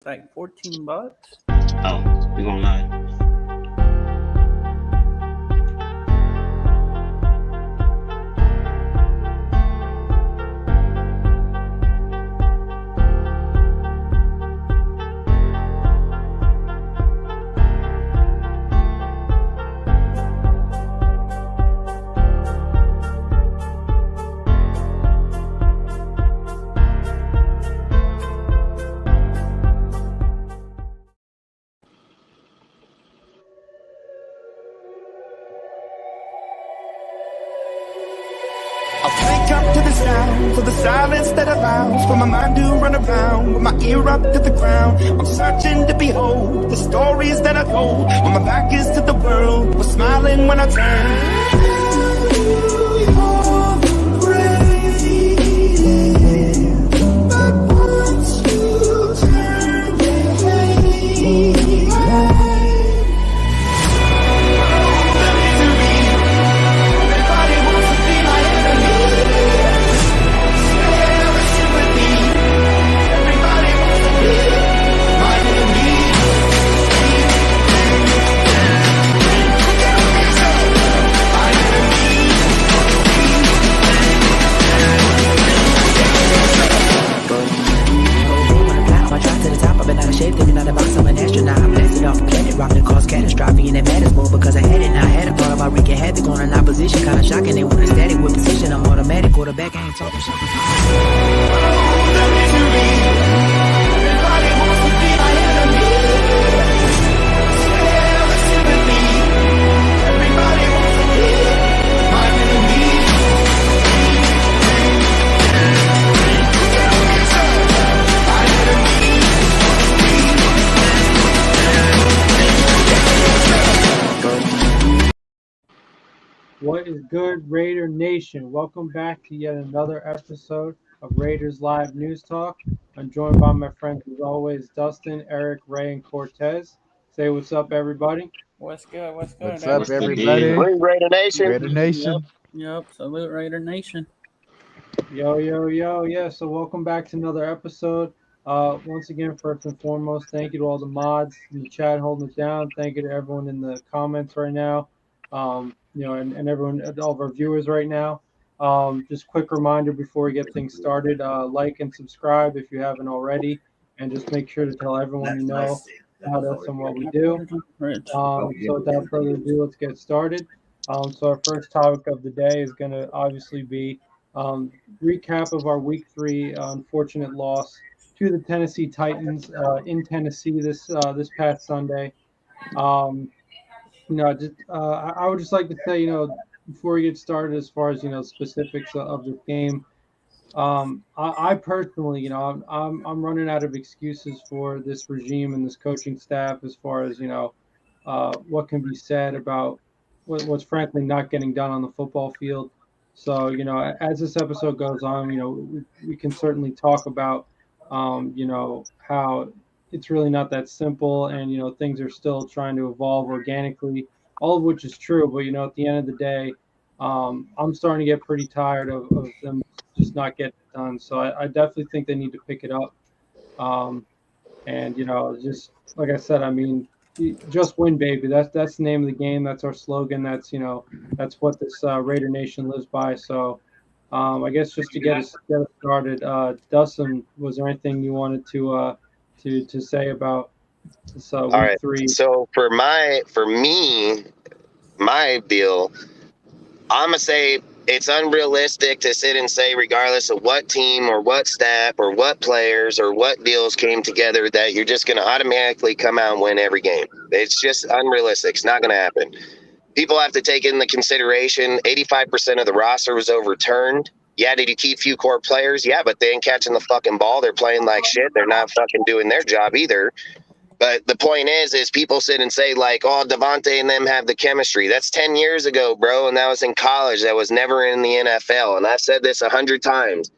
It's like $14. Oh, we going live. Wake up to the sounds of the silence that allows for my mind to run around with my ear up to the ground. I'm searching to behold the stories that I told when my back is to the world. Was smiling when I thinking out the box, I'm an astronaut. I'm blasted off the planet, rock that caused catastrophe. And it matters more because I had it. Now I had a part of my wreaking havoc on an opposition. Kinda shocking, they want a static with position. I'm automatic, quarterback, I ain't talking shit. What is good, Raider Nation? Welcome back to yet another episode of Raiders Live News Talk. I'm joined by my friends, as always, Dustin, Eric, Ray, and Cortez. Say what's up, everybody. What's good? What's good? What's up, everybody? Raider Nation. Raider Nation. Yep. Salute Raider Nation. Yo. Yeah, so welcome back to another episode. Once again, first and foremost, thank you to all the mods in the chat holding it down. Thank you to everyone in the comments right now. And everyone, all of our viewers right now. Just quick reminder before we get things started, like and subscribe if you haven't already, and just make sure to tell everyone you know about us and what we do. So without further ado, let's get started. So our first topic of the day is going to obviously be recap of our Week 3 unfortunate loss to the Tennessee Titans in Tennessee this past Sunday. I would just like to say, before we get started, as far as specifics of this game, I personally, I'm running out of excuses for this regime and this coaching staff as far as what can be said about what's frankly not getting done on the football field. So as this episode goes on, we can certainly talk about how it's really not that simple, and things are still trying to evolve organically, all of which is true. But at the end of the day, I'm starting to get pretty tired of them just not getting it done. So I definitely think they need to pick it up. Just like I said, I mean, just win, baby. That's the name of the game. That's our slogan. That's what this Raider Nation lives by. So I guess just to get us started, Dustin, was there anything you wanted to say about this Week 3? So for me, my deal, I'm gonna say it's unrealistic to sit and say, regardless of what team or what staff or what players or what deals came together, that you're just gonna automatically come out and win every game. It's just unrealistic. It's not gonna happen. People have to take into consideration 85% of the roster was overturned. Yeah, did you keep few core players? Yeah, but they ain't catching the fucking ball. They're playing like shit. They're not fucking doing their job either. But the point is people sit and say, like, oh, Devontae and them have the chemistry. That's 10 years ago, bro, and that was in college. That was never in the NFL. And I've said this 100 times.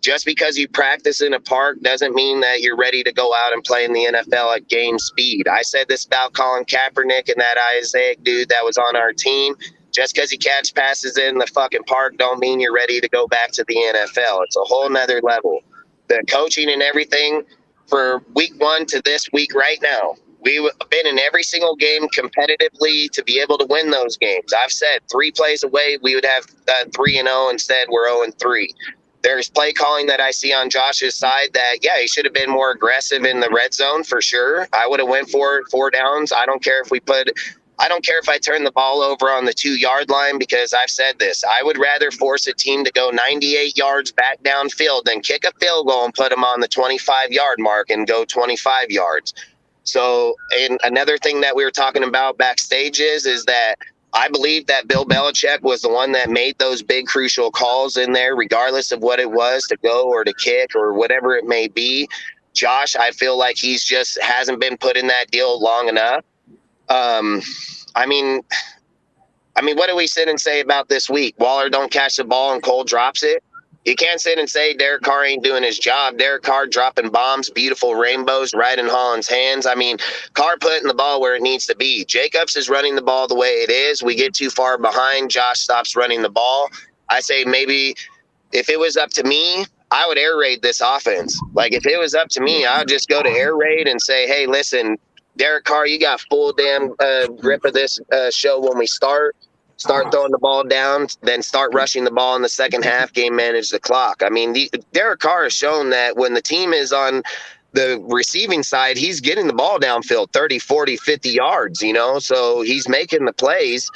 Just because you practice in a park doesn't mean that you're ready to go out and play in the NFL at game speed. I said this about Colin Kaepernick and that Isaiah dude that was on our team. Just because you catch passes in the fucking park don't mean you're ready to go back to the NFL. It's a whole nother level. The coaching and everything, for week 1 to this week right now. We've been in every single game competitively to be able to win those games. I've said 3 plays away, we would have 3-0. Instead, we're 0-3. There's play calling that I see on Josh's side that, yeah, he should have been more aggressive in the red zone for sure. I would have went for it 4 downs. I don't care if I turn the ball over on the 2-yard line, because I've said this. I would rather force a team to go 98 yards back downfield than kick a field goal and put them on the 25-yard mark and go 25 yards. So, and another thing that we were talking about backstage is that I believe that Bill Belichick was the one that made those big crucial calls in there, regardless of what it was, to go or to kick or whatever it may be. Josh, I feel like he's just hasn't been put in that deal long enough. I mean, what do we sit and say about this week? Waller don't catch the ball and Cole drops it. You can't sit and say Derek Carr ain't doing his job. Derek Carr dropping bombs, beautiful rainbows right in Holland's hands. I mean, Carr putting the ball where it needs to be. Jacobs is running the ball the way it is. We get too far behind. Josh stops running the ball. I say maybe if it was up to me, I would air raid this offense. Like, if it was up to me, I would just go to air raid and say, hey, listen, Derek Carr, you got full damn grip of this show when we start throwing the ball down, then start rushing the ball in the second half, game manage the clock. I mean, Derek Carr has shown that when the team is on the receiving side, he's getting the ball downfield 30, 40, 50 yards, so he's making the plays.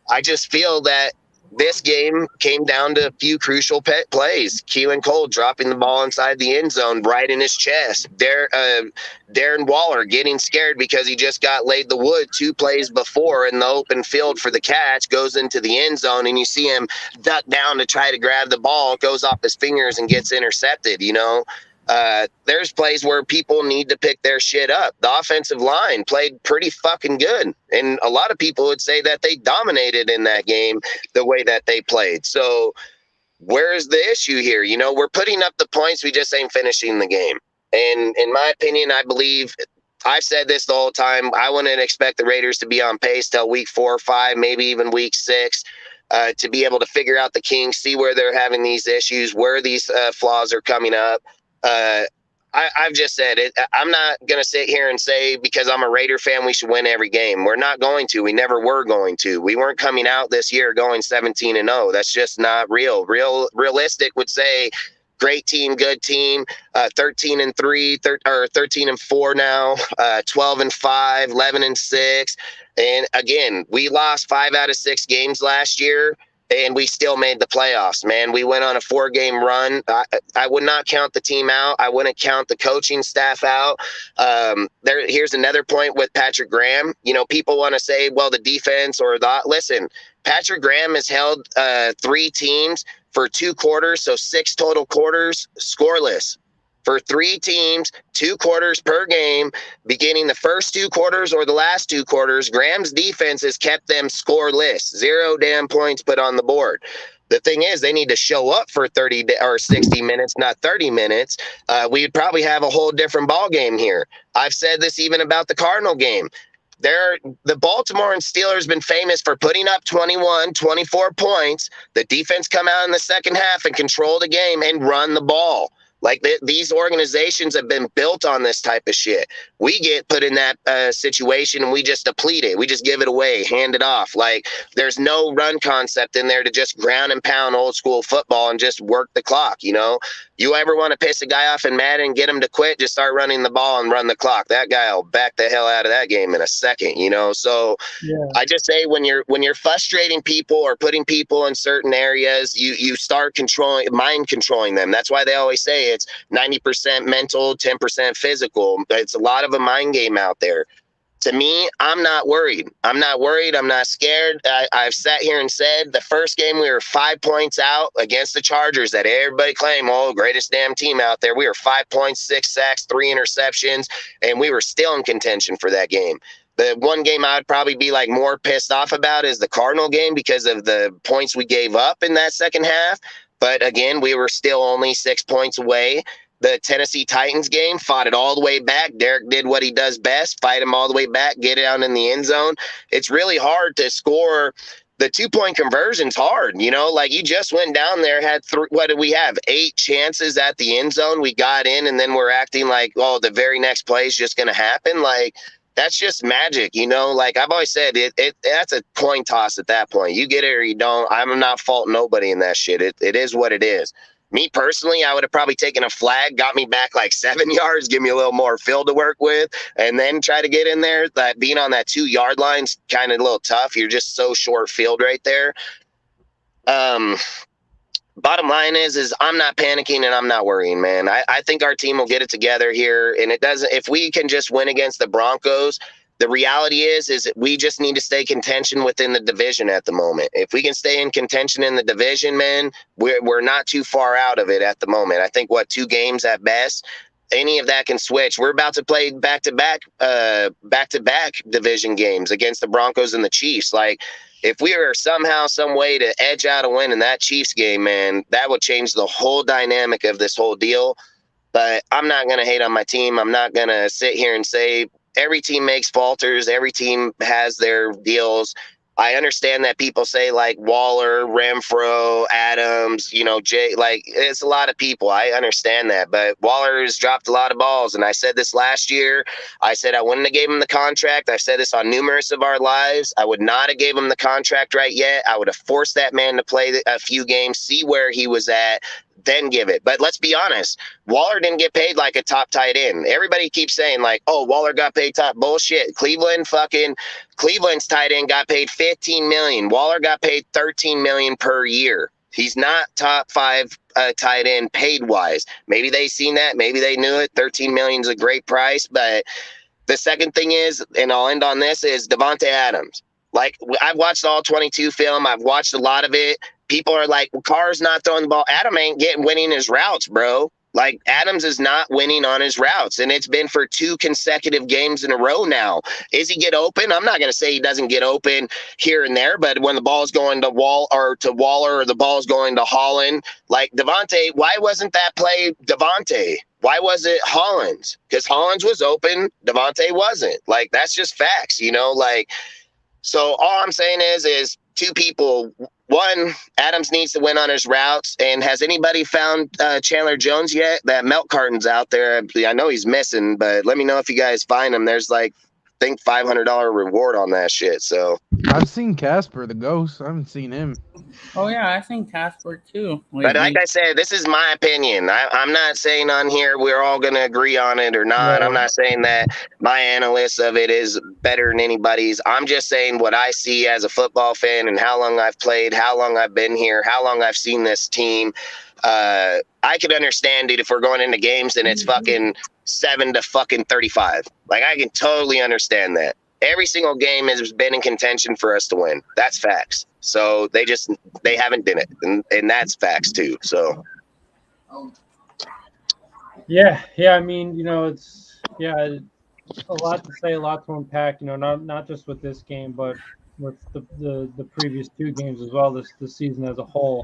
I just feel that this game came down to a few crucial plays. Keelan Cole dropping the ball inside the end zone right in his chest. Darren Waller getting scared because he just got laid the wood 2 plays before in the open field for the catch, goes into the end zone, and you see him duck down to try to grab the ball, goes off his fingers and gets intercepted, There's plays where people need to pick their shit up. The offensive line played pretty fucking good. And a lot of people would say that they dominated in that game the way that they played. So where's the issue here? We're putting up the points. We just ain't finishing the game. And in my opinion, I believe I've said this the whole time. I wouldn't expect the Raiders to be on pace till week 4 or 5, maybe even week 6. To be able to figure out the kinks, see where they're having these issues, where these flaws are coming up. I've just said it. I'm not going to sit here and say because I'm a Raider fan we should win every game. We're not going to. We never were going to. We weren't coming out this year going 17-0. That's just not real. Realistic would say great team, good team, 13-3, 13-4 now, 12-5, 11-6. And again, we lost 5 out of 6 games last year. And we still made the playoffs, man. We went on a 4-game run. I would not count the team out. I wouldn't count the coaching staff out. Here's another point with Patrick Graham. People want to say, well, the defense or that. Listen, Patrick Graham has held 3 teams for 2 quarters, so 6 total quarters, scoreless. For 3 teams, 2 quarters per game, beginning the first 2 quarters or the last 2 quarters, Graham's defense has kept them scoreless. 0 damn points put on the board. The thing is, they need to show up for 30 or 60 minutes, not 30 minutes. We'd probably have a whole different ball game here. I've said this even about the Cardinal game. The Baltimore and Steelers been famous for putting up 21, 24 points. The defense come out in the second half and control the game and run the ball. Like these organizations have been built on this type of shit. We get put in that situation and we just deplete it. We just give it away, hand it off. Like there's no run concept in there to just ground and pound old school football and just work the clock. You ever want to piss a guy off in Madden and get him to quit? Just start running the ball and run the clock. That guy will back the hell out of that game in a second. So yeah. I just say when you're frustrating people or putting people in certain areas, you start mind controlling them. That's why they always say it's 90% mental, 10% physical. It's a lot of a mind game out there. To me, I'm not worried. I'm not scared. I've sat here and said the first game we were 5 points out against the Chargers that everybody claimed, greatest damn team out there. We were 5 points, 6 sacks, 3 interceptions, and we were still in contention for that game. The one game I would probably be more pissed off about is the Cardinal game because of the points we gave up in that second half. But again, we were still only 6 points away. The Tennessee Titans game, fought it all the way back. Derek did what he does best, fight him all the way back, get it out in the end zone. It's really hard to score the 2-point conversion's hard, you know, like you just went down there, had what did we have? 8 chances at the end zone. We got in, and then we're acting like, oh, the very next play is just going to happen. Like, that's just magic, you know, like I've always said, that's a coin toss at that point. You get it or you don't. I'm not faulting nobody in that shit. It is what it is. Me personally, I would have probably taken a flag, got me back like 7 yards, give me a little more field to work with, and then try to get in there. That being on that 2-yard line's kind of a little tough. You're just so short field right there. Bottom line is I'm not panicking and I'm not worrying, man. I think our team will get it together here, and it doesn't. If we can just win against the Broncos, the reality is that we just need to stay contention within the division at the moment. If we can stay in contention in the division, man, we're not too far out of it at the moment. I think 2 games at best. Any of that can switch. We're about to play back-to-back division games against the Broncos and the Chiefs. Like, if we are somehow, some way to edge out a win in that Chiefs game, man, that would change the whole dynamic of this whole deal. But I'm not going to hate on my team. I'm not going to sit here and say every team makes falters. Every team has their deals. I understand that people say like Waller, Renfro, Adams, you know, Jay, like it's a lot of people. I understand that, but Waller has dropped a lot of balls. And I said this last year. I said I wouldn't have gave him the contract. I've said this on numerous of our lives. I would not have gave him the contract right yet. I would have forced that man to play a few games, see where he was at, then give it. But let's be honest, Waller didn't get paid like a top tight end. Everybody keeps saying like, oh, Waller got paid top. Bullshit. Cleveland's tight end got paid $15 million. Waller got paid $13 million per year. He's not top 5 tight end paid wise. Maybe they seen that. Maybe they knew it. $13 million is a great price. But the second thing is, and I'll end on this, is Devontae Adams. Like, I've watched all 22 film. I've watched a lot of it. People are like, well, Carr's not throwing the ball. Adam ain't winning his routes, bro. Like, Adams is not winning on his routes, and it's been for 2 consecutive games in a row now. Is he get open? I'm not going to say he doesn't get open here and there, but when the ball's going to Waller or the ball's going to Holland, like Devontae, why wasn't that play Devontae? Why was it Hollins? Because Hollins was open, Devontae wasn't. Like, that's just facts, you know? Like, so all I'm saying is 2 people. One, Adams needs to win on his routes. And has anybody found Chandler Jones yet? That milk carton's out there. I know he's missing, but let me know if you guys find him. There's like, I think $500 reward on that shit. So I've seen Casper the Ghost. I haven't seen him. Oh yeah, I think Casper too. But like I said, this is my opinion. I'm not saying on here we're all going to agree on it or not. I'm not saying that my analysis of it is better than anybody's. I'm just saying what I see as a football fan and how long I've played, how long I've been here, how long I've seen this team. I could understand, dude, if we're going into games and it's fucking 7-35. Like, I can totally understand that. Every single game has been in contention for us to win. That's facts. So they haven't done it, and that's facts too. So yeah. I mean, you know, it's a lot to say, a lot to unpack. You know, not just with this game, but with the previous 2 games as well. This season as a whole.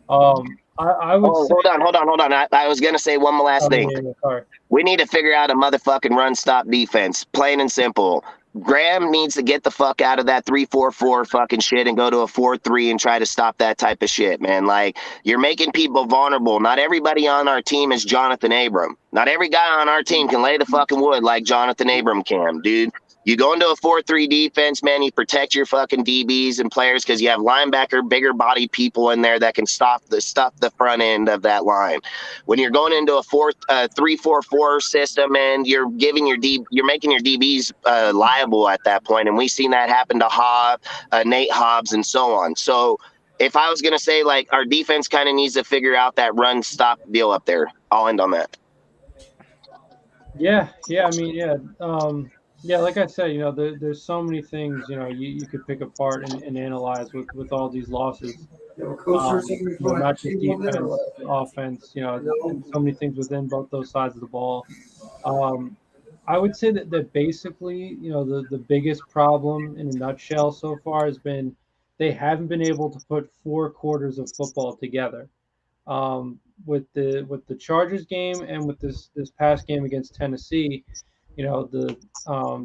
I would say, hold on. I was gonna say one last thing. Yeah, sorry. We need to figure out a motherfucking run stop defense, plain and simple. Graham needs to get the fuck out of that 3-4-4 fucking shit and go to a 4-3 and try to stop that type of shit, man. Like, you're making people vulnerable. Not everybody on our team is Jonathan Abram. Not every guy on our team can lay the fucking wood like Jonathan Abram can, dude. You go into a 4-3 defense, man, you protect your fucking DBs and players because you have linebacker, bigger body people in there that can stop the front end of that line. When you're going into a 3-4-4 system, and you're making your DBs liable at that point, and we've seen that happen to Nate Hobbs, and so on. So if I was going to say, like, our defense kind of needs to figure out that run stop deal up there. I'll end on that. Yeah. I mean, yeah, like I said, you know, there's so many things, you know, you could pick apart and analyze with all these losses. You know, not just defense, offense, you know, and so many things within both those sides of the ball. I would say that basically, you know, the biggest problem in a nutshell so far has been they haven't been able to put 4 quarters of football together. With the Chargers game and with this past game against Tennessee, you know,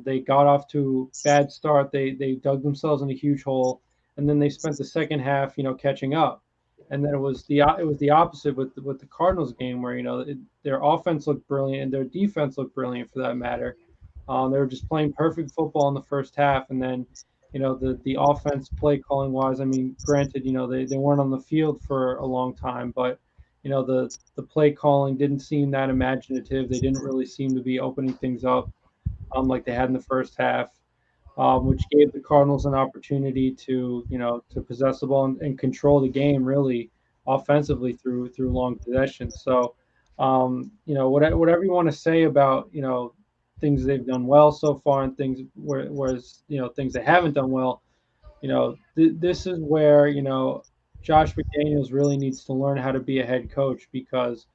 they got off to a bad start. They dug themselves in a huge hole. and then they spent the second half, catching up. And then it was the opposite with the Cardinals game where their offense looked brilliant and their defense looked brilliant for that matter. They were just playing perfect football in the first half, and then the offense play calling wise. I mean, granted, they weren't on the field for a long time, but the play calling didn't seem that imaginative. They didn't really seem to be opening things up like they had in the first half, which gave the Cardinals an opportunity to possess the ball and control the game really offensively through long possessions. So, whatever you want to say about things they've done well so far and things whereas things they haven't done well, this is where Josh McDaniels really needs to learn how to be a head coach because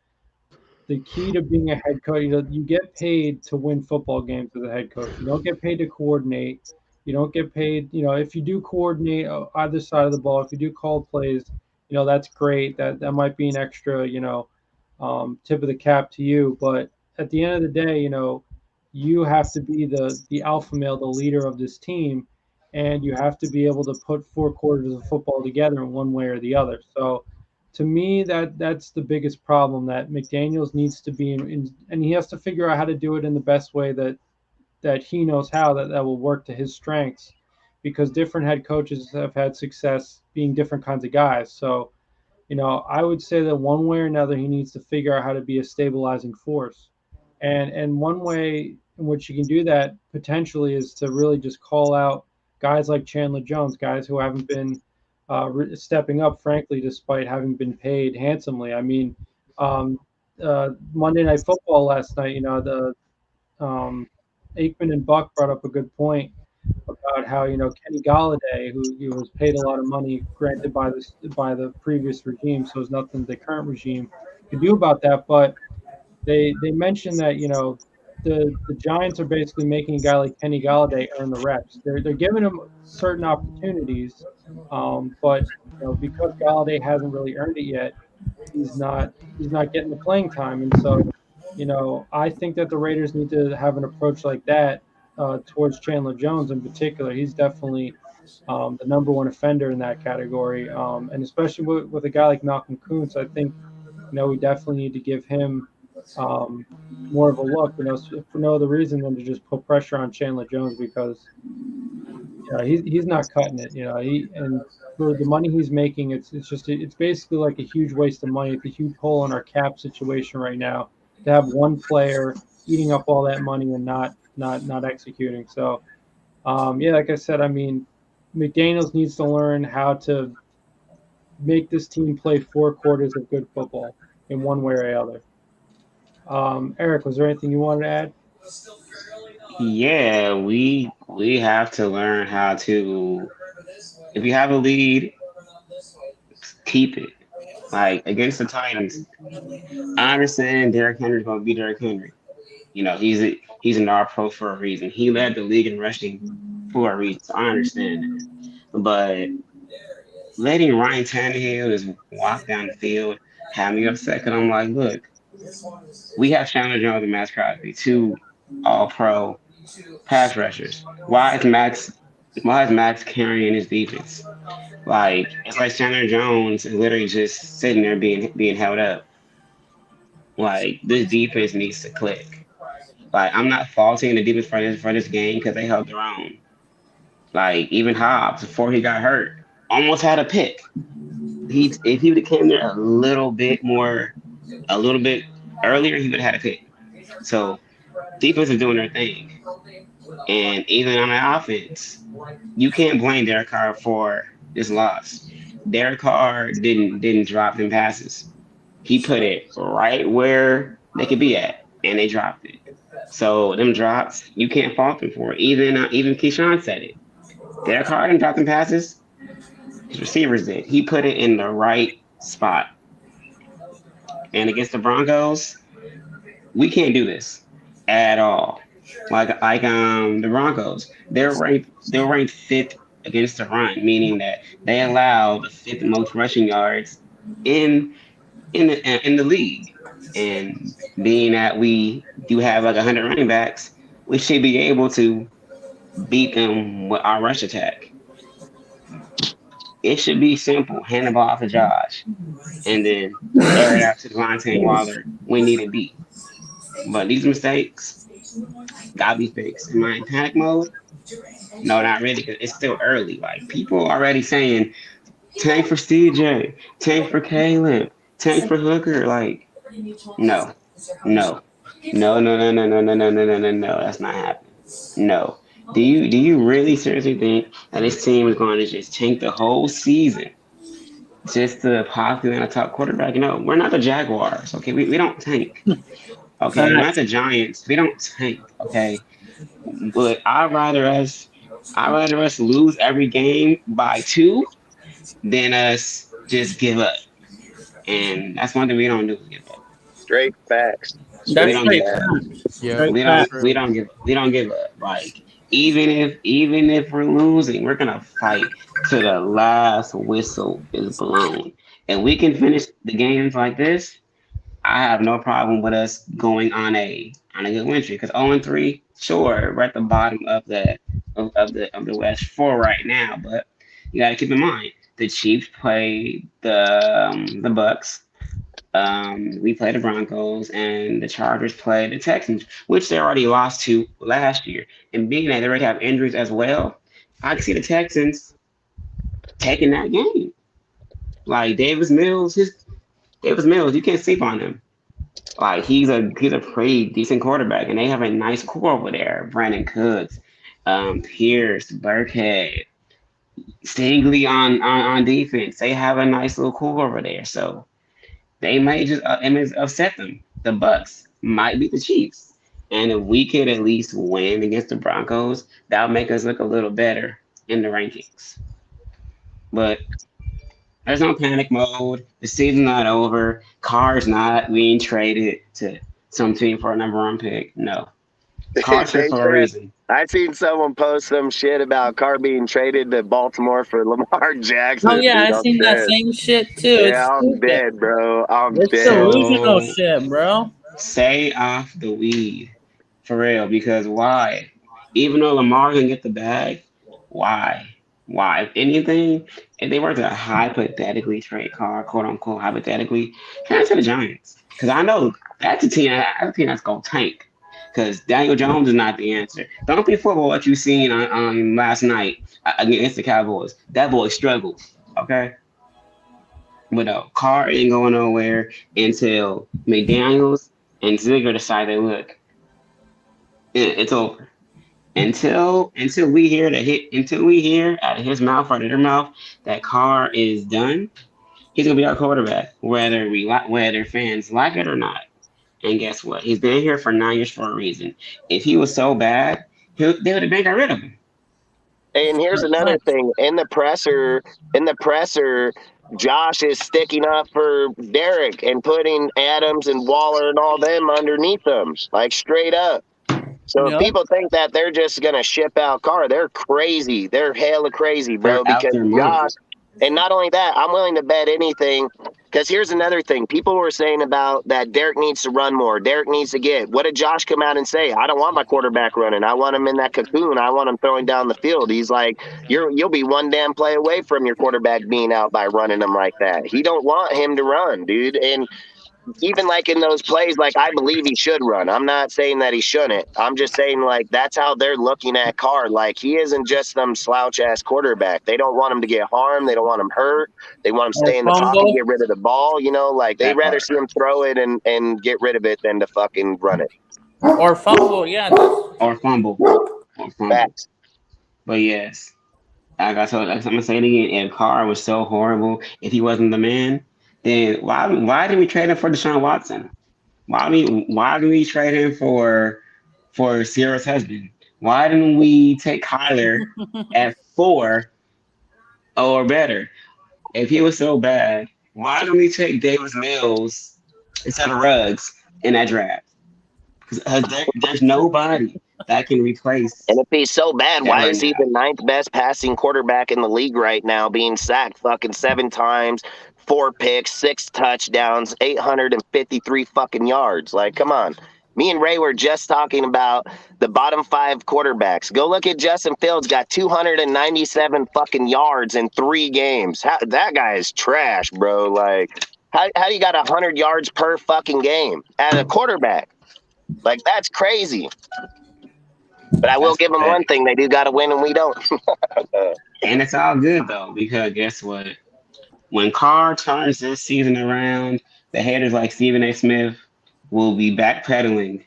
the key to being a head coach, you get paid to win football games as a head coach. You don't get paid to coordinate. You don't get paid, if you do coordinate either side of the ball, if you do call plays, that's great. That might be an extra, tip of the cap to you. But at the end of the day, you have to be the alpha male, the leader of this team, and you have to be able to put four quarters of football together in one way or the other. So to me, that's the biggest problem that McDaniels needs to be in, and he has to figure out how to do it in the best way that he knows how that will work to his strengths, because different head coaches have had success being different kinds of guys. So, I would say that one way or another, he needs to figure out how to be a stabilizing force, and one way in which you can do that potentially is to really just call out guys like Chandler Jones, guys who haven't been stepping up, frankly, despite having been paid handsomely. I mean, Monday Night Football last night, the Aikman and Buck brought up a good point about how Kenny Galladay, who was paid a lot of money, granted by the previous regime, so there's nothing the current regime could do about that. But they mentioned that the Giants are basically making a guy like Kenny Galladay earn the reps. They're giving him certain opportunities, but because Galladay hasn't really earned it yet, he's not getting the playing time, and so I think that the Raiders need to have an approach like that towards Chandler Jones in particular. He's definitely the number one offender in that category, and especially with a guy like Malcolm Kuntz, I think we definitely need to give him more of a look. For no other reason than to just put pressure on Chandler Jones because he's not cutting it. And for the money he's making, it's basically like a huge waste of money. It's a huge hole in our cap situation right now to have one player eating up all that money and not executing. So like I said, I mean, McDaniels needs to learn how to make this team play four quarters of good football in one way or the other. Eric, was there anything you wanted to add? Yeah, we have to learn how to. If you have a lead, keep it. Like against the Titans, I understand Derrick Henry's going to be Derrick Henry. He's an All-Pro for a reason. He led the league in rushing for a reason. So I understand that. But letting Ryan Tannehill just walk down the field had me upset because I'm like, look, we have Chandler Jones and Matt Crosby, two All-Pro pass rushers. Why is Max carrying his defense? Like it's like Chandler Jones is literally just sitting there being held up. Like this defense needs to click. Like I'm not faulting the defense for this game because they held their own. Like even Hobbs before he got hurt almost had a pick. If he would have came there a little bit earlier, he would have had a pick. So defense is doing their thing. And even on the offense, you can't blame Derek Carr for this loss. Derek Carr didn't drop them passes. He put it right where they could be at, and they dropped it. So them drops, you can't fault them for it. Even Keyshawn said it. Derek Carr didn't drop them passes. His receivers did. He put it in the right spot. And against the Broncos, we can't do this at all. Like the Broncos, they're ranked fifth against the run, meaning that they allow the fifth most rushing yards in the league. And being that we do have like 100 running backs, we should be able to beat them with our rush attack. It should be simple. Hand the ball off to Josh, and then air it out to Devontae and Waller. We need a beat. But these mistakes gotta be fixed. Am I in panic mode? No, not really, because it's still early. Like people already saying tank for CJ, tank for Caleb, tank for Hooker. Like, no, no, no, no, no, no, no, no, no, no, no, no, no. That's not happening. No. Do you really seriously think that this team is going to just tank the whole season just to possibly land a top quarterback? No, we're not the Jaguars. Okay, we don't tank. Okay, we're not the Giants. We don't tank. Okay, but I'd rather us lose every game by 2 than us just give up. And that's one thing we don't do. Give up. Straight facts. We That's don't Straight straight give up. facts. facts. Yeah, Straight We don't. facts. We don't give. We don't give up. Like even if we're losing, we're gonna fight till the last whistle is blown. And we can finish the games like this. I have no problem with us going on a good win streak. Because 0-3, sure, we're at the bottom of the West for right now. But you got to keep in mind the Chiefs play the Bucks. We play the Broncos, and the Chargers play the Texans, which they already lost to last year. And being that they already have injuries as well, I can see the Texans taking that game. Like Davis Mills, you can't sleep on him. Like he's a pretty decent quarterback, and they have a nice core over there. Brandon Cooks, Pierce, Burkhead, Stingley on defense. They have a nice little core over there. So they might just upset them. The Bucks might beat the Chiefs, and if we could at least win against the Broncos, that would make us look a little better in the rankings. But there's no panic mode. The season's not over. Carr's not being traded to some team for a number 1 pick. No, Carr's here They for a said reason. I seen someone post some shit about Carr being traded to Baltimore for Lamar Jackson. Oh yeah, Dude, I I'm seen that dead. same shit too. Yeah, It's I'm stupid. dead, bro. I'm It's dead. delusional So shit, bro. stay off the weed for real. Because why? Even though Lamar can get the bag, why? Why? If anything, if they were to hypothetically trade Carr, quote unquote, hypothetically, can I say the Giants? Because I know that's a team that's gonna tank. Because Daniel Jones is not the answer. Don't be fooled by what you seen on last night against the Cowboys. That boy struggled. Okay, but no, Carr ain't going nowhere until McDaniels and Ziegler decide that look, it's over. Until we hear out of his mouth or out of their mouth that Carr is done, he's gonna be our quarterback, whether fans like it or not. And guess what? He's been here for 9 years for a reason. If he was so bad, they would have been got rid of him. And here's another thing. In the presser, Josh is sticking up for Derek and putting Adams and Waller and all them underneath them, like straight up. So if Yep. people think that they're just gonna ship out Carr, they're crazy. They're hella crazy, bro. They're out Because their Josh, mind. and not only that, I'm willing to bet anything. Because here's another thing. People were saying about that Derek needs to run more. Derek needs to get. What did Josh come out and say? I don't want my quarterback running. I want him in that cocoon. I want him throwing down the field. He's like, you'll be one damn play away from your quarterback being out by running him like that. He don't want him to run, dude. And even like in those plays, like I believe he should run. I'm not saying that he shouldn't. I'm just saying like that's how they're looking at Carr. Like he isn't just some slouch ass quarterback. They don't want him to get harmed. They don't want him hurt. They want him to Or stay in the pocket, fumble. get rid of the ball. Like they'd That rather part. see him throw it and get rid of it than to fucking run it. Or fumble, yeah. Or fumble. Or fumble. Facts. But yes, I'm gonna say it again. If Carr was so horrible, if he wasn't the man, then why did we trade him for Deshaun Watson? Why did we trade him for Sierra's husband? Why didn't we take Kyler at 4 or better? If he was so bad, why didn't we take Davis Mills instead of Ruggs in that draft? Because there's nobody that can replace And if he's so bad, that why right is he now. the ninth best passing quarterback in the league right now, being sacked fucking 7 times, 4 picks, 6 touchdowns, 853 fucking yards? Like, come on. Me and Ray were just talking about the bottom 5 quarterbacks. Go look at Justin Fields, got 297 fucking yards in 3 games. That guy is trash, bro. Like, how do you got 100 yards per fucking game at a quarterback? Like, that's crazy. But I will give them one thing. They do got to win and we don't. And it's all good, though, because guess what? When Carr turns this season around, the haters like Stephen A. Smith will be backpedaling.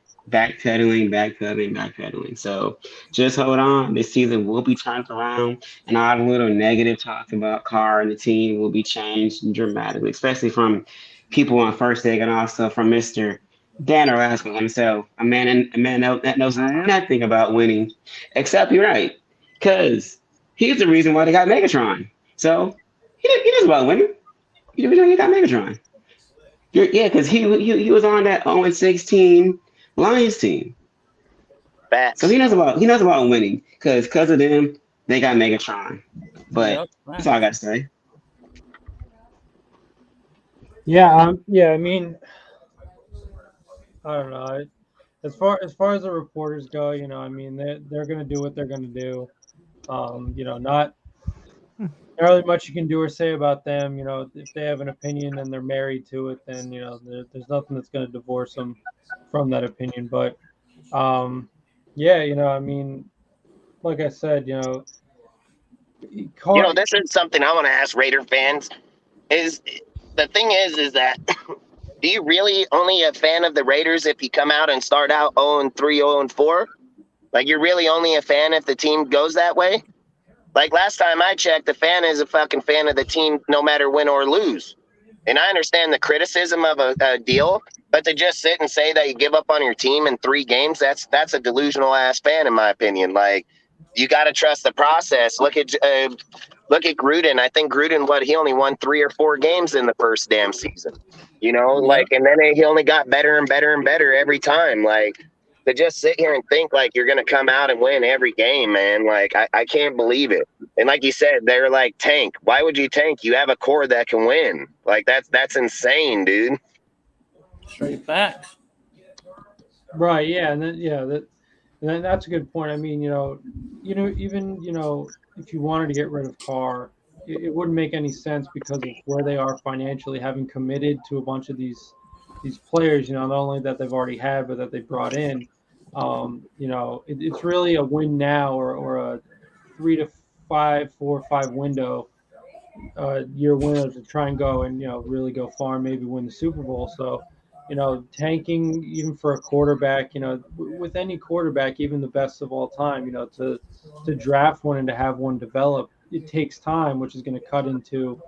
So just hold on. This season will be turned around, and all the little negative talk about Carr and the team will be changed dramatically, especially from people on First Take and also from Mr. Dan Orozco himself, a man that knows nothing about winning, except you're right, because he's the reason why they got Megatron. So he knows about winning. He got Megatron. Yeah, because he was on that 0-16 Lions team. Bats. So he knows about winning because of them they got Megatron. But that's all I got to say. Yeah, I mean, I don't know. As far as the reporters go, you know, I mean, they're going to do what they're going to do. You know, not really much you can do or say about them. You know, if they have an opinion and they're married to it, then you know there's nothing that's going to divorce them from that opinion. But yeah, you know, I mean, like I said, you know, this is something I want to ask Raider fans. Is the thing is that do you really only a fan of the Raiders if you come out and start out 0-3, 0-4? Like, you're really only a fan if the team goes that way? Like, last time I checked, the fan is a fucking fan of the team no matter win or lose. And I understand the criticism of a deal, but to just sit and say that you give up on your team in 3 games, that's a delusional ass fan, in my opinion. Like, you got to trust the process. Look at Gruden. I think Gruden, he only won 3 or 4 games in the first damn season. You know, like, and then he only got better and better and better every time. Like, to just sit here and think like you're going to come out and win every game, man. Like, I can't believe it. And like you said, they're like, tank. Why would you tank? You have a core that can win. Like, that's insane, dude. Straight facts. Right. Yeah. And then that's a good point. I mean, even, if you wanted to get rid of Carr, it wouldn't make any sense because of where they are financially, having committed to a bunch of these players, not only that they've already had, but that they brought in. It's really a win now or a 3 to 5, 4 or 5 window year window to try and go and, really go far and maybe win the Super Bowl. So, tanking even for a quarterback, with any quarterback, even the best of all time, to draft one and to have one develop, it takes time, which is going to cut into,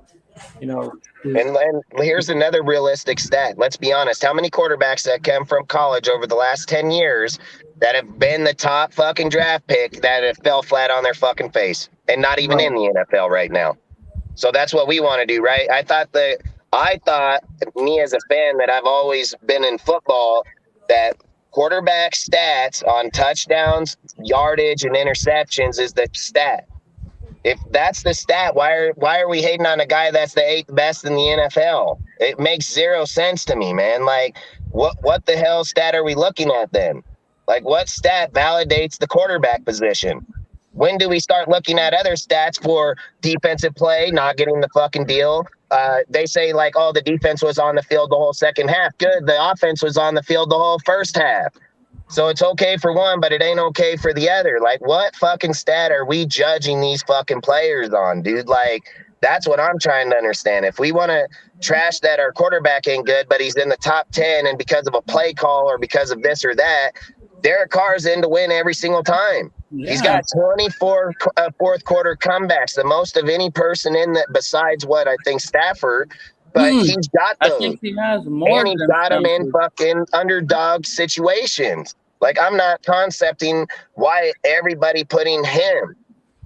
And here's another realistic stat. Let's be honest. How many quarterbacks that come from college over the last 10 years that have been the top fucking draft pick that have fell flat on their fucking face and not even in the NFL right now? So that's what we want to do, right? I thought me as a fan that I've always been in football, that quarterback stats on touchdowns, yardage, and interceptions is the stat. If that's the stat, why are we hating on a guy that's the 8th best in the NFL? It makes zero sense to me, man. Like, what the hell stat are we looking at then? Like, what stat validates the quarterback position? When do we start looking at other stats for defensive play, not getting the fucking deal? They say, like, oh, the defense was on the field the whole second half. Good. The offense was on the field the whole first half. So it's okay for one, but it ain't okay for the other. Like, what fucking stat are we judging these fucking players on, dude? Like, that's what I'm trying to understand. If we want to trash that our quarterback ain't good, but he's in the top 10 and because of a play call or because of this or that, Derek Carr's in to win every single time. Yeah. He's got 24 fourth quarter comebacks, the most of any person in that besides what I think Stafford. But he's got those. I think he has more. And he's got them in fucking underdog situations. Like, I'm not concepting why everybody putting him.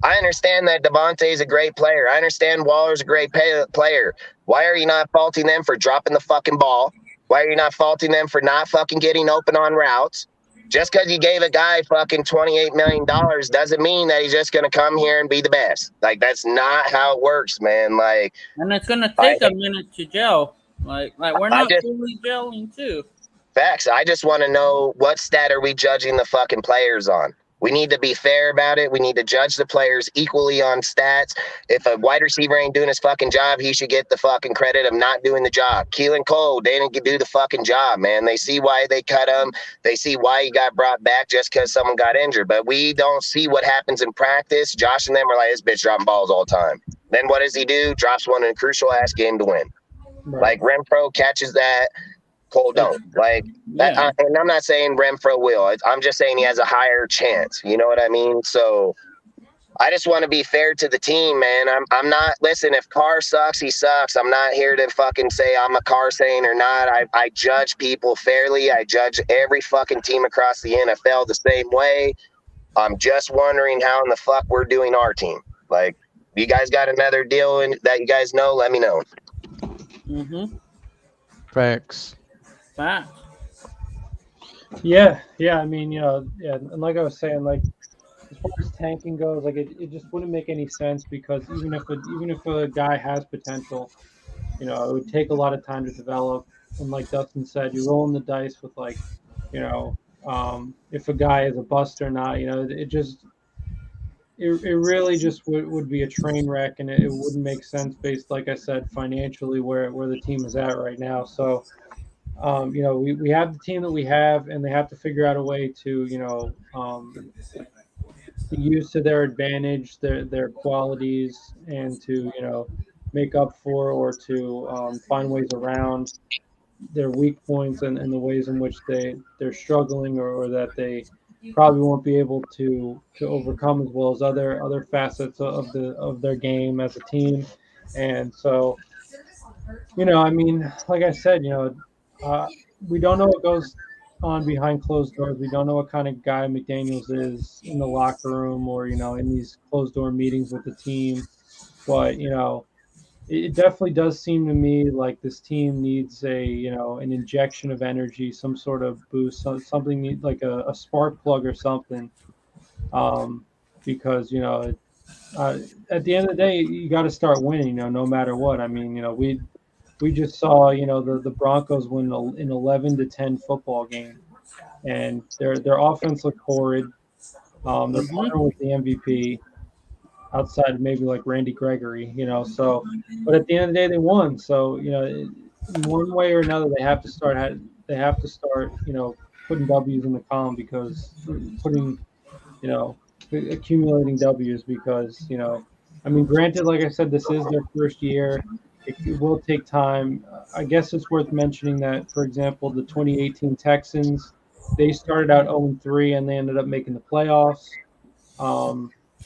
I understand that Devontae's a great player. I understand Waller's a great player. Why are you not faulting them for dropping the fucking ball? Why are you not faulting them for not fucking getting open on routes? Just because you gave a guy fucking $28 million doesn't mean that he's just going to come here and be the best. Like, that's not how it works, man. Like, and it's going to take a minute to gel. Like we're not fully gelling too. Facts. I just want to know what stat are we judging the fucking players on? We need to be fair about it. We need to judge the players equally on stats. If a wide receiver ain't doing his fucking job, he should get the fucking credit of not doing the job. Keelan Cole, they didn't do the fucking job, man. They see why they cut him. They see why he got brought back just because someone got injured. But we don't see what happens in practice. Josh and them are like, this bitch dropping balls all the time. Then what does he do? Drops one in a crucial-ass game to win. Right. Like, Renfro catches that. Cole don't. Like that, Yeah. and I'm not saying Renfro will. I'm just saying he has a higher chance. You know what I mean? So I just want to be fair to the team, man. I'm not. Listen, if Carr sucks, he sucks. I'm not here to fucking say I'm a Carr saying or not. I judge people fairly. I judge every fucking team across the NFL the same way. I'm just wondering how in the fuck we're doing our team. Like, you guys got another deal that you guys know? Let me know. Mm-hmm. Facts. Facts. Yeah. I mean, and like I was saying, like as far as tanking goes, like it just wouldn't make any sense because even if a guy has potential, it would take a lot of time to develop. And like Dustin said, you're rolling the dice with like, if a guy is a bust or not. It really just would be a train wreck, and it wouldn't make sense based, like I said, financially where the team is at right now. So, we have the team that we have, and they have to figure out a way to use to their advantage their qualities and to make up for or to find ways around their weak points and the ways in which they're struggling or that they probably won't be able to overcome as well as other facets of their game as a team. And so, I mean, like I said, we don't know what goes on behind closed doors. We don't know what kind of guy McDaniels is in the locker room or in these closed door meetings with the team. But it definitely does seem to me like this team needs an injection of energy, some sort of boost, something like a spark plug or something. Because at the end of the day, you got to start winning. No matter what. I mean, we just saw the Broncos win an 11-10 football game, and their offense looked horrid. Their partner was the MVP. Outside of maybe like Randy Gregory, So, but at the end of the day, they won. So, in one way or another, they have to start. Putting W's in the column because accumulating W's because I mean, granted, like I said, this is their first year. It will take time. I guess it's worth mentioning that, for example, the 2018 Texans, they started out 0-3 and they ended up making the playoffs.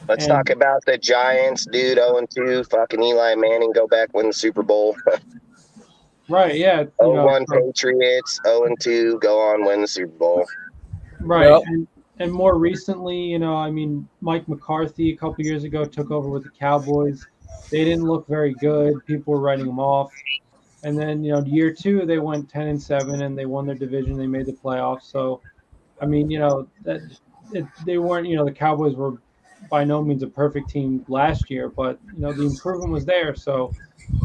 Let's talk about the Giants, dude. 0-2, fucking Eli Manning, go back, win the Super Bowl. Right, yeah. 0-1 Patriots, 0-2, go on, win the Super Bowl. Right, yep. And more recently, I mean, Mike McCarthy a couple years ago took over with the Cowboys. They didn't look very good. People were writing them off. And then, year two, they went 10-7 and they won their division. They made the playoffs. So, I mean, they weren't, the Cowboys were by no means a perfect team last year, but the improvement was there. So,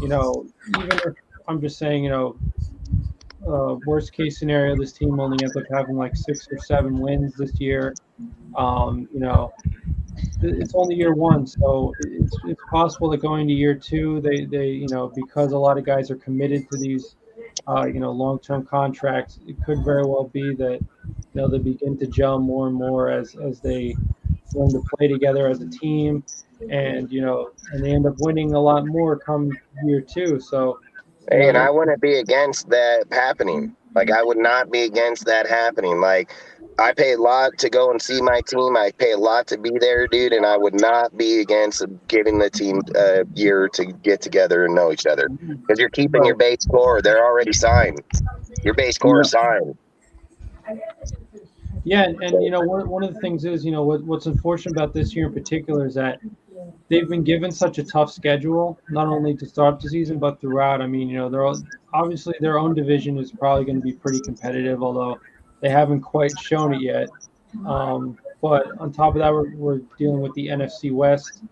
even if I'm just saying, worst case scenario, this team only ends up having like 6 or 7 wins this year. It's only year one, so it's possible that going to year two, they because a lot of guys are committed to these long-term contracts, it could very well be that they begin to gel more and more as they learn to play together as a team, and and they end up winning a lot more come year two. So, hey, and I wouldn't be against that happening. Like, I would not be against that happening. Like, I pay a lot to go and see my team. I pay a lot to be there, dude, and I would not be against giving the team a year to get together and know each other. Because you're keeping your base core. They're already signed. Your base core is signed. Yeah, and one of the things is, what's unfortunate about this year in particular is that they've been given such a tough schedule, not only to start the season but throughout. I mean, they're obviously their own division is probably going to be pretty competitive, although they haven't quite shown it yet. But on top of that, we're dealing with the NFC West,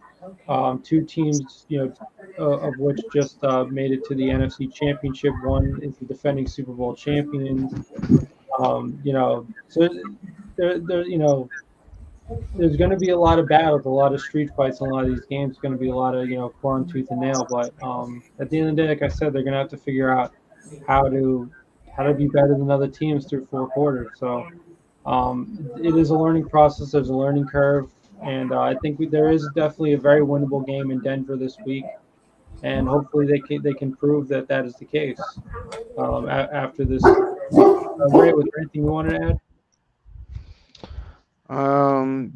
2 teams, of which just made it to the NFC Championship. One is the defending Super Bowl champions. So there's going to be a lot of battles, a lot of street fights in a lot of these games. It's going to be a lot of clawing tooth and nail. But at the end of the day, like I said, they're going to have to figure out how to be better than other teams through 4 quarters. So it is a learning process. There's a learning curve, and I think there is definitely a very winnable game in Denver this week, and hopefully they can prove that that is the case after this. Ray, was there anything you wanted to add?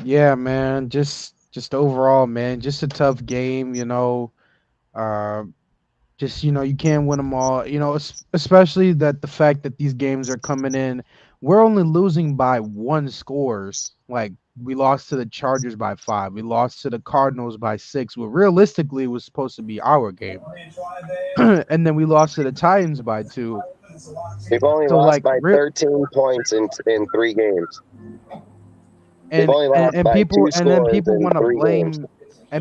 Yeah, man. Just overall, man, just a tough game. Uh, just you can't win them all. Especially that the fact that these games are coming in, we're only losing by one scores. Like we lost to the Chargers by 5, we lost to the Cardinals by 6. Well, realistically, it was supposed to be our game, and then we lost to the Titans by 2. We've only So lost like, by 13 points in 3 games. We've only lost by people, 2 and then scores in 3 games.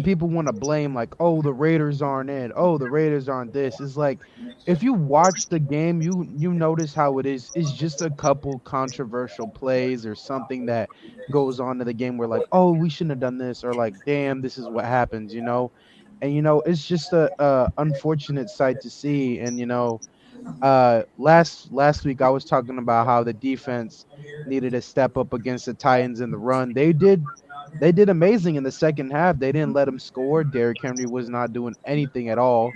people want to blame, like, oh, the Raiders aren't in, oh, the Raiders aren't this. It's like, if you watch the game, you notice how it is. It's just a couple controversial plays or something that goes on to the game where, like, oh, we shouldn't have done this, or like, damn, this is what happens, and it's just a unfortunate sight to see. And last week I was talking about how the defense needed to step up against the Titans in the run. They did amazing in the second half. They didn't let them score. Derrick Henry was not doing anything at all.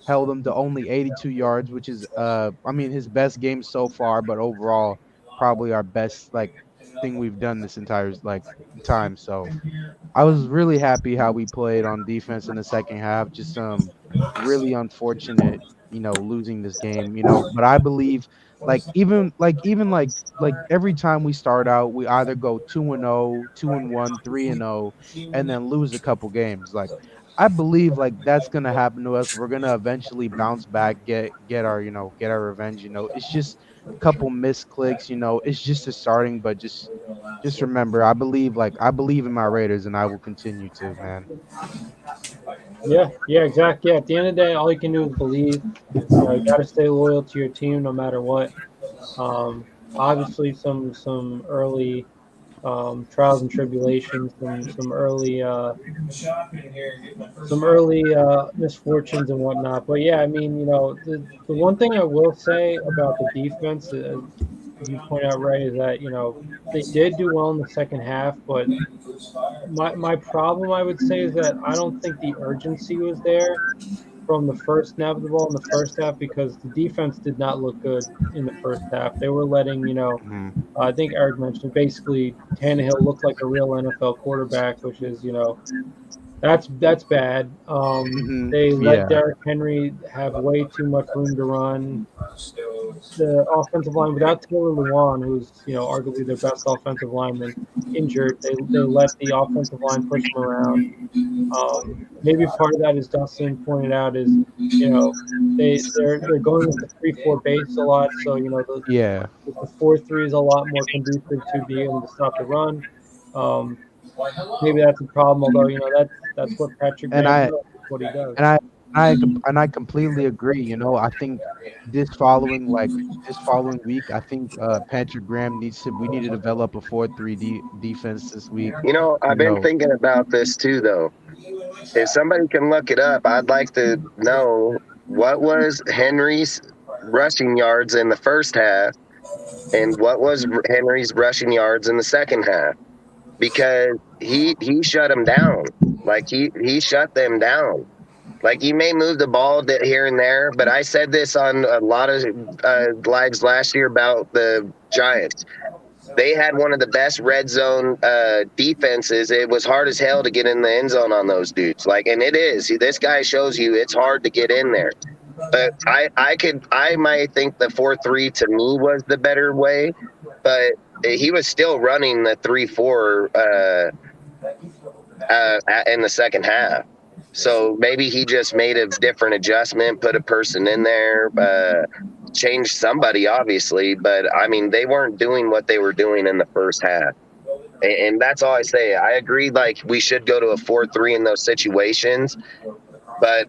Held them to only 82 yards, which is I mean, his best game so far, but overall probably our best like thing we've done this entire like time. So I was really happy how we played on defense in the second half. Just really unfortunate, losing this game, but I believe like every time we start out, we either go 2-0, 2-1, 3-0, and then lose a couple games. Like I believe like that's gonna happen to us. We're gonna eventually bounce back, get our get our revenge. It's just a couple misclicks. It's just a starting, but just remember, I believe in my Raiders, and I will continue to, man. Yeah, exactly. Yeah, at the end of the day, all you can do is believe. You got to stay loyal to your team no matter what. Um, Obviously, some early trials and tribulations, some early misfortunes and whatnot. But yeah, I mean, the one thing I will say about the defense, as you point out, Ray, is that they did do well in the second half, but my problem, I would say, is that I don't think the urgency was there from the first snap of the ball in the first half, because the defense did not look good in the first half. They were letting, Mhm. I think Eric mentioned, basically Tannehill looked like a real NFL quarterback, which is, that's bad. Mhm. They let Yeah. Derrick Henry have way too much room to run. The offensive line, without Taylor Lewan, who's arguably their best offensive lineman, injured, they let the offensive line push him around. Maybe part of that, as Dustin pointed out, is they're going with the 3-4 base a lot. So Yeah. the 4-3 is a lot more conducive to being able to stop the run. Um, Maybe that's a problem. Although that's what Patrick And Graham I does. That's what he does. and I and I completely agree. I think this following this following week, I think Patrick Graham we need to develop a 4-3 defense this week. I've You been know. thinking about this too, though. If somebody can look it up, I'd like to know what was Henry's rushing yards in the first half and what was Henry's rushing yards in the second half, because he shut them down. Like he shut them down. Like, you may move the ball here and there, but I said this on a lot of lives last year about the Giants. They had one of the best red zone defenses. It was hard as hell to get in the end zone on those dudes. And it is. This guy shows you it's hard to get in there. But I might think the 4-3 to me was the better way, but he was still running the 3-4 in the second half. So maybe he just made a different adjustment, put a person in there, changed somebody, obviously. But, I mean, they weren't doing what they were doing in the first half. And that's all I say. I agree, we should go to a 4-3 in those situations. But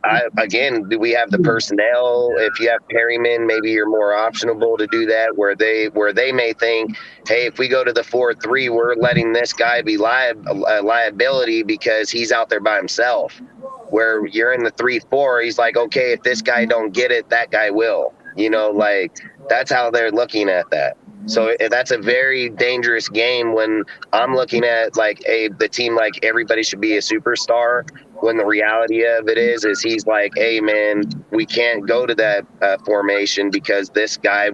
do we have the personnel? If you have Perryman, maybe you're more optionable to do that. Where they may think, hey, if we go to the 4-3, we're letting this guy be a liability because he's out there by himself. Where you're in the 3-4, he's like, okay, if this guy don't get it, that guy will. Like that's how they're looking at that. So that's a very dangerous game when I'm looking at like the team like everybody should be a superstar when the reality of it is he's like, hey man, we can't go to that formation because this guy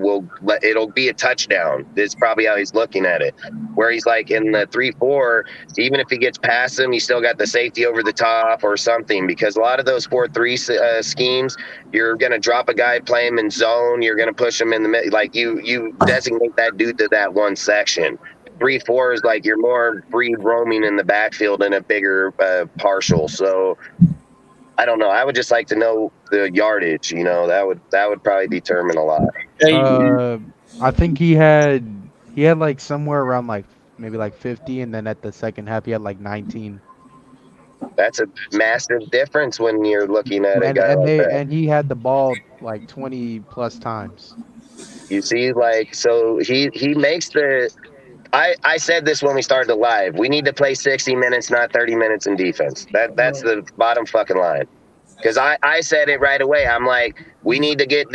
it'll be a touchdown. That's probably how he's looking at it. Where he's like in the 3-4, even if he gets past him, you still got the safety over the top or something, because a lot of those 4-3 schemes, you're going to drop a guy, play him in zone, you're going to push him in the middle, like you designate that dude to that one section. 3-4 is like you're more free roaming in the backfield in a bigger partial. So I don't know. I would just like to know the yardage. That would probably determine a lot. I think he had like somewhere around like maybe like 50, and then at the second half he had like 19. That's a massive difference when you're looking at a guy like that. And he had the ball like 20 plus times. You see, like, so he makes the. I said this when we started the live. We need to play 60 minutes, not 30 minutes in defense. That's the bottom fucking line. Because I said it right away. I'm like, we need to get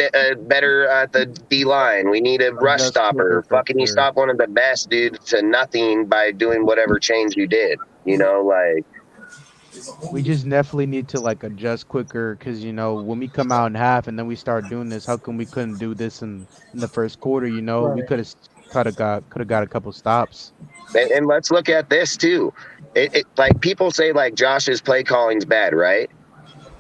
better at the D line. We need a rush stopper. Fucking you stop one of the best, dude, to nothing by doing whatever change you did. Like. We just definitely need to like adjust quicker, because when we come out in half and then we start doing this, how come we couldn't do this in the first quarter? Right. We could have got a couple stops. And let's look at this too. It like people say like Josh's play calling's bad, right?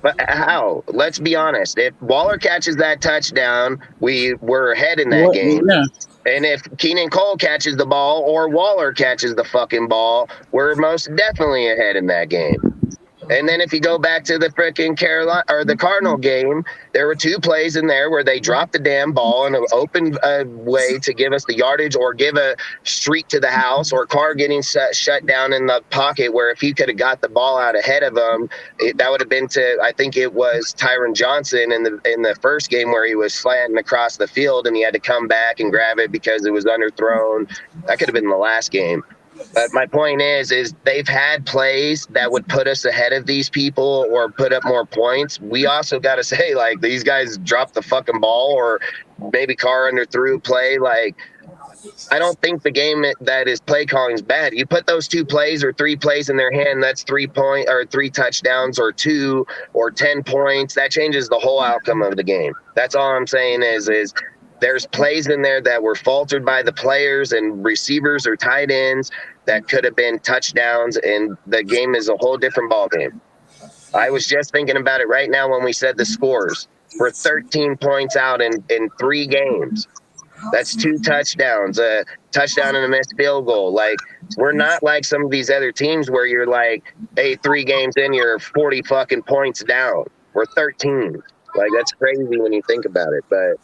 But how? Let's be honest. If Waller catches that touchdown, we're ahead in that game. Yeah. And if Keenan Cole catches the ball or Waller catches the fucking ball, we're most definitely ahead in that game. And then if you go back to the freaking Carolina or the Cardinal game, there were 2 plays in there where they dropped the damn ball in an open way to give us the yardage or give a streak to the house, or Carr getting shut down in the pocket, where if he could have got the ball out ahead of him, that would have been to, I think it was Tyron Johnson in the first game where he was slanting across the field and he had to come back and grab it because it was underthrown. That could have been the last game. But my point is they've had plays that would put us ahead of these people or put up more points. We also got to say, like, these guys dropped the fucking ball, or maybe Carr underthrew play. Like, I don't think the game that is play calling is bad. You put those 2 plays or 3 plays in their hand, that's 3 touchdowns or 2 or 10 points. That changes the whole outcome of the game. That's all I'm saying is there's plays in there that were faltered by the players and receivers or tight ends that could have been touchdowns, and the game is a whole different ball game. I was just thinking about it right now when we said the scores. We're 13 points out in 3 games. That's 2 touchdowns, a touchdown and a missed field goal. Like, we're not like some of these other teams where you're like, hey, 3 games in, you're 40 fucking points down. We're 13. Like, that's crazy when you think about it, but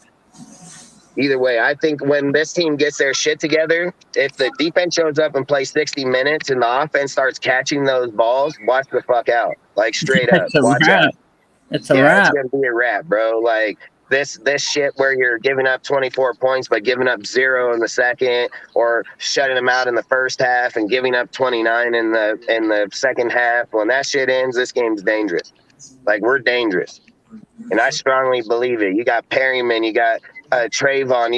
either way, I think when this team gets their shit together, if the defense shows up and plays 60 minutes and the offense starts catching those balls, watch the fuck out. Like, straight up. Watch out. It's a wrap. It's going to be a wrap, bro. Like, this shit where you're giving up 24 points but giving up 0 in the second, or shutting them out in the first half and giving up 29 in the second half. When that shit ends, this game's dangerous. Like, we're dangerous. And I strongly believe it. You got Perryman, you got Trayvon,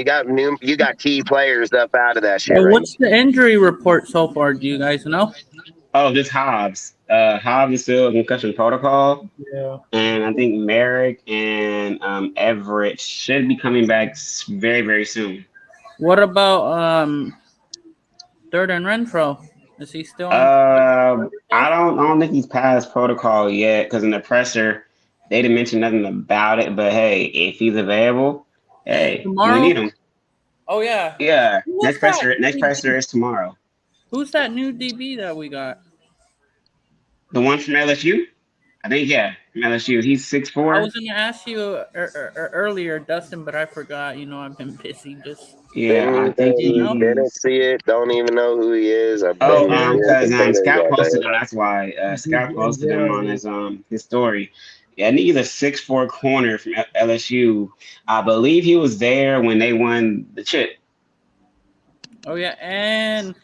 you got key players up out of that shit. Hey, what's the injury report so far? Do you guys know? Oh, this Hobbs. Hobbs is still in concussion protocol. Yeah. And I think Merrick and Everett should be coming back very, very soon. What about Third and Renfro? Is he still? I don't think he's past protocol yet, because in the presser they didn't mention nothing about it. But hey, if he's available, hey, tomorrow? We need him. Oh yeah. Yeah. Next presser is tomorrow. Who's that new DB that we got? The one from LSU? I think, yeah, from LSU. He's 6'4". I was going to ask you earlier, Dustin, but I forgot. I've been busy. I think didn't see it. Don't even know who he is. Because Scout posted him. That's why Scout posted him on his story. Yeah, I think he's a 6'4" corner from LSU. I believe he was there when they won the chip. Oh yeah, and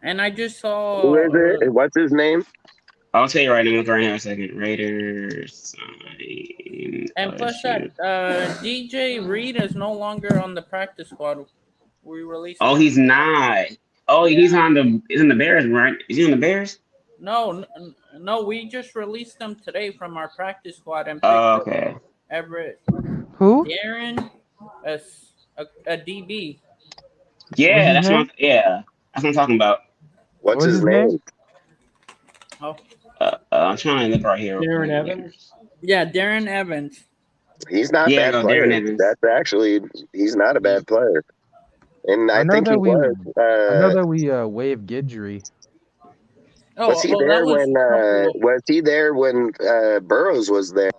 I just Who saw is it? What's his name? I'll tell you right now, right here in a second. Raiders sign and plus that LSU. DJ Reed is no longer on the practice squad. We released Oh, him. he's not. Oh, Yeah. he's in the Bears, right? Is he on the Bears? No, we just released him today from our practice squad and picked Oh, up okay. Everett Who? Darren as a DB. What's Yeah, his name? that's what I'm talking about. What's What's his his name? name? Oh, I'm trying to look right here real Darren quick. Evans. yeah, Darren Evans. He's not a Yeah, bad go Darren player. Evans. That's actually he's not a bad player, and I I know think he that we was. I know that we waived Gidry. Was he That there was when? a couple of Was he there when Burrows was there?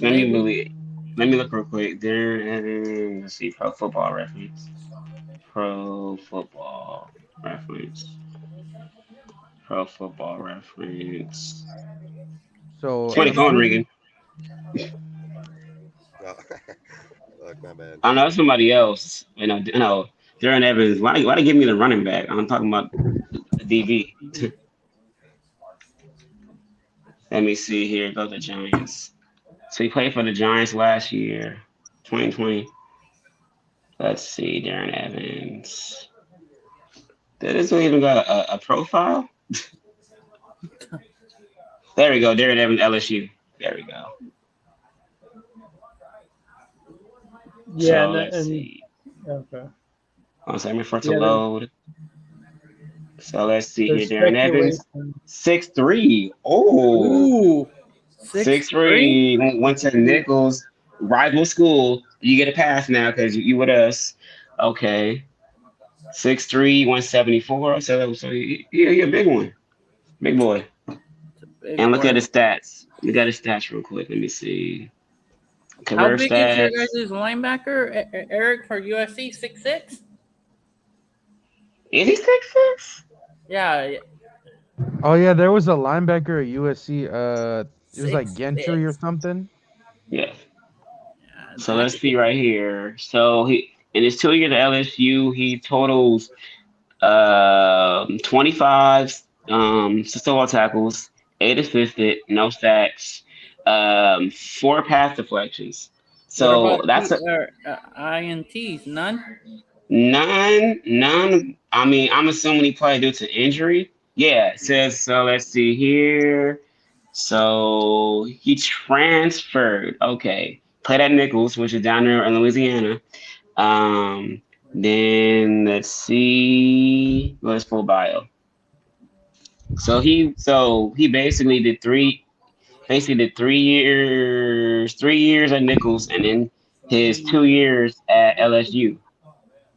Let me maybe. believe. Let me look real quick. Darren Evans. Let's see. Pro Football Reference. Pro Football Reference. Pro Football Reference. So Hey, Somebody phone ringing. Oh, look, my bad. I know it's somebody else. You know, Darren Evans. Why they give me the running back? I'm talking about the DB. Let me see here. Go to the Giants. So he played for the Giants last year, 2020. Let's see, Darren Evans. Did this one even got a profile? There we go, Darren Evans, LSU. There we go. Yeah, So and, let's and see. okay. One second for it to Yeah, then load. So let's see here, there's Darren Evans, speculation. 6'3". Oh, ooh, 6'3". 6'3". Went to Nichols, rival school. You get a pass now because you with us. Okay. 6'3", 174. So he a big one. Big boy. It's a big And look boy. at his stats. We got his stats real quick. Let me see. How Career big is your stats. guys' linebacker, Eric, for USC? 6'6"? Is he 6'6"? Yeah, Oh yeah, there was a linebacker at USC. It was like six Gentry or six. something. Yeah. So Dang. let's see right here. So he in his 2 years at LSU, he totals 25 solo tackles, 8 assisted, no sacks, 4 pass deflections. What So about that's a INTs? None. none. I mean, I'm assuming he played due to injury. Yeah, it says so. Let's see here. So he transferred. Okay, played at Nichols, which is down there in Louisiana. Um, then let's see. What's full bio? So he basically did 3 years at Nichols, and then his 2 years at LSU.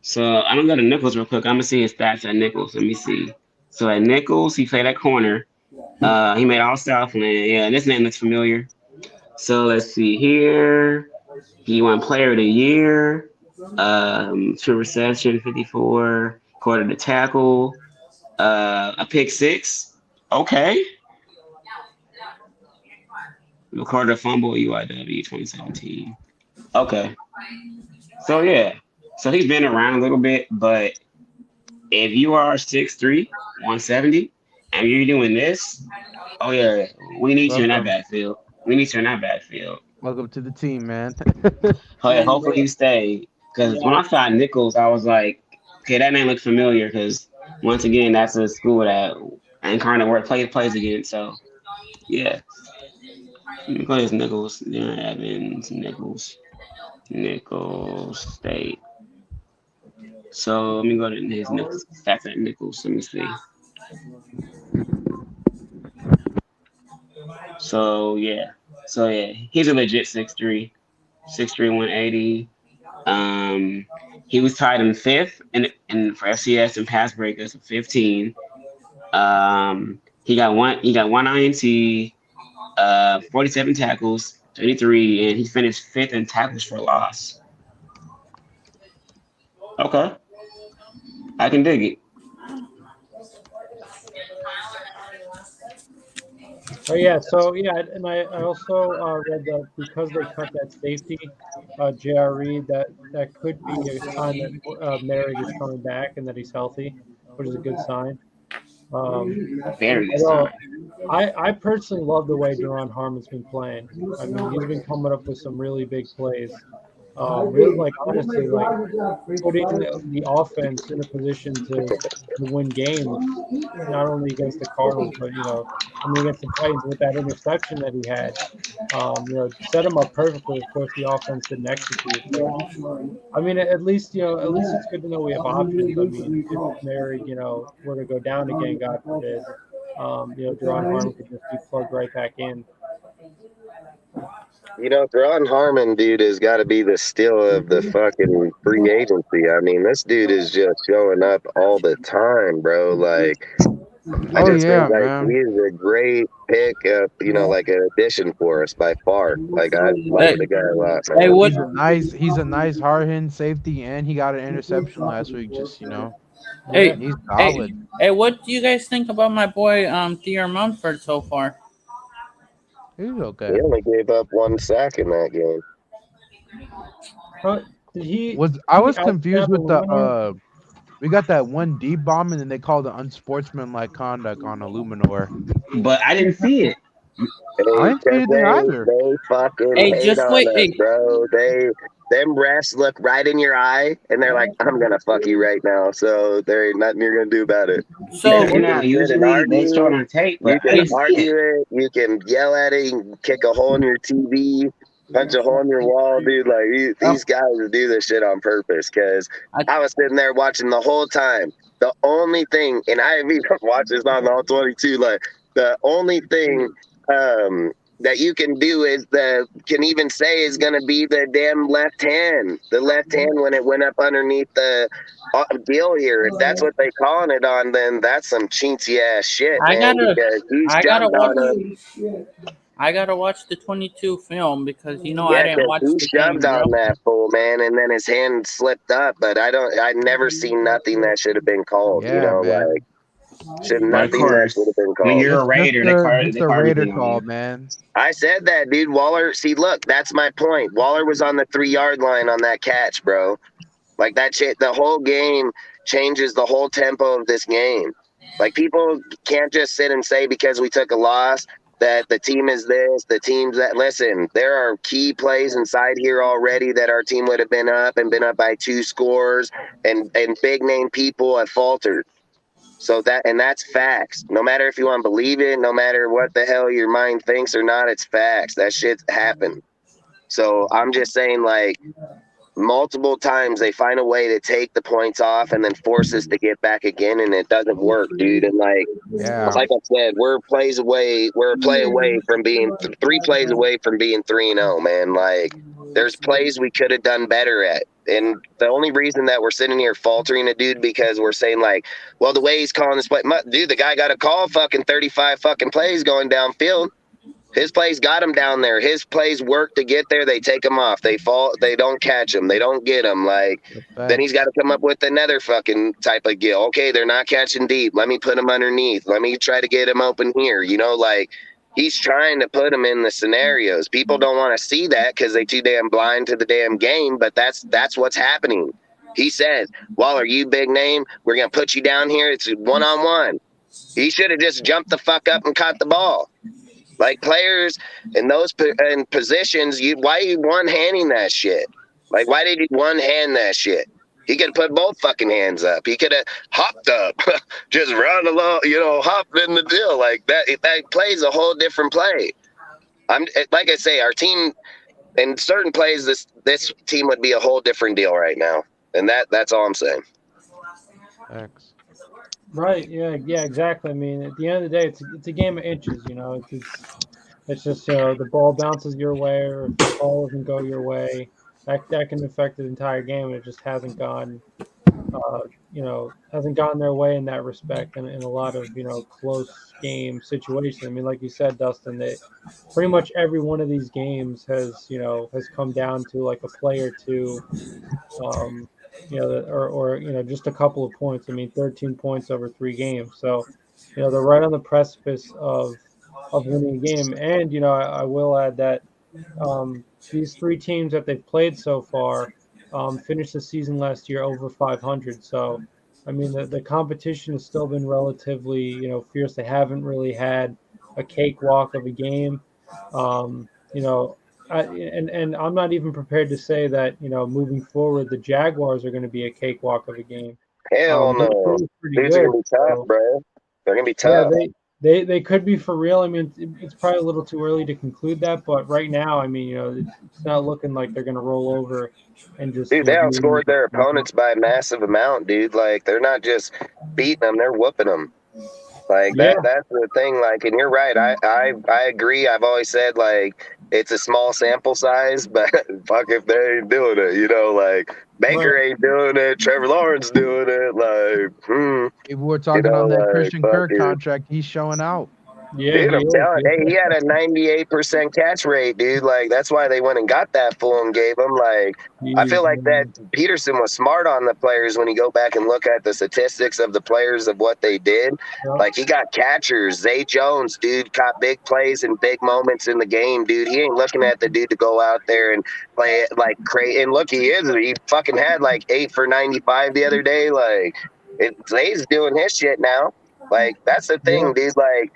So I'm gonna go to Nichols real quick. I'm gonna see his stats at Nichols. Let me see. So at Nichols, he played at corner. He made all Southland. Yeah, this name looks familiar. So let's see here. He won Player of the Year. Two reception, 54, quarter to tackle, a pick six. Okay. Quarter fumble, UIW 2017. Okay. So yeah. So he's been around a little bit, but if you are 6'3", 170, and you're doing this, oh yeah, we need you in that Welcome, backfield. We need you in that backfield. welcome to the team, man. And Hopefully you stay. Because when yeah, I saw Nichols, I was like, okay, that name looks familiar. Because once again, that's a school that Incarnate Work plays against. So yeah, let me go to Nichols, Darren Evans, Nichols State. So let me go to his Nichols stats at Nichols. Let me see. So yeah, he's a legit 6'3", 6'3", 180. He was tied in fifth in for FCS and pass breakers of 15. He got one INT, 47 tackles, 33, and he finished fifth in tackles for loss. Okay, I can dig it. Oh yeah, so yeah, and I also read that because they cut that safety, J.R. Reed, that could be a sign that Merrick is coming back and that he's healthy, which is a good sign. Um, Very good although sign. I personally love the way Duron Harmon's been playing. I mean, he's been coming up with some really big plays. Really, like honestly, like putting the offense in a position to win games, not only against the Cardinals, but I mean, against the Titans with that interception that he had. Set him up perfectly. Of course, the offense didn't execute, but I mean, at least at least it's good to know we have options. I mean, if Mary, were to go down again, God forbid, Duron Harmon could just be plugged right back in. Ron Harmon, dude, has got to be the steal of the fucking free agency. I mean, this dude is just showing up all the time, bro. Like, I Oh just think yeah, like he man. is a great pick, like an addition for us by far. Like, I like Hey, the guy a lot, hey, man. what? He's a nice hard hitting safety, and he got an interception last week. Just Yeah. Hey, he's hey, solid. hey, what do you guys think about my boy Theo Mumford so far? He's okay. He only gave up 1 sack in that game. Huh? Did he I did he was confused outstab with the Illuminor? we got that one deep bomb and then they called it unsportsmanlike conduct on Illuminor. But I didn't see it. I Hey, didn't see 'cause anything either. they fucking Hey, hate just on wait. us, Hey, bro. Them refs look right in your eye, and they're like, "I'm gonna fuck you right now." So there ain't nothing you're gonna do about it. Yeah, so And you you know, can sit and usually they show it argue. on tape, You but I can didn't hey, see it. argue it. You can yell at it. You can kick a hole in your TV, punch a hole in your wall, dude. Like these guys do this shit on purpose. Because I, I was sitting there watching the whole time. The only thing, and I have even watched this on all 22. Like the only thing that you can do is can even say is going to be the damn left hand. The left hand when it went up underneath the deal here. If that's what they calling it on, then that's some chintzy ass shit, I man. gotta, Because he's I gotta jumped watch. on him. I gotta watch the 22 film because I Yeah, didn't because watch he the shoved game. on that fool, man, and then his hand slipped up. But I never seen nothing that should have been called. Yeah, man. Like should But of nothing that should have course, been when called. you're a Just just Raider, a just they a call Raider everything on call, you. man. I said that, dude. Waller, see, look, that's my point. Waller was on the 3 yard line on that catch, bro. Like that shit, the whole game changes the whole tempo of this game. Like people can't just sit and say because we took a loss that the team is this, the team's that. Listen, there are key plays inside here already that our team would have been up and been up by 2 scores, and big name people have faltered. So that's facts. No matter if you want to believe it, no matter what the hell your mind thinks or not, it's facts. That shit's happened. So I'm just saying, like, multiple times they find a way to take the points off and then force us to get back again, and it doesn't work, dude. And Yeah. like I said, we're a play away from being 3 plays away from being 3-0, man. Like there's plays we could have done better at. And the only reason that we're sitting here faltering a dude because we're saying like, well, the way he's calling this play, dude, the guy got a call fucking 35 fucking plays going downfield. His plays got him down there. His plays work to get there. They take him off. They fall. They don't catch him. They don't get him. Like then he's got Facts. to come up with another fucking type of deal. Okay, they're not catching deep. Let me put him underneath. Let me try to get him open here. Like he's trying to put him in the scenarios. People don't want to see that because they too damn blind to the damn game. But that's what's happening. He says, "Waller, you big name. We're gonna put you down here. It's 1-on-1." He should have just jumped the fuck up and caught the ball. Like players in those in positions, why are you one-handing that shit? Like why did you one-hand that shit? He could have put both fucking hands up. He could have hopped up, just run along, hopped in the deal like that. That plays a whole different play. I'm like I say, our team in certain plays, this team would be a whole different deal right now, and that's all I'm saying. Facts. Right. Yeah. Yeah. Exactly. I mean, at the end of the day, it's a game of inches. It's just the ball bounces your way, or if the call doesn't go your way, that can affect the entire game. It just hasn't gone their way in that respect, and in a lot of close game situations. I mean, like you said, Dustin, that pretty much every one of these games has come down to like a play or two, or just a couple of points. I mean, 13 points over 3 games. So, they're right on the precipice of of winning a game. And I will add that these three teams that they've played so far finished the season last year over 500. So, I mean, the competition has still been relatively, fierce. They haven't really had a cakewalk of a game. You know, and I'm not even prepared to say that, moving forward, the Jaguars are going to be a cakewalk of a game. Hell Their no. team is pretty Dudes are good. gonna be tough, So, bro. They're gonna be yeah, tough. they could be for real. I mean, it's probably a little too early to conclude that, but right now, I mean, it's not looking like they're going to roll over and just Dude, they really. outscored their opponents by a massive amount, dude. Like they're not just beating them, they're whooping them. Like Yeah, that's the thing. Like, and you're right. I agree. I've always said like it's a small sample size, but fuck if they ain't doing it. Like Baker right. ain't doing it, Trevor Lawrence doing it. Like, People were talking on that like Christian fuck Kirk it. contract. He's showing out. Yeah, Dude, he I'm is. telling. Hey, he had a 98% catch rate, dude. Like that's why they went and got that fool and gave him. Like I feel like that Peterson was smart on the players when you go back and look at the statistics of the players of what they did. Like he got catchers. Zay Jones, dude, caught big plays and big moments in the game, dude. He ain't looking at the dude to go out there and play it like crazy. And look, he is. He fucking had like 8 for 95 the other day. Like Zay's doing his shit now. Like that's the Yeah, thing, dude. Like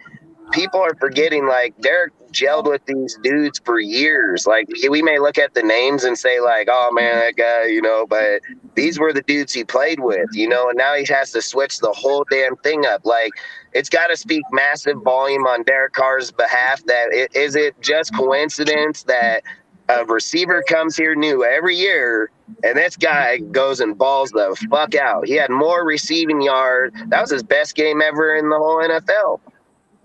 people are forgetting like Derek gelled with these dudes for years. Like we may look at the names and say like, oh man, that guy, but these were the dudes he played with, and now he has to switch the whole damn thing up. Like it's got to speak massive volume on Derek Carr's behalf that is it just coincidence that a receiver comes here new every year and this guy goes and balls the fuck out. He had more receiving yards. That was his best game ever in the whole NFL.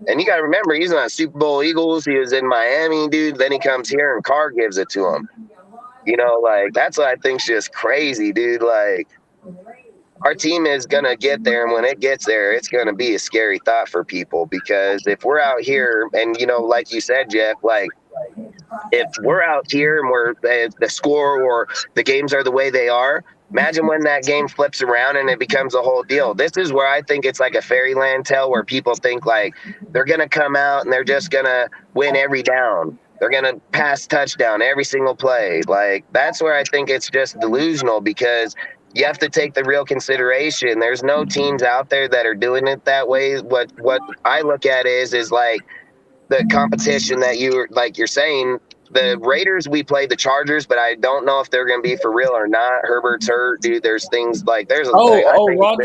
And you got to remember, he's on Super Bowl Eagles. He was in Miami, dude. Then he comes here and Carr gives it to him. Like that's what I think's just crazy, dude. Like our team is going to get there. And when it gets there, it's going to be a scary thought for people because if we're out here and, like you said, Jeff, like if we're out here and we're the score or the games are the way they are, imagine when that game flips around and it becomes a whole deal. This is where I think it's like a fairyland tale where people think like they're going to come out and they're just going to win every down. They're going to pass touchdown every single play. Like that's where I think it's just delusional because you have to take the real consideration. There's no teams out there that are doing it that way. What I look at is like the competition that you're saying. The Raiders, we played the Chargers, but I don't know if they're going to be for real or not. Herbert's hurt, dude. There's things like I think Watch.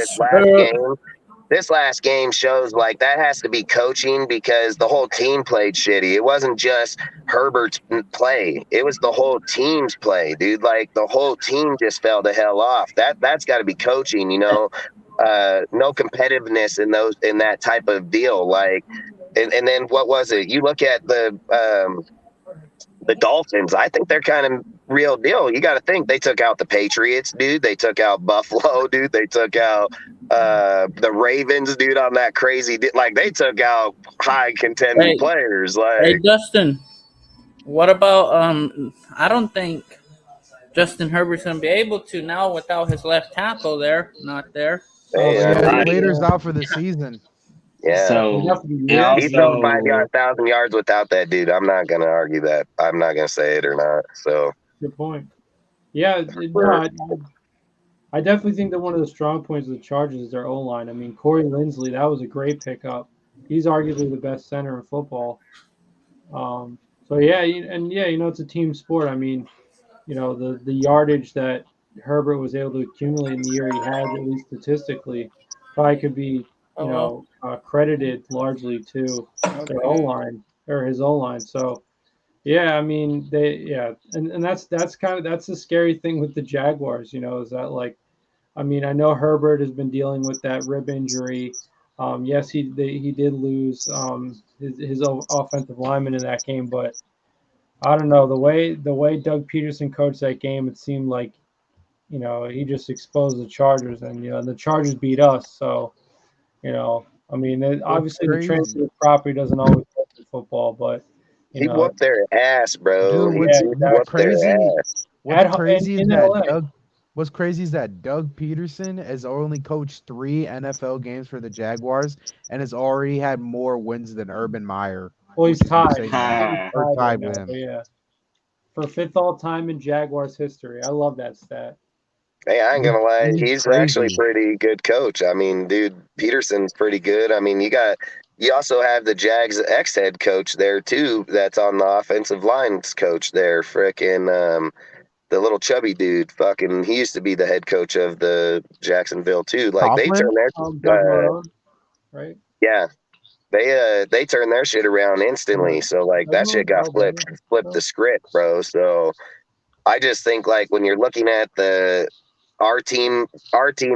this last game shows like that has to be coaching because the whole team played shitty. It wasn't just Herbert's play; it was the whole team's play, dude. Like the whole team just fell the hell off. That's got to be coaching, no competitiveness in that type of deal. Like, and then what was it? You look at the Dolphins, I think they're kind of real deal. You got to think they took out the Patriots, dude. They took out Buffalo, dude. They took out the Ravens, dude, on that crazy like they took out high contending Hey, players. hey, Like, Dustin. What about I don't think Justin Herbert's gonna be able to now without his left tackle there, not there. Oh, hey, Yeah, Right. Slater's out for the season. yeah. So, and He throws also, 1,000 yards without that dude. I'm not gonna argue that. I'm not gonna say it or not. So Good point. Yeah, no, I definitely think that one of the strong points of the Chargers is their O line. I mean, Corey Linsley, that was a great pickup. He's arguably the best center in football. So yeah, it's a team sport. I mean, the yardage that Herbert was able to accumulate in the year he had, at least statistically, probably could be, credited largely to their O line or his O line. So yeah, I mean and that's the scary thing with the Jaguars, is that like, I mean, I know Herbert has been dealing with that rib injury. Yes, he did lose his offensive lineman in that game, but I don't know the way Doug Peterson coached that game. It seemed like he just exposed the Chargers, and the Chargers beat us. So I mean, What's obviously the crazy, transfer property doesn't always work in football, but you he know, whooped their ass, bro. dude? He yeah, What's whooped exactly. their crazy? ass. What's crazy is In that LA. Doug. What's crazy is that Doug Peterson has only coached 3 NFL games for the Jaguars and has already had more wins than Urban Meyer. Well, he's tied. Say I think he's Ah, or tied right tied now. with him. So yeah, for fifth all time in Jaguars history. I love that stat. Hey, I ain't gonna lie, He's he's actually crazy. pretty good coach. I mean, dude, Peterson's pretty good. I mean, you also have the Jags ex head coach there too. That's on the offensive lines coach there, frickin' the little chubby dude. Fucking, he used to be the head coach of the Jacksonville too. Like they Coughlin? turn their Doug Marone, right? yeah, they turned their shit around instantly. So like Doug that shit Marone's got Alabama. flipped the script, bro. So I just think like when you're looking at our team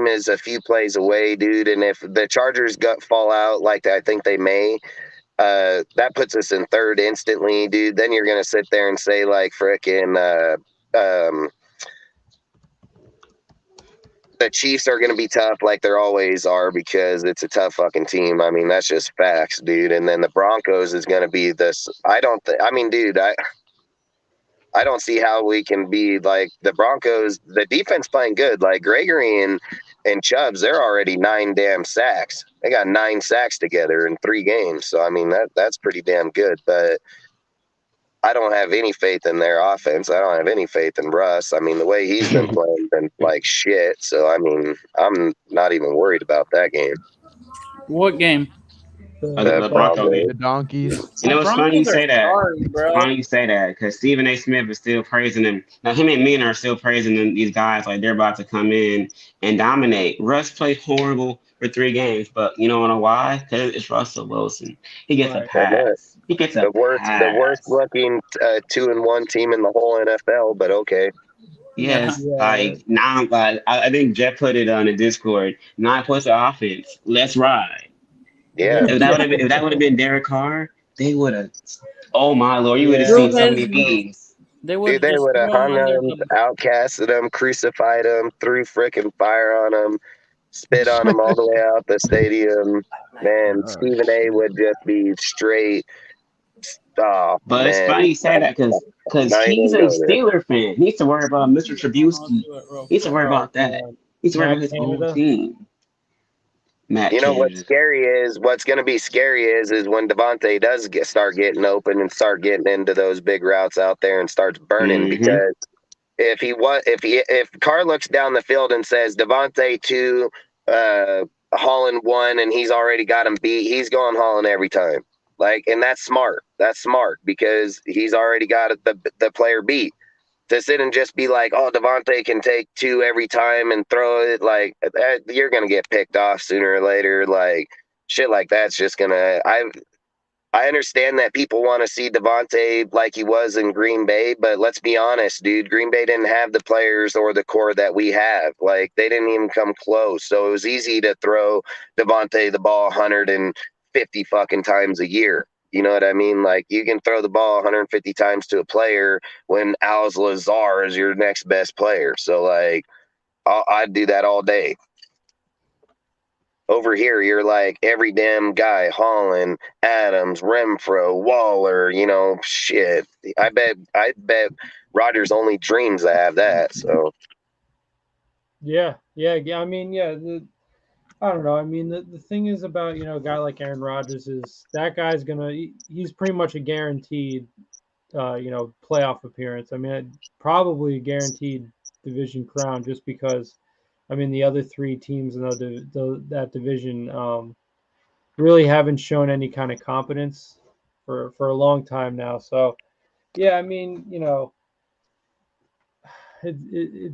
is a few plays away, dude. And if the Chargers fall out, like I think they may, that puts us in third instantly, dude. Then you're gonna sit there and say like frickin' the Chiefs are gonna be tough, like they're always are, because it's a tough fucking team. I mean, that's just facts, dude. And then the Broncos is gonna be this. I mean, dude, I don't see how we can be like the Broncos. The defense playing good, like Gregory and Chubbs. They're already 9 damn sacks. They got 9 sacks together in 3 games. So I mean that's pretty damn good. But I don't have any faith in their offense. I don't have any faith in Russ. I mean the way he's been playing been like shit. So I mean I'm not even worried about that game. What game? The the Bronco Broncos. game. The donkeys. You know, it's funny you Broncos are say that. sorry, It's bro. funny you say that because Stephen A. Smith is still praising him. Now, him and Mean are still praising them, these guys like they're about to come in and dominate. Russ played horrible for 3 games, but you don't know why? Because it's Russell Wilson. He gets a Right. pass. He gets a The worst pass. looking 2-1 team in the whole NFL. But okay. Yeah. Yes, Yeah. like now, I think Jeff put it on the Discord. 9 points of offense. Let's ride. Yeah. If that would have been Derek Carr, they would have. Oh my lord, you would have Yeah. seen Threw so his, many memes. they would Dude, have they just would have thrown him hung under him, the. outcasted him, crucified him, threw frickin' fire on him, spit on him all the way out the stadium. Man, Oh Stephen A shit. would just be straight. Oh But it's man, funny you say that because not he's even a go there. Steeler fan. He needs to worry about Mr. I'll Trubisky. do it real He needs to quick. worry Oh about that. God. He needs to worry about Matt his own Canada. team. Matt You know what's Canada. scary is what's going to be scary is when Devontae does start getting open and start getting into those big routes out there and starts burning Mm-hmm. because if Carr looks down the field and says Devontae 2, Holland 1, and he's already got him beat, he's going Holland every time. Like, and that's smart. That's smart because he's already got the player beat. To sit and just be like, oh, Devontae can take 2 every time and throw it, like you're gonna get picked off sooner or later. Like shit like that's just gonna. I understand that people want to see Devontae like he was in Green Bay, but let's be honest, dude. Green Bay didn't have the players or the core that we have. Like, they didn't even come close. So it was easy to throw Devontae the ball 150 fucking times a year. You know what I mean? Like, you can throw the ball 150 times to a player when Al's Lazar is your next best player. So, like, I'd do that all day. Over here, you're like every damn guy, Holland, Adams, Renfro, Waller, shit. I bet Rodgers only dreams to have that. So Yeah. I mean, yeah. I don't know. I mean, the thing is about a guy like Aaron Rodgers is that guy's he's pretty much a guaranteed playoff appearance. I mean, probably a guaranteed division crown just because. I mean, the other 3 teams in that division really haven't shown any kind of competence for a long time now. So, yeah, I mean, it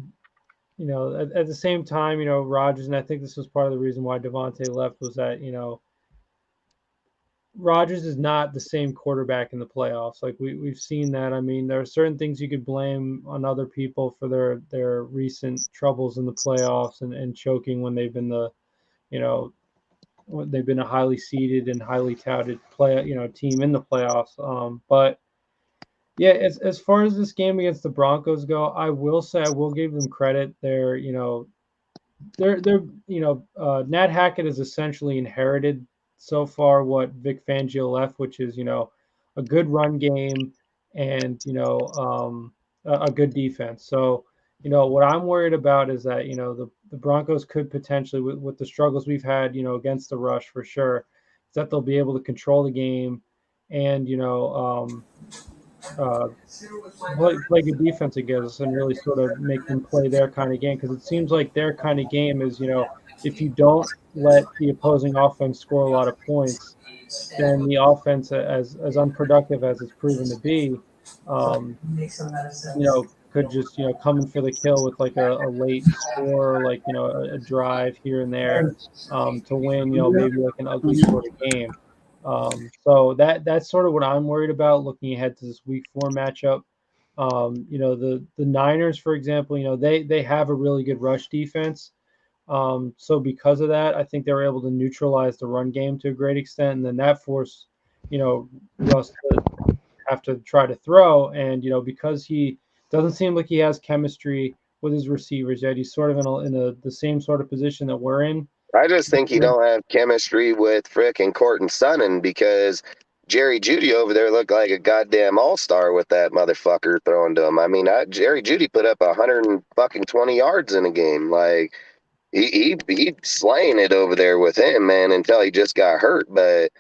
at the same time, Rodgers, and I think this was part of the reason why Devontae left was that Rodgers is not the same quarterback in the playoffs. Like we've seen that. I mean, there are certain things you could blame on other people for their recent troubles in the playoffs and choking when they've been you know they've been a highly seeded and highly touted team in the playoffs. But yeah, as far as this game against the Broncos go, I will say I will give them credit. Nat Hackett has essentially inherited so far what Vic Fangio left, which is a good run game and a good defense. So what I'm worried about is that the Broncos could potentially with the struggles we've had against the rush for sure, is that they'll be able to control the game and uh, play good defense against us and really sort of make them play their kind of game, because it seems like their kind of game is, if you don't let the opposing offense score a lot of points, then the offense, as unproductive as it's proven to be, um, could just come in for the kill with like a late score, like a drive here and there, to win, maybe like an ugly sort of game. So that's sort of what I'm worried about looking ahead to this week 4 matchup. The Niners, for example, they have a really good rush defense. So because of that, I think they were able to neutralize the run game to a great extent, and then that forced, Russ to have to try to throw. And because he doesn't seem like he has chemistry with his receivers yet, he's sort of in the same sort of position that we're in. I just think he don't have chemistry with frickin' Cortland Sutton, because Jerry Judy over there looked like a goddamn all-star with that motherfucker throwing to him. I mean, Jerry Judy put up 120 yards in a game. Like, he slaying it over there with him, man, until he just got hurt. But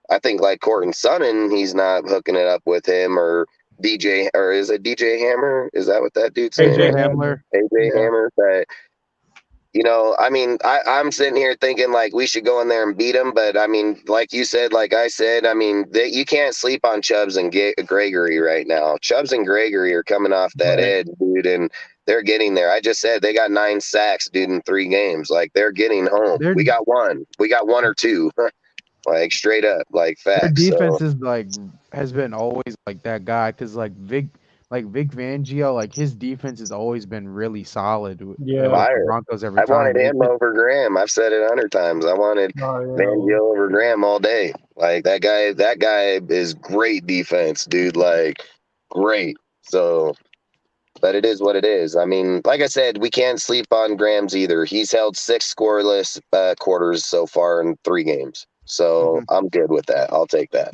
I think like Cortland Sutton, he's not hooking it up with him, or DJ, or is it DJ Hammer? Is that what that dude's name AJ is? Hamler. AJ Yeah. Hammer. But I mean, I'm sitting here thinking like we should go in there and beat them. But I mean, like you said, like I said, I mean, you can't sleep on Chubbs and Gregory right now. Chubbs and Gregory are coming off that Right. edge, dude, and they're getting there. I just said they got 9 sacks, dude, in 3 games. Like, they're getting home. Their We got one. We got 1 or 2. Like, straight up, like, their facts. So defense is like has been always like that guy, because like Vic Fangio, like his defense has always been really solid Yeah. with the fire. Broncos every I wanted time. It's him been over Graham. I've said it 100 times. I wanted Oh, Van yeah. Gil over Graham all day. Like, that guy is great defense, dude. Like, great. So, but it is what it is. I mean, like I said, we can't sleep on Graham's either. He's held 6 scoreless quarters so far in 3 games. So Mhm. I'm good with that. I'll take that.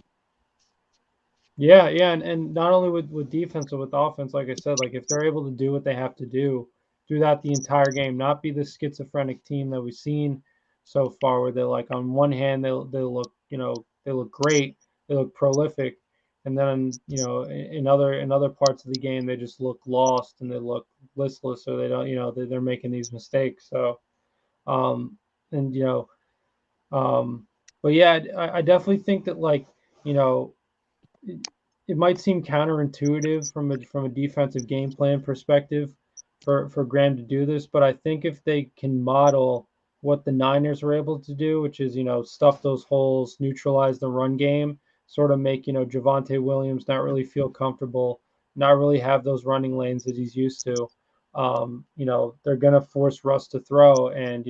Yeah, and not only with defense but with offense, like I said, like if they're able to do what they have to do that the entire game, not be the schizophrenic team that we've seen so far, where they're like on one hand they look they look great, they look prolific, and then in other parts of the game they just look lost and they look listless, or they don't they're making these mistakes. So um and um but yeah, I definitely think that, like, you know it, it might seem counterintuitive from a defensive game plan perspective for Graham to do this, but I think if they can model what the Niners were able to do, which is stuff those holes, neutralize the run game, sort of make Javonte Williams not really feel comfortable, not really have those running lanes that he's used to. They're gonna force Russ to throw, and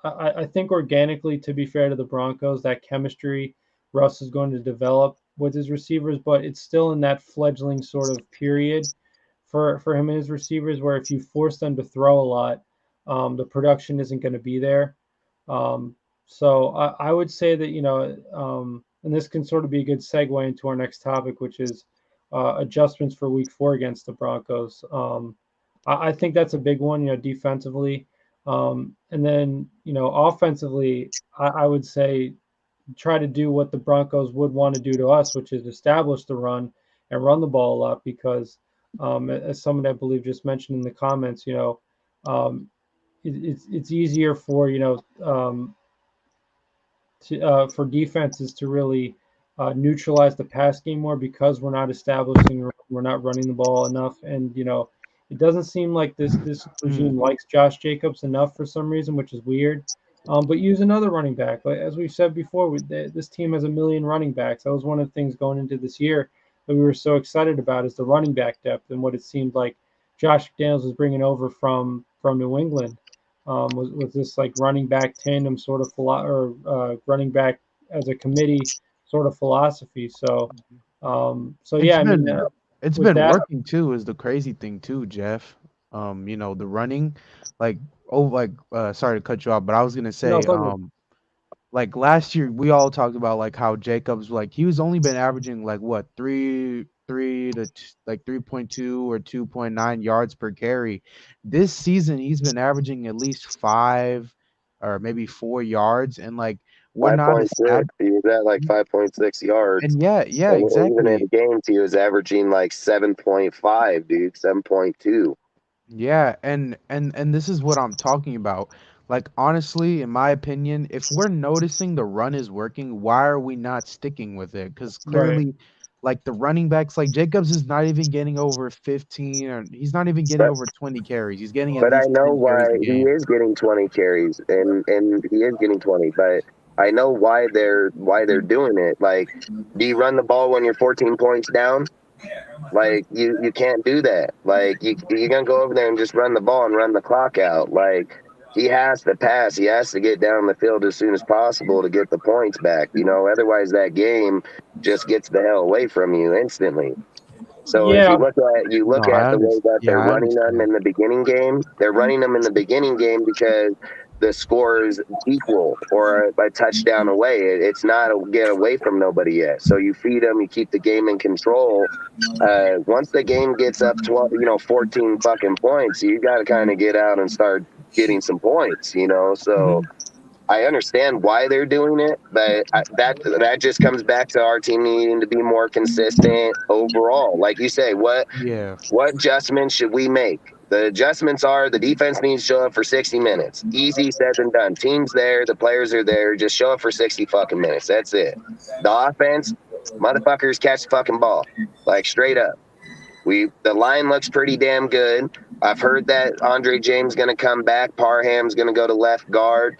I think organically, to be fair to the Broncos, that chemistry Russ is going to develop with his receivers, but it's still in that fledgling sort of period for him and his receivers, where if you force them to throw a lot, the production isn't going to be there. So I would say that, and this can sort of be a good segue into our next topic, which is adjustments for week 4 against the Broncos. I think that's a big one, defensively. And then, offensively, I would say try to do what the Broncos would want to do to us, which is establish the run and run the ball a lot, because as someone I believe just mentioned in the comments, um, it's easier for for defenses to really neutralize the pass game more, because we're not establishing, we're not running the ball enough, and it doesn't seem like this Mm. regime likes Josh Jacobs enough for some reason, which is weird. But use another running back. Like, as we've said before, this team has a million running backs. That was one of the things going into this year that we were so excited about, is the running back depth, and what it seemed like Josh McDaniels was bringing over from New England. Was this like running back tandem sort of or running back as a committee sort of philosophy? So It's yeah, I mean, been it's with been that, working too, is the crazy thing too, Jeff. The running, like, sorry to cut you off, but I was gonna no, say, it's all good. like last year we all talked about like how Jacobs, like, he was only been averaging like what, 3.2 or 2.9 yards per carry. This season he's been averaging at least 5 or maybe 4 yards, and like we're not as 5.6. He was at like 5.6 yards. and yeah, And even in exactly. the games, he was averaging like 7.5, dude, 7.2. Yeah, and this is what I'm talking about. Like honestly, in my opinion, if we're noticing the run is working, why are we not sticking with it? Because Right. clearly, like the running backs, like Jacobs is not even getting over 15, or he's not even getting But over 20 carries. He's getting at but I least know 10 carries why a he game. is getting 20 carries, and he is getting 20. But I know why they're doing it. Like, do you run the ball when you're 14 points down? Like you can't do that. Like you're gonna go over there and just run the ball and run the clock out. Like he has to pass. He has to get down the field as soon as possible to get the points back. Otherwise that game just gets the hell away from you instantly. So if Yeah. you No, look I at the way understand. that Yeah, they're I running them understand. in the beginning game, they're running them in the beginning game because the score is equal or a touchdown away. It's not a get away from nobody yet. So you feed them, you keep the game in control. Once the game gets up 12, 14 fucking points, you got to kind of get out and start getting some points. So Mhm. I understand why they're doing it, but that just comes back to our team needing to be more consistent overall. Like you say, Yeah. what adjustments should we make? The adjustments are the defense needs to show up for 60 minutes. Easy said than done. Team's there, the players are there. Just show up for 60 fucking minutes. That's it. The offense, motherfuckers catch the fucking ball. Like straight up. The line looks pretty damn good. I've heard that Andre James going to come back. Parham's going to go to left guard.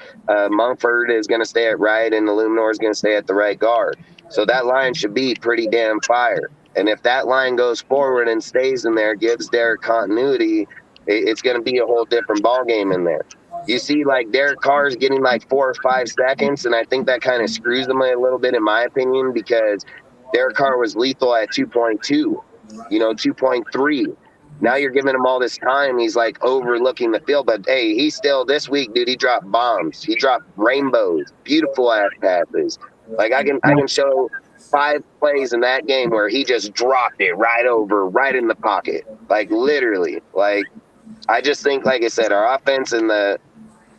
Mumford is going to stay at right, and Illuminor is going to stay at the right guard. So that line should be pretty damn fire. And if that line goes forward and stays in there, gives Derek continuity, it's going to be a whole different ball game in there. You see, like Derek Carr's getting like 4 or 5 seconds, and I think that kind of screws them a little bit, in my opinion, because Derek Carr was lethal at 2.2. 2.3. Now you're giving him all this time. He's like overlooking the field, but hey, he's still this week, dude. He dropped bombs. He dropped rainbows, beautiful ass passes. Like I can show 5 plays in that game where he just dropped it right in the pocket, like literally. Like I just think, like I said, our offense and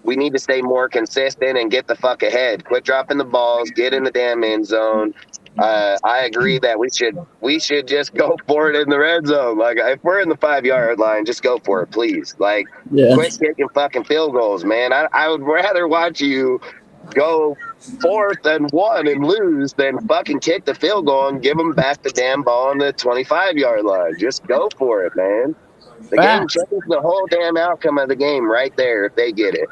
we need to stay more consistent and get the fuck ahead. Quit dropping the balls. Get in the damn end zone. I agree that we should just go for it in the red zone. Like if we're in the 5 yard line, just go for it, please. Like Yeah. quit kicking fucking field goals, man. I would rather watch you go 4th and 1 and lose than fucking kick the field goal and give them back the damn ball on the 25 yard line. Just go for it, man. The game Facts. changes the whole damn outcome of the game right there if they get it.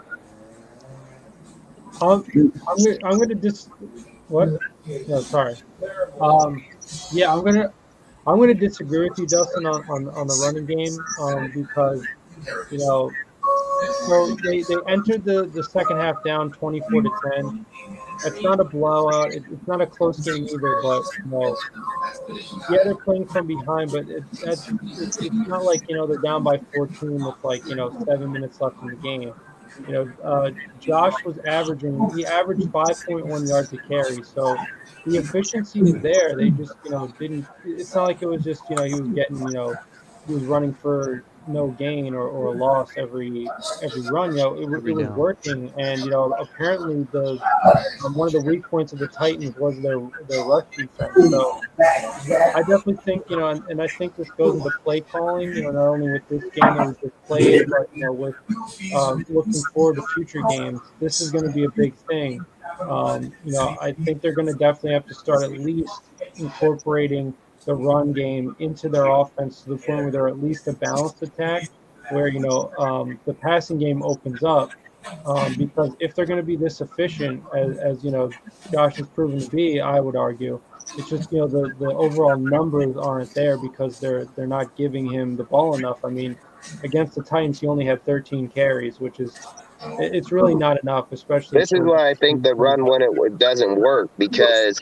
I'm gonna what? No, sorry. Um, yeah, I'm gonna disagree with you, Dustin, on the running game, because you know, so they entered the second half down 24-10. It's not a blowout. It's not a close game either, but yeah, they're playing from behind, but it's not like they're down by 14 with like 7 minutes left in the game. Josh he averaged 5.1 yards a carry, so the efficiency is there. They just didn't. It's not like it was just he was getting he was running for no gain or a loss every run. It Every was down. working, and apparently the one of the weak points of the Titans was their rush defense. So I definitely think, and I think this goes into play calling, not only with this game that we just played, but, with looking forward to future games. This is going to be a big thing. I think they're going to definitely have to start at least incorporating the run game into their offense to the point where they're at least a balanced attack, where, the passing game opens up. Because if they're going to be this efficient, as Josh has proven to be, I would argue, it's just the overall numbers aren't there because they're not giving him the ball enough. I mean, against the Titans, he only had 13 carries, which is it's really not enough, especially This is for why I think the run when it doesn't work because,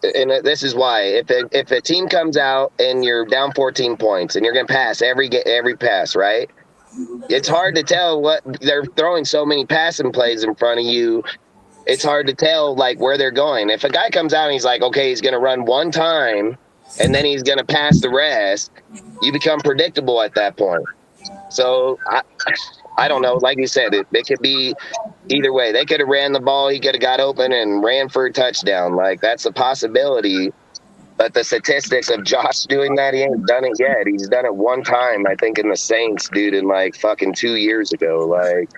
and this is why if a team comes out and you're down 14 points and you're going to pass every pass, right? It's hard to tell what they're throwing so many passing plays in front of you. It's hard to tell like where they're going. If a guy comes out and he's like, okay, he's going to run one time and then he's going to pass the rest, you become predictable at that point. So I don't know. Like you said, it could be either way. They could have ran the ball. He could have got open and ran for a touchdown. Like, that's a possibility. But the statistics of Josh doing that, he ain't done it yet. He's done it one time, I think, in the Saints, dude, in like fucking 2 years ago. Like,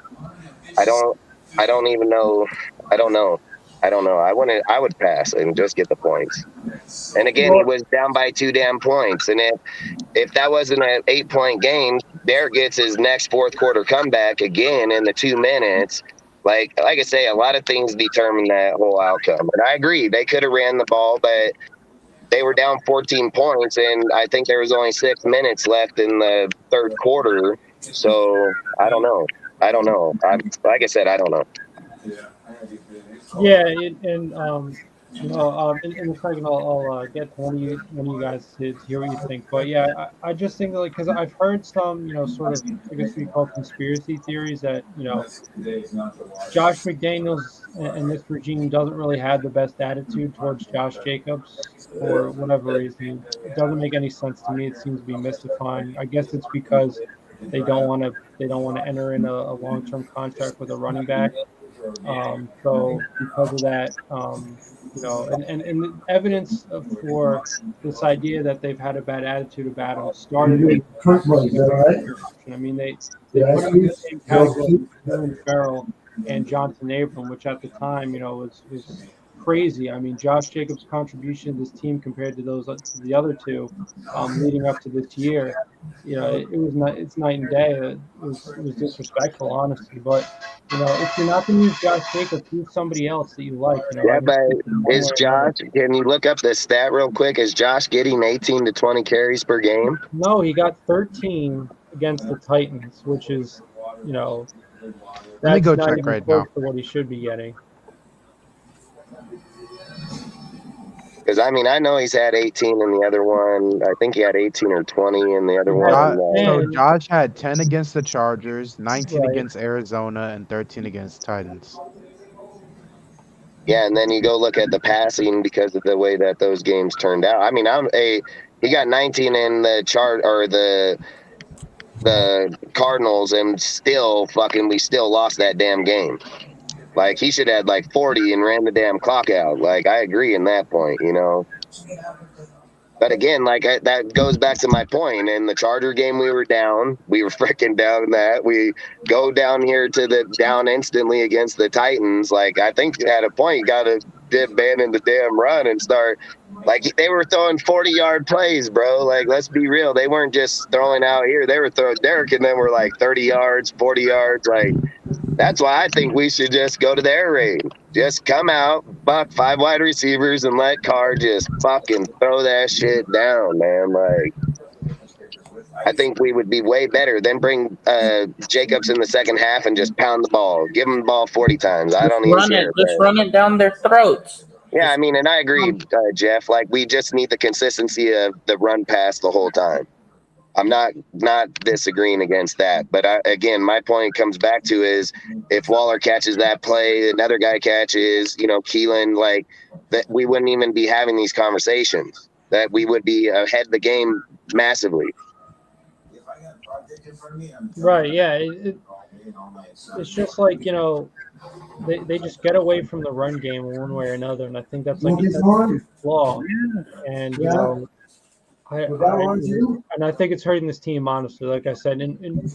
I don't even know. I don't know. I would pass and just get the points. And again, he Well, was down by 2 damn points. And if that wasn't an 8-point game, Derek gets his next fourth quarter comeback again in the 2 minutes. Like I say, a lot of things determine that whole outcome. And I agree, they could have ran the ball, but they were down 14 points, and I think there was only 6 minutes left in the third quarter. So I don't know. Like I said, I don't know. yeah, in a second, I'll get to one of you guys to hear what you think. But yeah, I just think like because I've heard some sort of I guess we call conspiracy theories that Josh McDaniels and this regime doesn't really have the best attitude towards Josh Jacobs for whatever reason. It doesn't make any sense to me. It seems to be mystifying. I guess it's because they don't want to enter in a long term contract with a running back. So because of that, and the evidence for this idea that they've had a bad attitude about him started with I mean, they put him in the same category with Clelin Ferrell and Jonathan Abram, which at the time, was crazy. I mean, Josh Jacobs' contribution to this team compared to the other two, leading up to this year, it's night and day. It was disrespectful, honestly. But if you're not going to use Josh Jacobs, use somebody else that you like. Yeah, Either but one is way or another. Josh, can you look up the stat real quick? Is Josh getting 18 to 20 carries per game? No, he got 13 against the Titans, which is, you know, Let me that's go not check even right close now. to what he should be getting. Because, I mean, I know he's had 18 in the other one. I think he had 18 or 20 in the other He had one. So 10, Josh had 10 against the Chargers, 19 right? against Arizona, and 13 against Titans. Yeah, and then you go look at the passing because of the way that those games turned out. I mean, he got 19 in the chart or the Cardinals, and we still lost that damn game. Like, he should have had like 40 and ran the damn clock out. Like, I agree in that point, But again, that goes back to my point. In the Charger game, we were down. We were freaking down in that. We go down here to the down instantly against the Titans. Like, I think at a point, you got to abandon the damn run and start. Like, they were throwing 40-yard plays, bro. Like, let's be real. They weren't just throwing out here. They were throwing Derek, and then we're like 30 yards, 40 yards. Like, that's why I think we should just go to the air raid. Just come out, buck 5 wide receivers, and let Carr just fucking throw that shit down, man. Like, I think we would be way better. Then bring Jacobs in the second half and just pound the ball. Give him the ball 40 times. I don't even care. Just run it down their throats. Yeah, I mean, and I agree, Jeff. Like, we just need the consistency of the run pass the whole time. I'm not disagreeing against that, but again, my point comes back to is if Waller catches that play, another guy catches, Keelan, like that, we wouldn't even be having these conversations. That we would be ahead of the game massively. Right? Yeah. It's just like they just get away from the run game one way or another, and I think that's like a flaw. And I think it's hurting this team, honestly. Like I said, and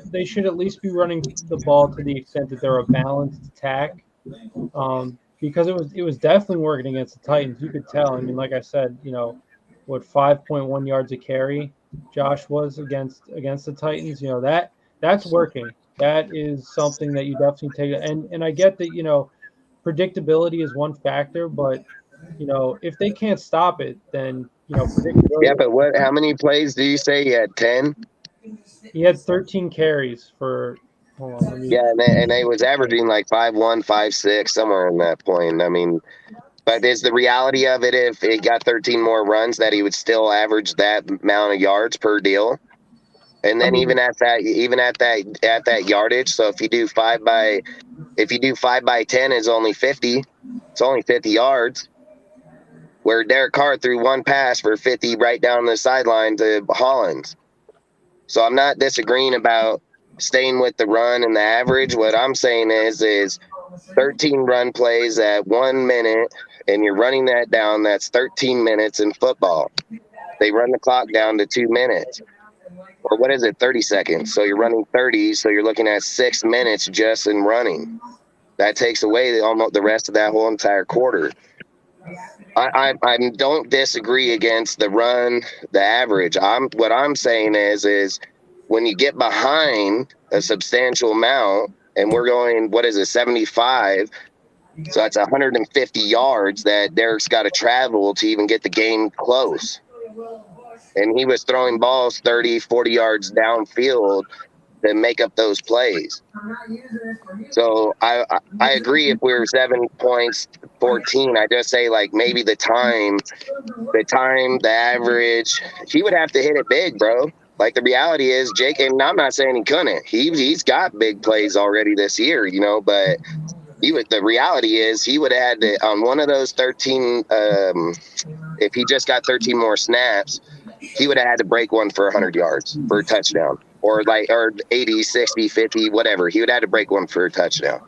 they should at least be running the ball to the extent that they're a balanced attack, because it was definitely working against the Titans. You could tell. I mean, like I said, what 5.1 yards a carry Josh was against the Titans. That's working. That is something that you definitely take. And I get that predictability is one factor, but if they can't stop it, then predictability. Yeah, but how many plays do you say he had? 10? He had 13 carries for. Hold on, Yeah, and they was averaging like 5.1, 5.6, somewhere in that point. I mean, but is the reality of it, if he got 13 more runs, that he would still average that amount of yards per deal? And then even at that yardage, so if you do 5 by 10, it's only 50. It's only 50 yards. Where Derek Carr threw one pass for 50 right down the sideline to Hollins. So I'm not disagreeing about staying with the run and the average, what I'm saying is 13 run plays at 1 minute, and you're running that down. That's 13 minutes in football. They run the clock down to 2 minutes. Or what is it, 30 seconds? So you're running 30, so you're looking at 6 minutes just in running. That takes away almost the rest of that whole entire quarter. I don't disagree against the run, the average. What I'm saying is when you get behind a substantial amount, and we're going, what is it, 75? So that's 150 yards that Derek's got to travel to even get the game close. And he was throwing balls 30, 40 yards downfield to make up those plays. So I agree if we were 7 points, 14, I just say like maybe the time, the average, he would have to hit it big, bro. Like the reality is Jake, and I'm not saying he couldn't. He's got big plays already this year, but the reality is he would have had to, on one of those 13, if he just got 13 more snaps, he would have had to break one for 100 yards for a touchdown, or 80, 60, 50, whatever. He would have had to break one for a touchdown.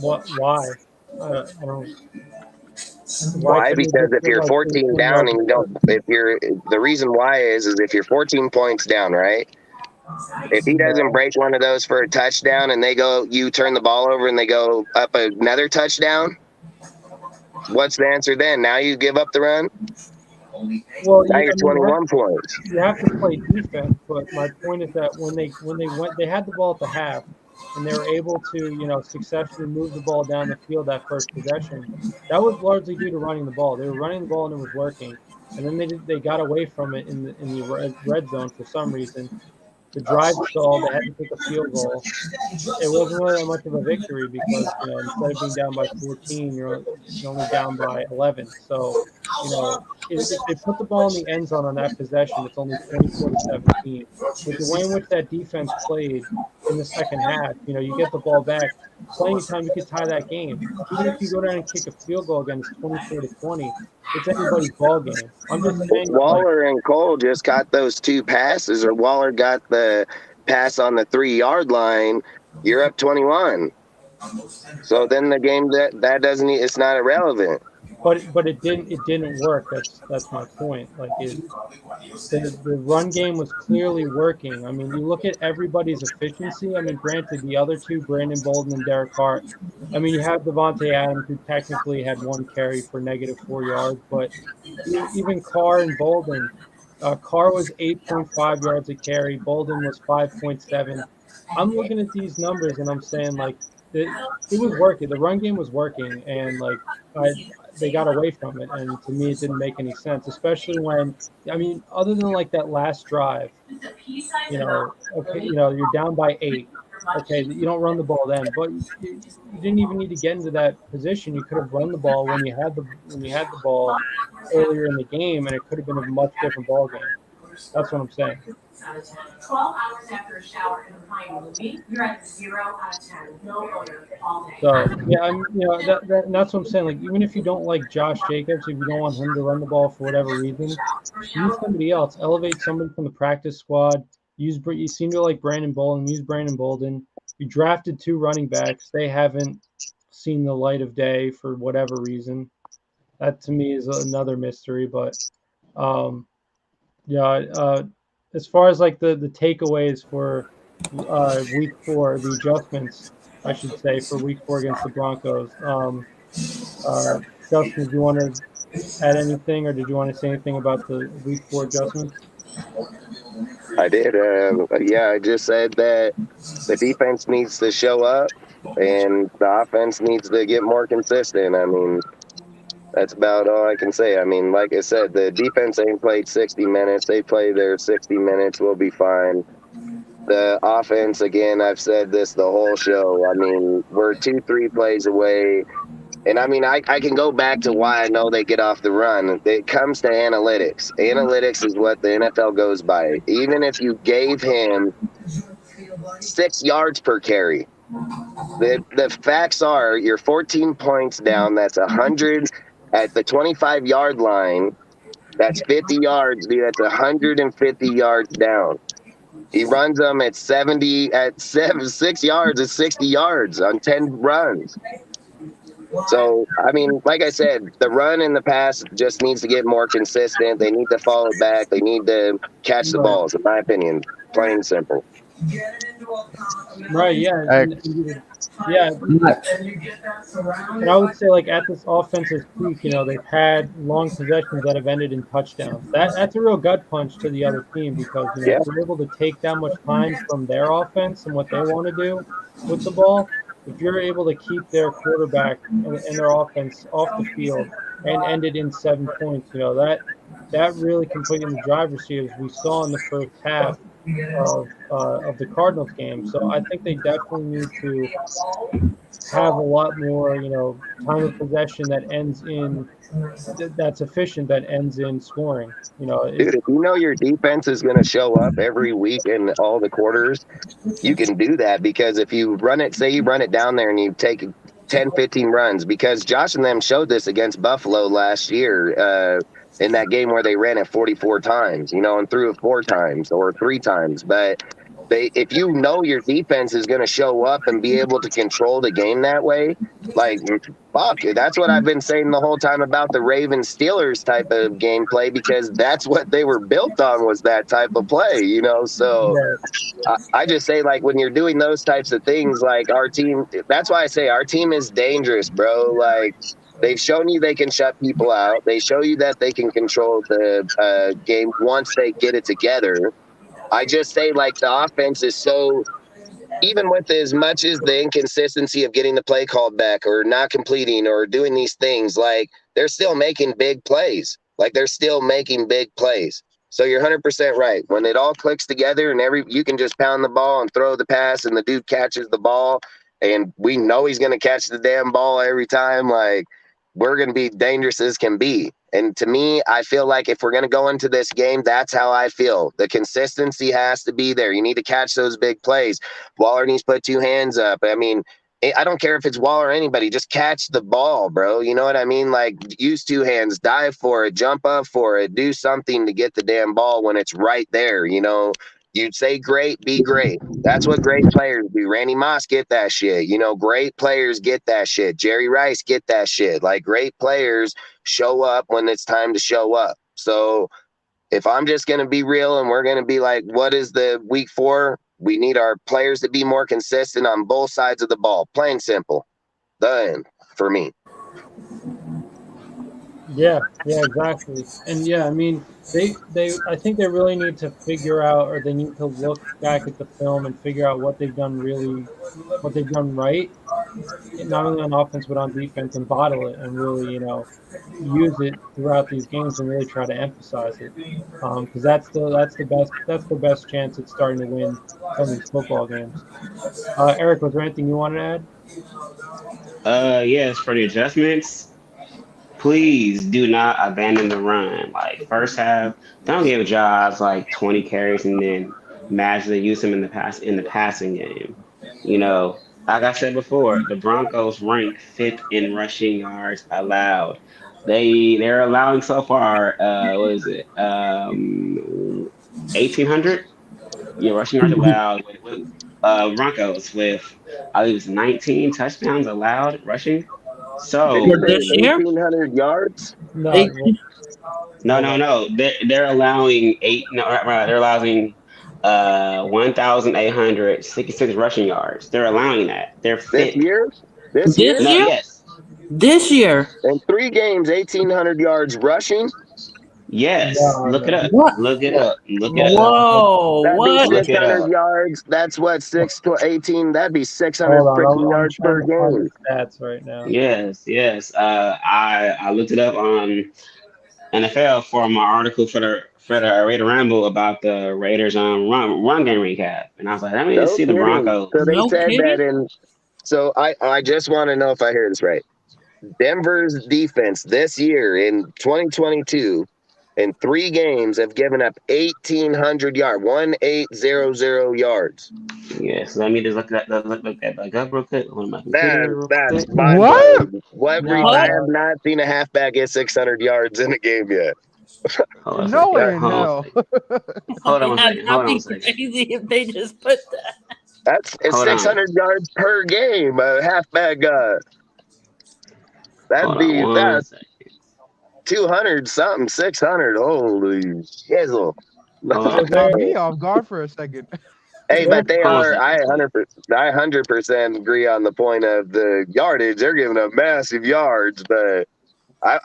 What? Why? I don't. Why? Because if you're 14 down and you don't, the reason why is if you're 14 points down, right? If he doesn't break one of those for a touchdown and you turn the ball over and they go up another touchdown, what's the answer then? Now you give up the run? Well, now you're 21 points. You have to play defense, but my point is that when they had the ball at the half and they were able to, successfully move the ball down the field that first possession, that was largely due to running the ball. They were running the ball and it was working. And then they got away from it in the red zone for some reason. The drive stalled. They had to take a field goal. It wasn't really that much of a victory because instead of being down by 14, you're only down by 11. So if they put the ball in the end zone on that possession, it's only 24-17. With the way in which that defense played in the second half, you get the ball back. Plenty of time you could tie that game. Even if you go down and kick a field goal again, it's 24-20. It's anybody's ball game. I'm just saying. Waller and Cole just got those two passes, or Waller got the pass on the 3-yard line. You're up 21. So then the game that doesn't, it's not irrelevant. But it didn't work. That's my point. Like the run game was clearly working. I mean, you look at everybody's efficiency. I mean, granted, the other two, Brandon Bolden and Derek Carr. I mean, you have Devontae Adams, who technically had one carry for -4 yards, but even Carr and Bolden. Carr was 8.5 yards a carry. Bolden was 5.7. I'm looking at these numbers and I'm saying like it was working. The run game was working, and they got away from it, and to me it didn't make any sense, especially when, other than like that last drive, you're down by 8. Okay, you don't run the ball then, but you didn't even need to get into that position. You could have run the ball when you had the ball earlier in the game, and it could have been a much different ball game. That's what I'm saying. 12 hours after a shower and applying movie, you're at 0 out of 10. No odor all day. So yeah, that's what I'm saying. Like, even if you don't like Josh Jacobs, if you don't want him to run the ball for whatever reason, use somebody else. Elevate somebody from the practice squad. You seem to like Brandon Bolden. Use Brandon Bolden. You drafted 2 running backs. They haven't seen the light of day for whatever reason. That to me is another mystery. But as far as like the takeaways for week 4, the adjustments, I should say, for week 4 against the Broncos. Justin, do you want to add anything, or did you want to say anything about the week 4 adjustments? I did. I just said that the defense needs to show up and the offense needs to get more consistent. I mean, that's about all I can say. I mean, like I said, the defense ain't played 60 minutes. They play their 60 minutes. We'll be fine. The offense, again, I've said this the whole show. I mean, we're 2-3 plays away. And, I mean, I can go back to why I know they get off the run. It comes to analytics. Analytics is what the NFL goes by. Even if you gave him 6 yards per carry, the facts are you're 14 points down. That's 100 at the 25-yard line. That's 50 yards, dude. That's 150 yards down. He runs them at 6 yards, it's 60 yards on 10 runs. So, I mean, like I said, the run and the pass just needs to get more consistent. They need to follow it back. They need to catch the Right. balls, in my opinion. Plain and simple. Right. Yeah. Yeah. And I would say, like, at this offense's peak, they've had long possessions that have ended in touchdowns. That's a real gut punch to the other team because Yeah. if you're able to take that much time from their offense and what they want to do with the ball, if you're able to keep their quarterback and their offense off the field and end it in 7 points, that really can put you in the driver's seat, as we saw in the first half of the Cardinals game. So I think they definitely need to have a lot more, time of possession that ends in that's efficient, that ends in scoring. Dude, if you know your defense is going to show up every week in all the quarters, you can do that because if you run it, say you run it down there and you take 10, 15 runs, because Josh and them showed this against Buffalo last year in that game where they ran it 44 times, and threw it 4 times or 3 times. But if you know your defense is going to show up and be able to control the game that way, like, fuck, that's what I've been saying the whole time about the Ravens Steelers type of gameplay, because that's what they were built on, was that type of play, so I just say, like, when you're doing those types of things, like, our team, that's why I say our team is dangerous, bro. Like, they've shown you they can shut people out. They show you that they can control the game once they get it together. I just say, like, the offense is so, even with as much as the inconsistency of getting the play called back or not completing or doing these things, like, they're still making big plays. Like, they're still making big plays. So you're 100% right. When it all clicks together and you can just pound the ball and throw the pass and the dude catches the ball and we know he's going to catch the damn ball every time, like, we're going to be dangerous as can be. And to me, I feel like if we're going to go into this game, that's how I feel. The consistency has to be there. You need to catch those big plays. Waller needs to put 2 hands up. I mean, I don't care if it's Waller or anybody. Just catch the ball, bro. You know what I mean? Like, use 2 hands, dive for it, jump up for it, do something to get the damn ball when it's right there. You'd say great, be great. That's what great players do. Randy Moss, get that shit. Great players get that shit. Jerry Rice, get that shit. Like, great players show up when it's time to show up. So if I'm just going to be real and we're going to be like, what is the week 4? We need our players to be more consistent on both sides of the ball. Plain simple. Done for me. Yeah, exactly. And yeah, I mean, I think they really need to figure out, or they need to look back at the film and figure out what they've done right, not only on offense but on defense, and bottle it and really, use it throughout these games and really try to emphasize it, because that's the best chance at starting to win some of these football games. Eric, was there anything you wanted to add? Yes, for the adjustments, please do not abandon the run. Like, first half, don't give jobs like 20 carries and then magically use them in the passing game. Like I said before, the Broncos rank 5th in rushing yards allowed. They're allowing so far, what is it? 1,800. Yeah, rushing yards allowed with Broncos with, I believe it's 19 touchdowns allowed rushing. Did he So For say this year? 1,800 yards? No. 18? no. They're allowing eight. No, right. They're allowing 1,866 rushing yards. They're allowing that. They're This fifth. year? This year? This No, year? yes, This year? In 3 games, 1,800 yards rushing? yes. No, Look it no. up. What? Look it up. Look it up. Whoa! That'd be What? Look it 600 up. yards. That's what, 6 to 18? That'd be 600 Hold on, freaking I'm yards per trying to find game. the stats right now. Yes. I looked it up on NFL for my article for the Raider Ramble about the Raiders run game recap, and I was like, let me No see the kidding. Broncos. So they No said that kidding? in. So I just want to know if I hear this right. Denver's defense this year in 2022 in 3 games have given up 1,800 yards, 1,800 yards. Yes, let me just look that back up real quick on my computer real That's quick. mind What? blowing. I No, have not seen a halfback get 600 yards in a game yet. Hold on a No second. way in Hold on a hell. second. Hold on one Yeah, second. Hold that'd on a be second. crazy if they just put that. That's it's Hold on. 600 yards per game. A halfback. Hold on one That's second. 200 something, 600. Holy shizzle. Hold on. That caught me off guard for a second. Hey, but they Hold on a are. second. I 100% agree on the point of the yardage. They're giving up massive yards, but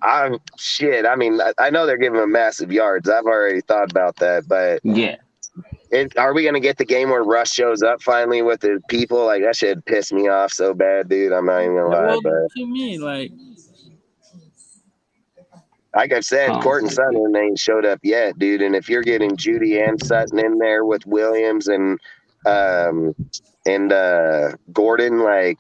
I'm shit. I mean, I know they're giving them massive yards. I've already thought about that, but Yeah. are we gonna get the game where Russ shows up finally with his people? Like that shit pissed me off so bad, dude. I'm not even gonna lie, Well, but to me, like, like I said, Hold on a Court and second. Sutton ain't showed up yet, dude. And if you're getting Judy and Sutton in there with Williams um and Gordon, like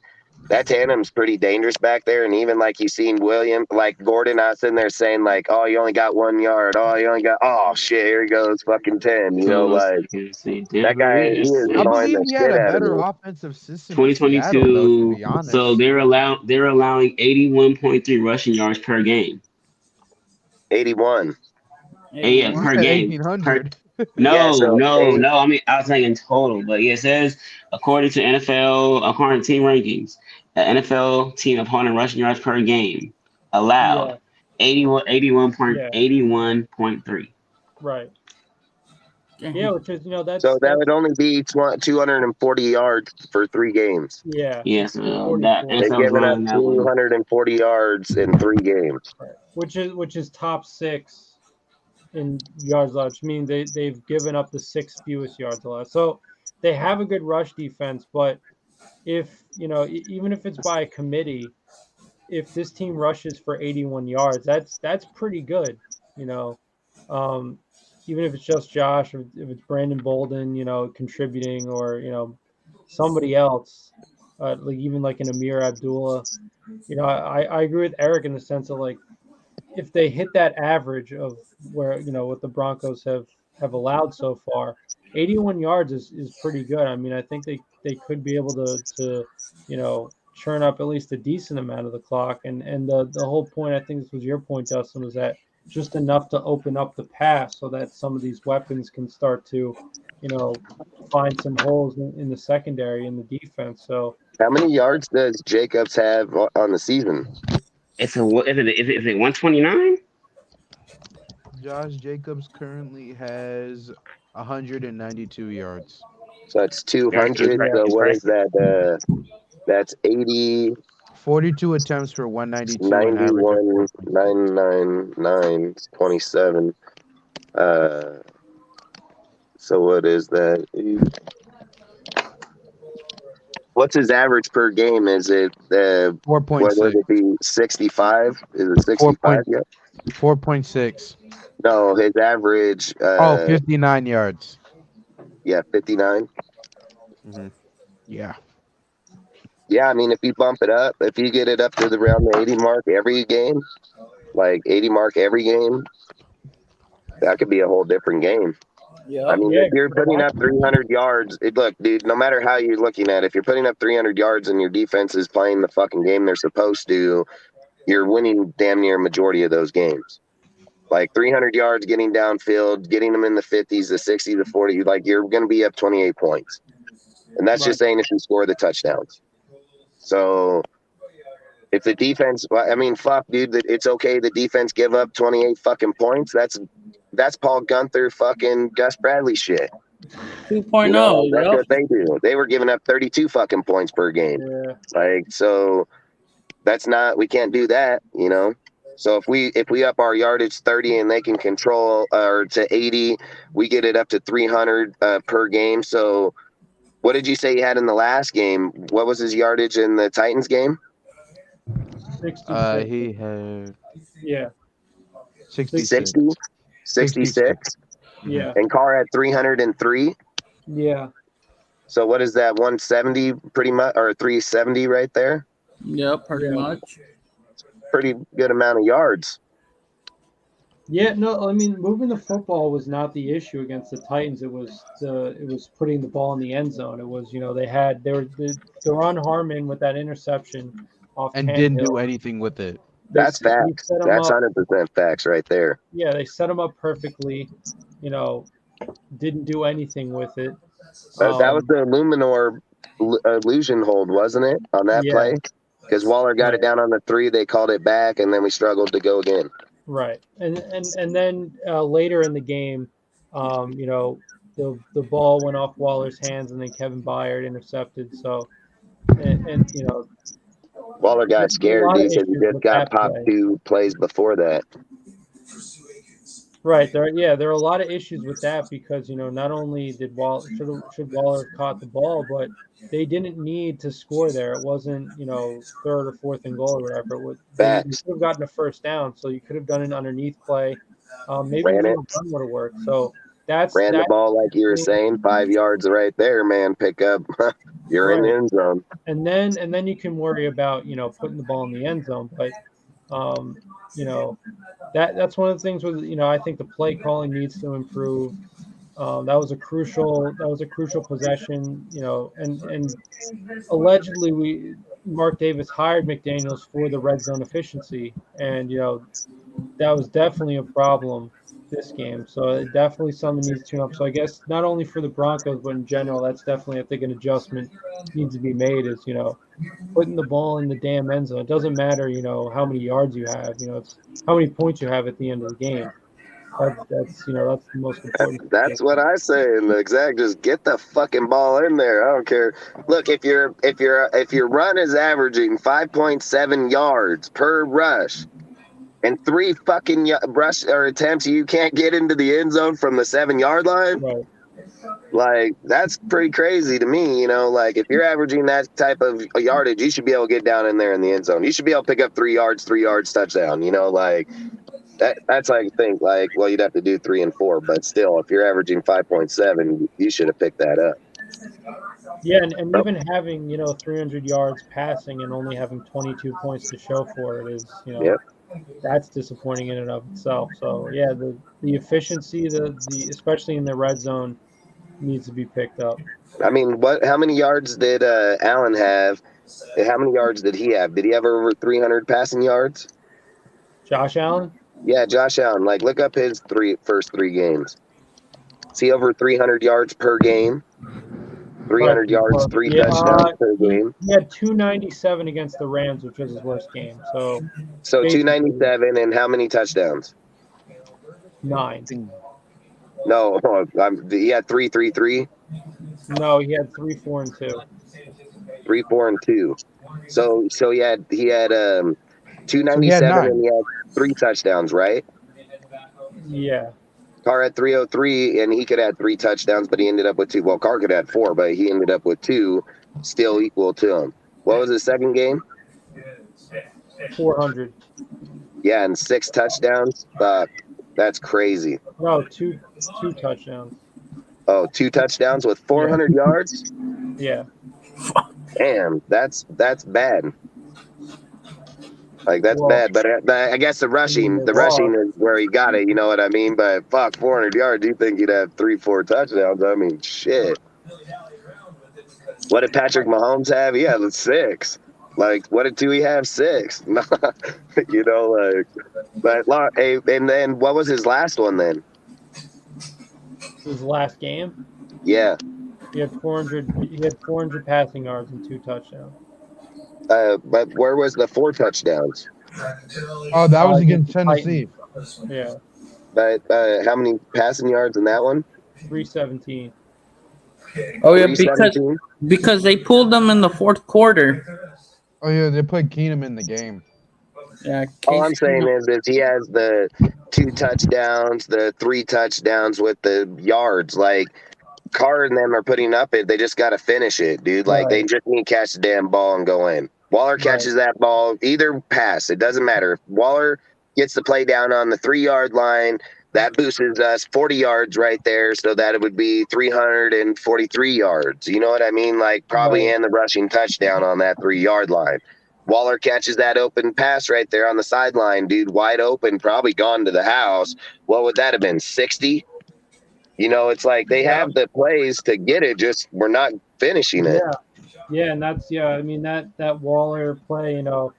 that tandem's pretty dangerous back there. And even like you seen William, like Gordon out sitting there saying like, "Oh, you only got 1 yard. Oh, you only got. Oh shit, here he goes, fucking 10." You know, So let's like see. that Denver guy, he is I is annoying believe the he had shit a out of better me. offensive system in Seattle, though, to 2022. be So honest. they're allowing 81.3 rushing yards per game. 81. Yeah, You 81. per said game. Per 1,800. Yeah, no, so no, no. I mean, I was saying in total, but yeah, it says according to team rankings, the NFL team opponent rushing yards per game allowed Yeah, 81 yeah, 81.3. right. Yeah, Damn. which is so that that's would only be 240 yards for 3 games. yeah, Yeah, it's so that 244. They've NFL's given up running that one. 240 yards in 3 games. Right. Which is top six in yards allowed, which means they've given up the sixth fewest yards allowed. So they have a good rush defense, but if even if it's by a committee, if this team rushes for 81 yards, that's pretty good. You know, um, even if it's just Josh or if it's Brandon Bolden, contributing or somebody else, like even like an Amir Abdullah. I agree with Eric in the sense of like if they hit that average of where what the Broncos have allowed so far, 81 yards is pretty good. I mean, I think they could be able to churn up at least a decent amount of the clock. And the whole point, I think this was your point, Dustin, was that just enough to open up the pass so that some of these weapons can start to find some holes in the secondary in the defense. So How many yards does Jacobs have on the season? It's a is it 129? Josh Jacobs currently has 192 yards. So it's That's 200. So what is impressive. that? That's 80, 42 attempts for 192, an average of 91, 4.6. 999, 27. Uh, so what is that? What's his average per game? Is it what would 4.6. it be? 65? Is it 4 65 point, yet? 4.6. No, his average. Oh, 59 yards. Yeah, 59. Hmm. Yeah. Yeah, I mean, if you bump it up, if you get it up to around the 80 mark every game, like 80 mark every game, that could be a whole different game. I Yep. mean, yeah, if you're putting up 300 yards, look, dude, no matter how you're looking at it, if you're putting up 300 yards and your defense is playing the fucking game they're supposed to, you're winning damn near a majority of those games. Like 300 yards, getting downfield, getting them in the 50s, the 60s, the 40s, like you're going to be up 28 points. And that's right. just saying if you score the touchdowns. So if the defense, I mean, fuck, dude, it's okay. The defense give up 28 fucking points. That's Paul Gunther fucking Gus Bradley shit. 2.0. That's Yep. what they do. They were giving up 32 fucking points per game. Yeah. Like, so we can't do that, So if we up our yardage 30 and they can control or to 80, we get it up to 300 per game. So what did you say he had in the last game? What was his yardage in the Titans game? 66. He had Yeah. 66. 60, 66. 66, Yeah. and Carr had 303. Yeah. So what is that? 170 pretty much, or 370 right there? Yep. Pretty Yeah. much. Pretty good amount of yards. Yeah, no, I mean moving the football was not the issue against the Titans. It was putting the ball in the end zone. It was they were on Harmon with that interception off And didn't do Tannehill. anything with it. That's they facts. set him That's up. 100% facts right there. Yeah, they set him up perfectly. You know, didn't do anything with it. That was the Luminor illusion hold, wasn't it, on that Yeah, play? Because Waller got it right. down on the 3, they called it back, and then we struggled to go again. Right, and then later in the game, you know, the ball went off Waller's hands, and then Kevin Byard intercepted. So, and you know, Waller got there's a scared lot of because he issues just with got that popped play. 2 plays before that. Right, there are a lot of issues with that because, you know, not only did should Waller have caught the ball, but they didn't need to score there. It wasn't, you know, third or fourth and goal or whatever. They Facts. could have gotten a first down, so you could have done an underneath play. Maybe Ran even it. a run would have worked. So that's Ran the ball like you were saying, 5 yards right there, man. Pick up. You're in the right. end zone. And then you can worry about, you know, putting the ball in the end zone. But you know, that's one of the things with, you know, I think the play calling needs to improve. That was a crucial possession, you know, and allegedly Mark Davis hired McDaniels for the red zone efficiency, and you know that was definitely a problem this game. So definitely something needs to tune up. So I guess not only for the Broncos, but in general, that's definitely, I think, an adjustment needs to be made. Is, you know, putting the ball in the damn end zone. It doesn't matter, you know, how many yards you have. You know, it's how many points you have at the end of the game. That's you know, that's the most important thing. That's what I say in the exact. Just get the fucking ball in there. I don't care. Look, if your run is averaging 5.7 yards per rush and 3 fucking rush or attempts, you can't get into the end zone from the 7-yard line. Right. Like, that's pretty crazy to me. You know, like, if you're averaging that type of yardage, you should be able to get down in there in the end zone. You should be able to pick up 3 yards, touchdown. You know, like. That's I think, like, well, you'd have to do 3 and 4, but still, if you're averaging 5.7, you should have picked that up. Yeah, and even having, you know, 300 yards passing and only having 22 points to show for it is, you know, Yep. that's disappointing in and of itself. So yeah, the efficiency, the especially in the red zone, needs to be picked up. I mean, how many yards did Allen have? How many yards did he have? Did he have over 300 passing yards? Josh Allen? Yeah, Josh Allen. Like, look up his first 3 games. Is he over 300 yards per game? 300 yards, 3 touchdowns per game. He had 297 against the Rams, which was his worst game. So 297, and how many touchdowns? 9. No, he had 3. No, he had 3, 4, and 2. 3, 4, and 2. So he had 297, So he had 9. and he had 3 touchdowns, right? Yeah. Carr had 303, and he could have 3 touchdowns, but he ended up with 2. Well, Carr could have 4, but he ended up with 2, still equal to him. What was his second game? 400. Yeah, and 6 touchdowns. That's crazy. No, two touchdowns. Oh, 2 touchdowns with 400 yards? Yeah. Damn, that's bad. Like, that's Well, bad. But I guess the rushing is where he got it. You know what I mean? But fuck, 400 yards. You think he'd have 3, 4 touchdowns? I mean, shit. What did Patrick Mahomes have? He had 6. Like, what did Tui have? 6. You know, like. But hey, and then what was his last one then? His last game. Yeah. He had 400. He had 400 passing yards and 2 touchdowns. But where was the 4 touchdowns? Oh, that was against Tennessee. Yeah. But how many passing yards in that one? 317. Oh yeah, 317? because they pulled them in the fourth quarter. Oh yeah, they put Keenum in the game. Yeah. All I'm saying is he has the 2 touchdowns, the 3 touchdowns with the yards. Like, Carr and them are putting up it. They just got to finish it, dude. Like, they just need to catch the damn ball and go in. Waller catches that ball, either pass. It doesn't matter. If Waller gets the play down on the 3-yard line, that boosts us 40 yards right there, so that it would be 343 yards. You know what I mean? Like, probably and the rushing touchdown on that 3-yard line. Waller catches that open pass right there on the sideline, dude, wide open, probably gone to the house. What would that have been, 60? You know, it's like they have the plays to get it, just we're not finishing it. Yeah, and that's I mean that Waller play, you know,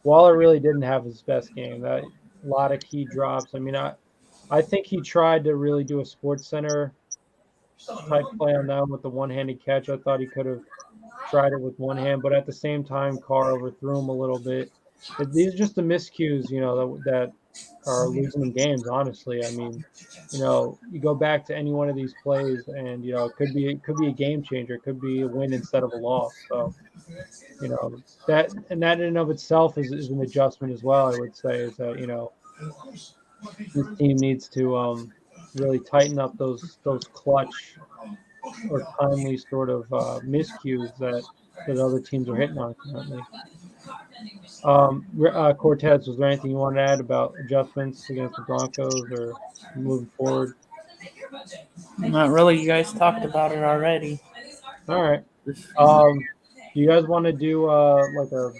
Waller really didn't have his best game. That a lot of key drops. I mean, I think he tried to really do a Sports Center type play on that with the one-handed catch. I thought he could have tried it with one hand, but at the same time, Carr overthrew him a little bit. These are just the miscues, that are losing them games. Honestly, I mean, you go back to any one of these plays, and it could be a game changer. It could be a win instead of a loss. So that in and of itself is an adjustment as well. I would say is that this team needs to really tighten up those clutch or timely sort of miscues that other teams are hitting on currently. Cortez, was there anything you wanted to add about adjustments against the Broncos or moving forward? Not really. You guys talked about it already. All right. Do you guys want to do like a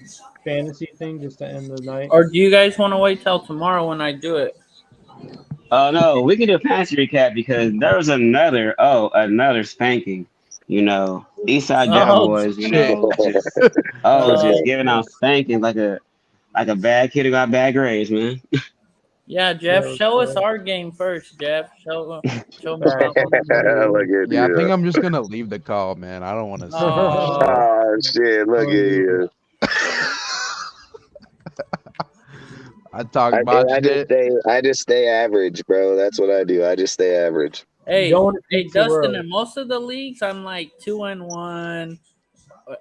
fantasy thing just to end the night? Or do you guys want to wait till tomorrow when I do it? Oh no, we can do a fantasy recap because there was another spanking. Eastside Oh, Cowboys. shit. Just giving out spanking like a bad kid who got bad grades, man. yeah, Jeff, Yeah, show us so- our game first, Jeff. Show me Look that one. at Yeah, I you. think I'm just gonna leave the call, man. I don't want to. Oh. Oh shit! Look at you. I talk about shit. I just stay average, bro. That's what I do. I just stay average. Hey, don't wanna hey, peak too Dustin. early. In most of the leagues, I'm like 2-1,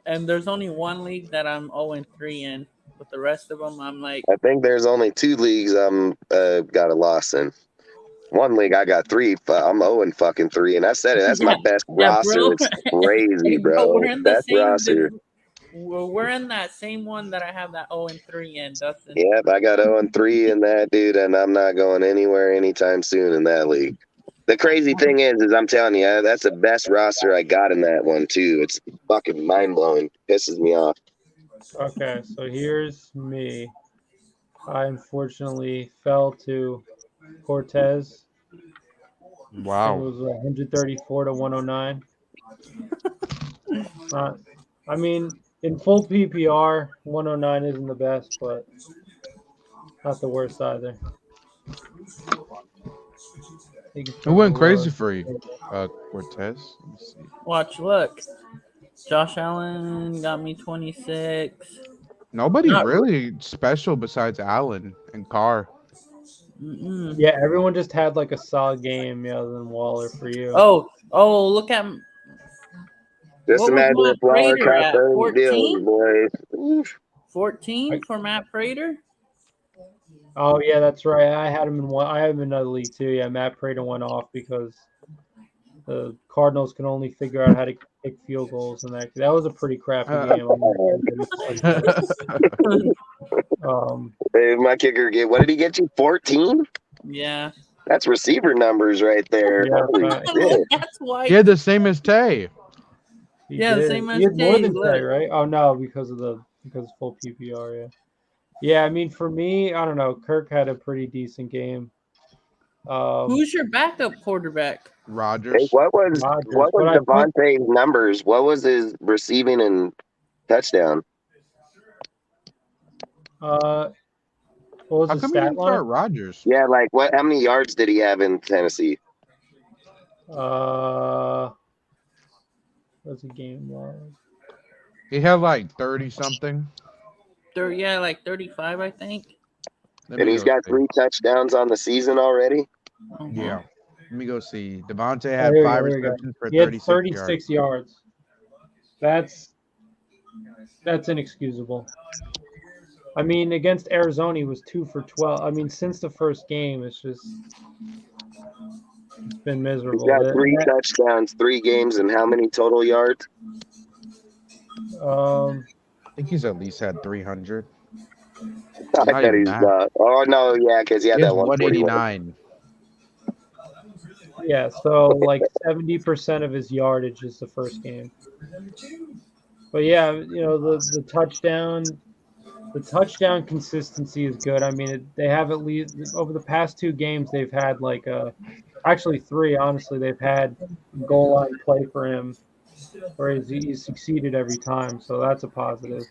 and there's only one league that I'm 0-3 in. But the rest of them, I'm like, I think there's only 2 leagues I'm got a loss in. One league I got 3. I'm 0-3, and I said it. That's my best yeah, roster. bro. It's crazy, Hey, bro. we're in the Best same. roster. We're in that same one that I have that 0-3 in, Dustin. Yep, I got 0-3 in that, dude, and I'm not going anywhere anytime soon in that league. The crazy thing is I'm telling you, that's the best roster I got in that one too. It's fucking mind blowing. Pisses me off. Okay, so here's me. I unfortunately fell to Cortez. It Wow. was 134 to 109. I mean, in full PPR, 109 isn't the best, but not the worst either. It went crazy for you, Cortez. Let me see. Watch, look. Josh Allen got me 26. Nobody Not- really special besides Allen and Carr. Mm-mm. Yeah, everyone just had like a solid game, other than Waller for you. Oh, look at Just What was imagine Matt if Waller Prater caught at, those 14? deals, boys. Oof. 14 for Matt Prater. Oh yeah, that's right. I had him in one. I had him in another league too. Yeah, Matt Prater went off because the Cardinals can only figure out how to kick field goals, and that was a pretty crappy game. Hey, my kicker what did he get you? 14? Yeah. That's receiver numbers right there. Yeah, Holy shit. That's why. He had the same as Tay. Yeah, the same he had as more Tay, than look. Tay, right? Oh no, because full PPR. Yeah. Yeah, I mean, for me, I don't know. Kirk had a pretty decent game. Who's your backup quarterback? Rogers. Hey, what was Rodgers, but I put- Devontae's numbers? What was his receiving and touchdown? What was How the come you stat didn't start line? Rogers? Yeah, like how many yards did he have in Tennessee? What's the game line? He had like 30 something. Yeah, like 35, I think. Let And me he's go got see. 3 touchdowns on the season already. Uh-huh. Yeah. Let me go see. Devontae had Here we 5 go, here we go. receptions for He had 36 36 yards. yards. That's inexcusable. I mean, against Arizona, he was 2 for 12. I mean, since the first game, it's been miserable. He's got 3 touchdowns, 3 games, and how many total yards? I think he's at least had 300. I Not bet even he's that. not. Oh no, yeah, because he had He has that 141. 189. Yeah, so like 70% of his yardage is the first game. But yeah, the touchdown consistency is good. I mean, they have at least over the past 2 games they've had actually 3. Honestly, they've had goal line play for him, where he's succeeded every time. So that's a positive.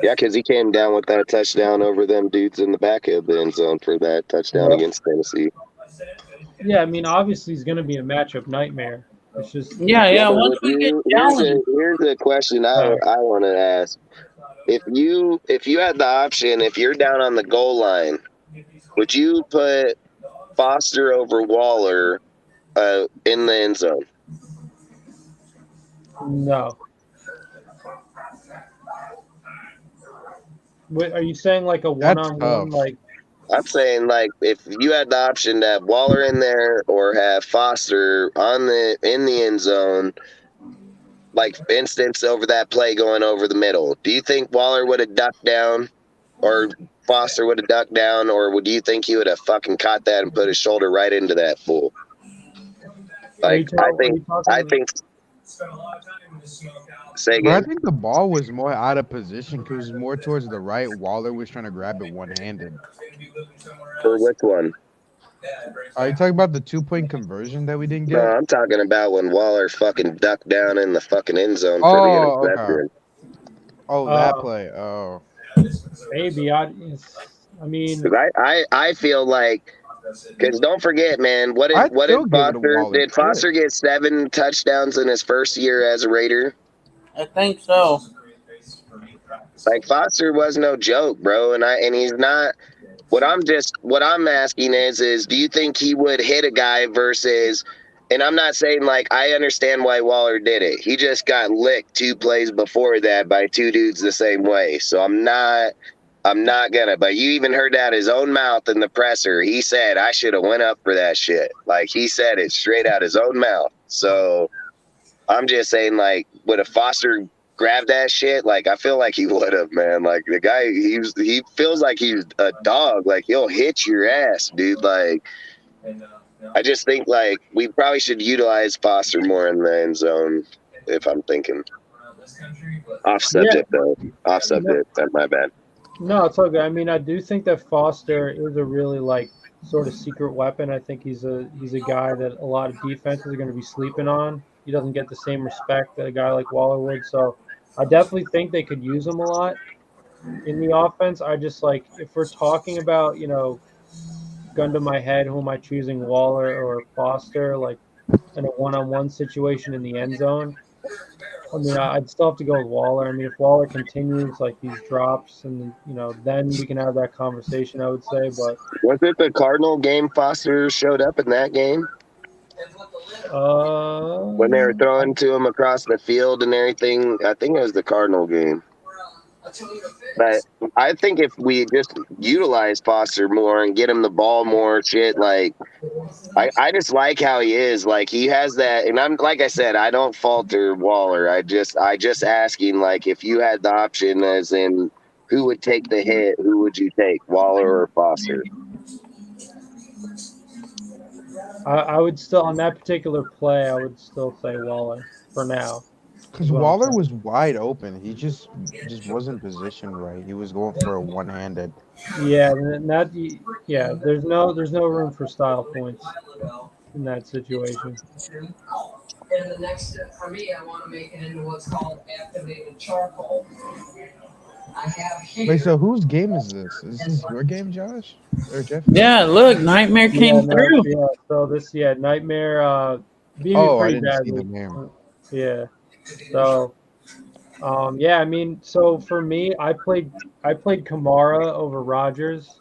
Yeah, because he came down with that touchdown over them dudes in the back of the end zone for that touchdown Yep. against Tennessee. Yeah, I mean, obviously he's going to be a matchup nightmare. It's just Yeah, Yeah, yeah. but Once would we get you? challenged, Here's a question right. I want to ask. If you had the option, if you're down on the goal line, would you put Foster over Waller in the end zone? No. Wait, are you saying like a That's one-on-one? tough. Like, I'm saying like if you had the option to have Waller in there or have Foster in the end zone, like for instance over that play going over the middle, do you think Waller would have ducked down or Foster would have ducked down, or would you think he would have fucking caught that and put his shoulder right into that fool? are you Like talking? Are you I talking? think say But I again. think the ball was more out of position because it was more towards the right. Waller was trying to grab it one-handed. For which one? Are you talking about the 2-point conversion that we didn't No, get? I'm talking about when Waller fucking ducked down in the fucking end zone for the Oh, okay. interception. Oh, that play. Oh, Maybe I mean, 'Cause I feel like, because don't forget, man, I'd what did still give it to Foster Waller. did Foster get 7 touchdowns in his first year as a Raider? I think so. Like Foster was no joke, bro, and he's not. What I'm asking is do you think he would hit a guy versus? And I'm not saying like I understand why Waller did it. He just got licked 2 plays before that by 2 dudes the same way. So I'm not gonna. But you even heard that his own mouth in the presser. He said I should have went up for that shit. Like he said it straight out his own mouth. So I'm just saying, like, would a Foster grab that shit? Like, I feel like he would have, man. Like, the guy, he feels like he's a dog. Like, he'll hit your ass, dude. Like, I just think, like, we probably should utilize Foster more in the end zone, if I'm thinking. Off subject, though. Off subject. That's my bad. no, it's all good. I mean, I do think that Foster is a really like sort of secret weapon. I think he's a guy that a lot of defenses are going to be sleeping on. He doesn't get the same respect that a guy like Waller would. So I definitely think they could use him a lot in the offense. I just like if we're talking about gun to my head, who am I choosing, Waller or Foster? Like in a one-on-one situation in the end zone. I mean, I'd still have to go with Waller. I mean, if Waller continues like these drops, and then we can have that conversation. I would say, but Was it the Cardinal game Foster showed up in that game? When they were throwing to him across the field and everything? I think it was the Cardinal game. But I think if we just utilize Foster more and get him the ball more, shit, like I just like how he is. Like he has that, and I'm like I said, I don't falter Waller. I just asking like if you had the option, as in who would take the hit, who would you take, Waller or Foster? I would still on that particular play. I would still say Waller for now. because Waller was wide open. He just wasn't positioned right. He was going for a one-handed. Yeah, there's no room for style points in that situation. And the next step for me, I want to make it into what's called activated charcoal. I have here. Wait, so whose game is this? Is this your game, Josh or Jeff? Yeah, look, Nightmare came through. Yeah, so this Nightmare beat me Oh, I pretty didn't see badly. the name. Yeah. So yeah, I mean, so for me, I played Kamara over Rodgers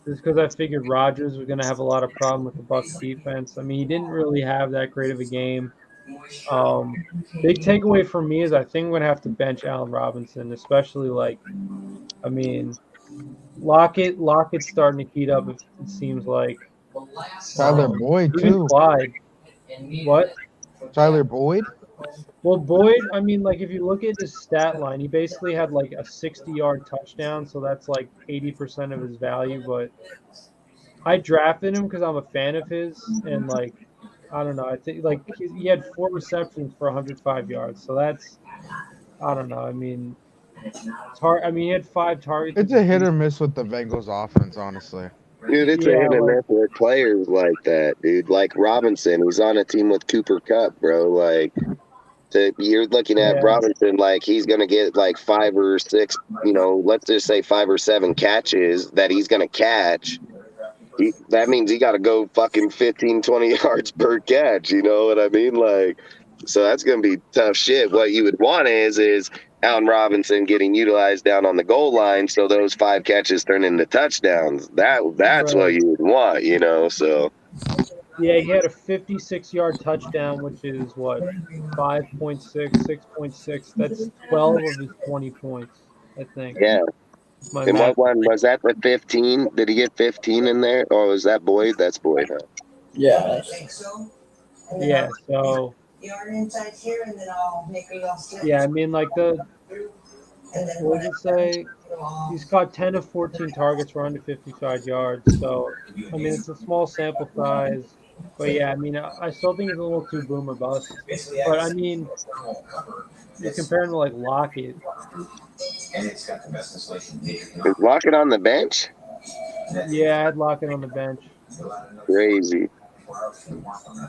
just because I figured Rodgers was going to have a lot of problem with the Bucs defense. I mean, he didn't really have that great of a game. Big takeaway for me is I think I'm going to have to bench Allen Robinson, especially I mean, Lockett's starting to heat up. It seems like Tyler Boyd even too. Clyde. What? Tyler Boyd. Well, Boyd, I mean, like if you look at his stat line, he basically had like a 60-yard touchdown, so that's like 80% of his value. But I drafted him because I'm a fan of his, and like I don't know, I think like he had 4 receptions for 105 yards, so that's I don't know. I mean, it's hard. I mean, he had 5 targets. It's a hit or miss with the Bengals offense, honestly. Dude, it's a hit and miss with players like that, dude. Like Robinson, he's on a team with Cooper Kupp, bro. Like You're looking at Yeah. Robinson like he's going to get like 5 or 6, let's just say 5 or 7 catches that he's going to catch. That means he got to go fucking 15, 20 yards per catch. You know what I mean? Like, so that's going to be tough shit. What you would want is Allen Robinson getting utilized down on the goal line, so those 5 catches turn into touchdowns. That's what Right. you would want. So Yeah, he had a 56-yard touchdown, which is what 5.6, 6.6. That's 12 of his 20 points, I think. yeah. My And math. what one was that? The 15? Did he get 15 in there? Or was that Boyd? That's Boyd, huh? Yeah. Yeah, so yeah, I mean, like what does it say? He's caught 10 of 14 targets for under 55 yards. So, I mean, it's a small sample size. But yeah, I mean, I still think he's a little too boomer bust. But I mean, you compare him to like Lockett. Is Lockett on the bench? Yeah, I'd Lockett on the bench. Crazy.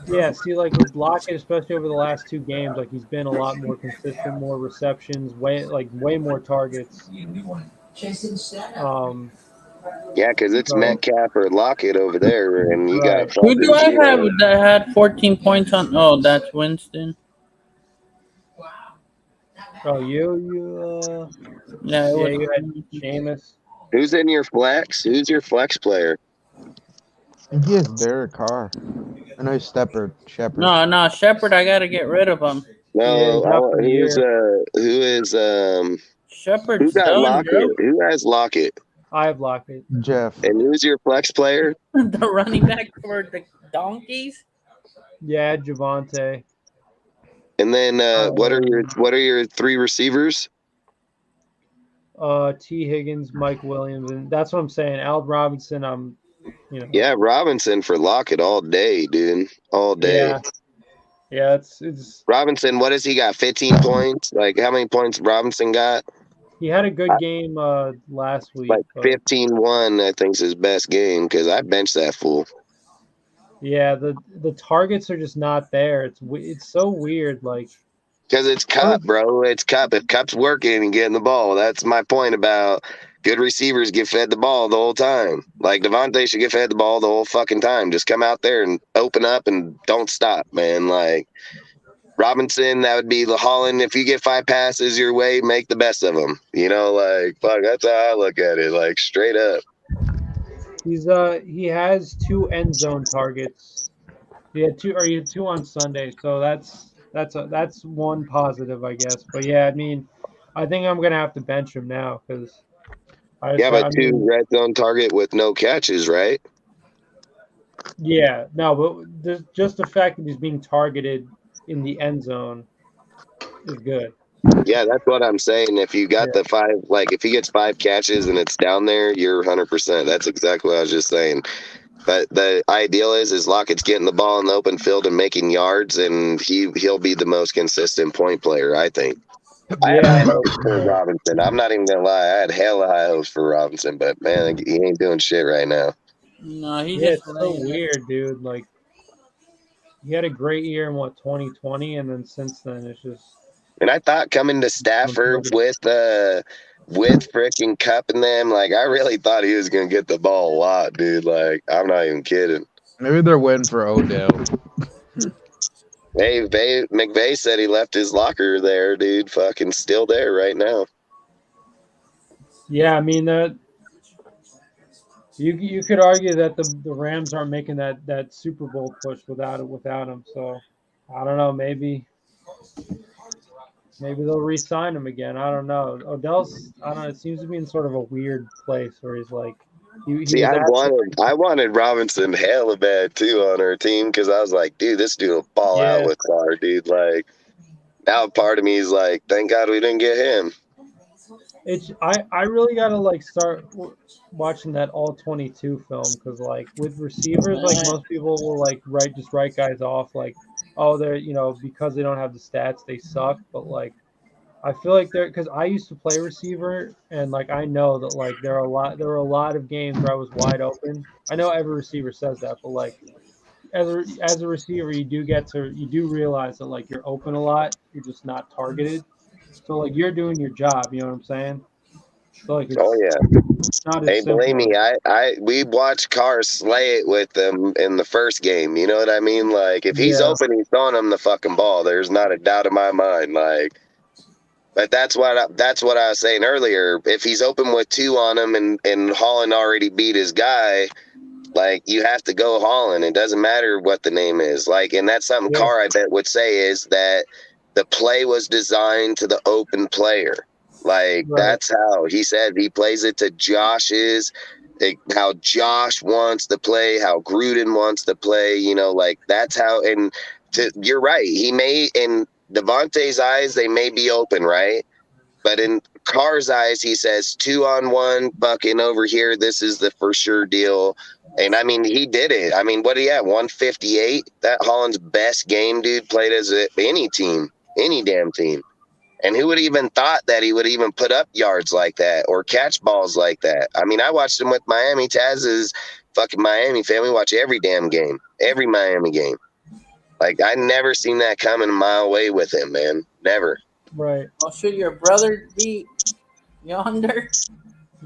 Yeah, see, like with Lockett, especially over the last 2 games, like he's been a lot more consistent, more receptions, way more targets. Yeah, because it's So Metcalf or Lockett over there, and you got right. Who do fucking I have zero. that had 14 points on? Oh, that's Winston. Oh, you Yeah, it yeah, was. you had Jameis. Who's in your flex? Who's your flex player? I think he has Derek Carr. I know he's Shepard. No, Shepard. I gotta get rid of him. Yeah, No, he's out for the year. who Shepard's got done, Lockett? bro. Who has Lockett? I have Lockett. Jeff. And who's your flex player? The running back for the Donkeys. Yeah, Javante. And then what are your 3 receivers? T. Higgins, Mike Williams, and that's what I'm saying. Al Robinson, Yeah, Robinson for Lockett all day, dude. All day. Yeah, it's Robinson, what has he got? 15 points? Like, how many points Robinson got? he had a good game last week, Like but 15-1, I think, is his best game because I benched that fool. yeah, the targets are just not there. It's so weird. Like Because it's Cup, bro. It's Cup. If Cup's working and getting the ball, that's my point about good receivers get fed the ball the whole time. Like Devontae should get fed the ball the whole fucking time. Just come out there and open up and don't stop, man. Like Robinson, that would be the Holland. If you get 5 passes your way, make the best of them. Like fuck. That's how I look at it. Like straight up. he has 2 end zone targets. He had 2 on Sunday, so that's one positive, I guess. But yeah, I mean, I think I'm gonna have to bench him now because Yeah, but 2 red zone target with no catches, right? yeah, no, but just the fact that he's being targeted in the end zone is good. Yeah, that's what I'm saying. If you got the 5, like if he gets 5 catches and it's down there, you're 100%. That's exactly what I was just saying. But the ideal is Lockett's getting the ball in the open field and making yards, and he'll be the most consistent point player, I think. I had high hopes for Robinson. I'm not even gonna lie. I had hella high hopes for Robinson, but man, he ain't doing shit right now. No, he's Yeah, just it's so weird, dude. Like he had a great year in 2020, and then since then it's just. And I thought coming to Stafford with freaking Cup and them, like I really thought he was gonna get the ball a lot, dude. Like I'm not even kidding. Maybe they're waiting for Odell. Hey, McVay said he left his locker there, dude. Fucking still there right now. Yeah, I mean that. You could argue that the Rams aren't making that Super Bowl push without him. So I don't know. Maybe they'll re-sign him again. I don't know. Odell's. I don't know. It seems to be in sort of a weird place where he's like. See, I wanted Robinson hella bad too on our team because I was like, dude, this dude will ball out with Carr, dude. Like now, part of me is like, thank God we didn't get him. I really gotta like start watching that all 22 film because like with receivers, like most people will like write guys off like, oh, they're because they don't have the stats they suck, but like. I feel like because I used to play receiver and like I know that like there were a lot of games where I was wide open. I know every receiver says that, but like as a receiver, you do realize that like you're open a lot, you're just not targeted. So like you're doing your job, you know what I'm saying? So like Oh it's yeah. not as Hey, believe simple me, as we watched Carr slay it with them in the first game. You know what I mean? Like, if he's yeah, open, he's throwing him the fucking ball. There's not a doubt in my mind. Like, but that's what I was saying earlier. If he's open with two on him and Holland already beat his guy, like, you have to go Holland. It doesn't matter what the name is. Like, and that's something yeah, Carr, I bet, would say is that the play was designed to the open player. Like, right, that's how he said he plays it to how Josh wants to play, how Gruden wants to play, like that's how, and you're right. He may, in Devontae's eyes, they may be open, right? But in Carr's eyes, he says 2-on-1, fucking over here. This is the for sure deal. And I mean, he did it. I mean, what do you have? 158? That Holland's best game, dude, played as any team, any damn team. And who would even thought that he would even put up yards like that or catch balls like that? I mean, I watched him with Miami. Taz is fucking Miami fan. We watch every damn game, every Miami game. Like, I never seen that coming a mile away with him, man. Never. right. Well, should your brother be yonder?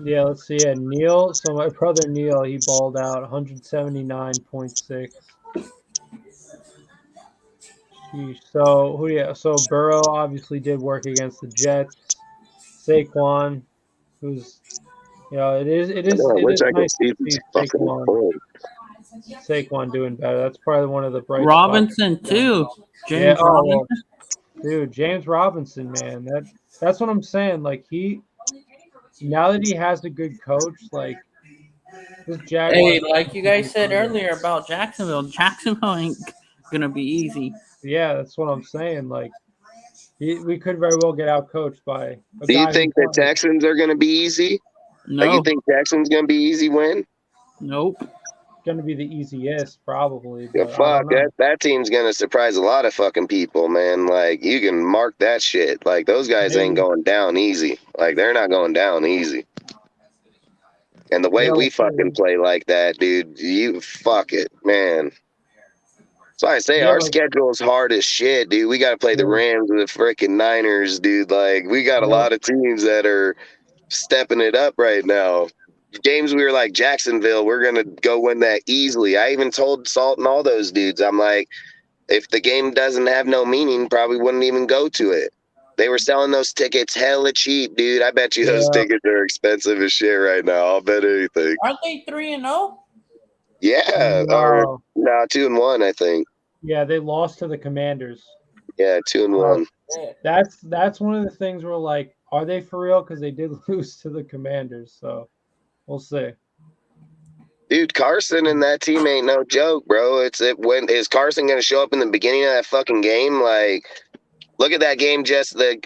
Yeah, let's see. Yeah, Neil. So my brother Neil, he balled out 179.6. Sheesh. So who? Yeah. So Burrow obviously did work against the Jets. Saquon, who's it is it I is know, I it wish is I could nice see to these see fucking points. Saquon doing better. That's probably one of the bright spots. Robinson too. Yeah. James Oh well, Robinson. dude, James Robinson, man. That's what I'm saying. Like now that he has a good coach, like this Hey, Jaguars. like you guys said earlier about Jacksonville ain't gonna be easy. Yeah, that's what I'm saying. Like we could very well get out coached by a Do you guy who's think the Texans are going to be easy? Like, you No, think Texans going to be easy win? nope. going to be the easiest probably, Yeah, but I fuck, don't know. that team's going to surprise a lot of fucking people, man. Like, you can mark that shit. Like, those guys ain't Maybe. going down easy. Like, they're not going down easy. And the way Yeah, we we'll fucking see. play like that, dude, you fuck it, man. So I say Yeah, our like schedule is hard as shit, dude. We got to play the yeah, Rams and the freaking Niners, dude. Like, we got a yeah, lot of teams that are stepping it up right now. Games we were like Jacksonville, we're gonna go win that easily. I even told Salt and all those dudes, I'm like, if the game doesn't have no meaning, probably wouldn't even go to it. They were selling those tickets hella cheap, dude. I bet you those yeah. tickets are expensive as shit right now. I'll bet anything. Aren't they 3-0? Yeah, or No. no, 2-1, I think. Yeah, they lost to the Commanders. Yeah, 2-1. That's one of the things where like, are they for real? Because they did lose to the Commanders, so we'll see. Dude, Carson and that team ain't no joke, bro. When is Carson gonna show up in the beginning of that fucking game? Like, look at that game.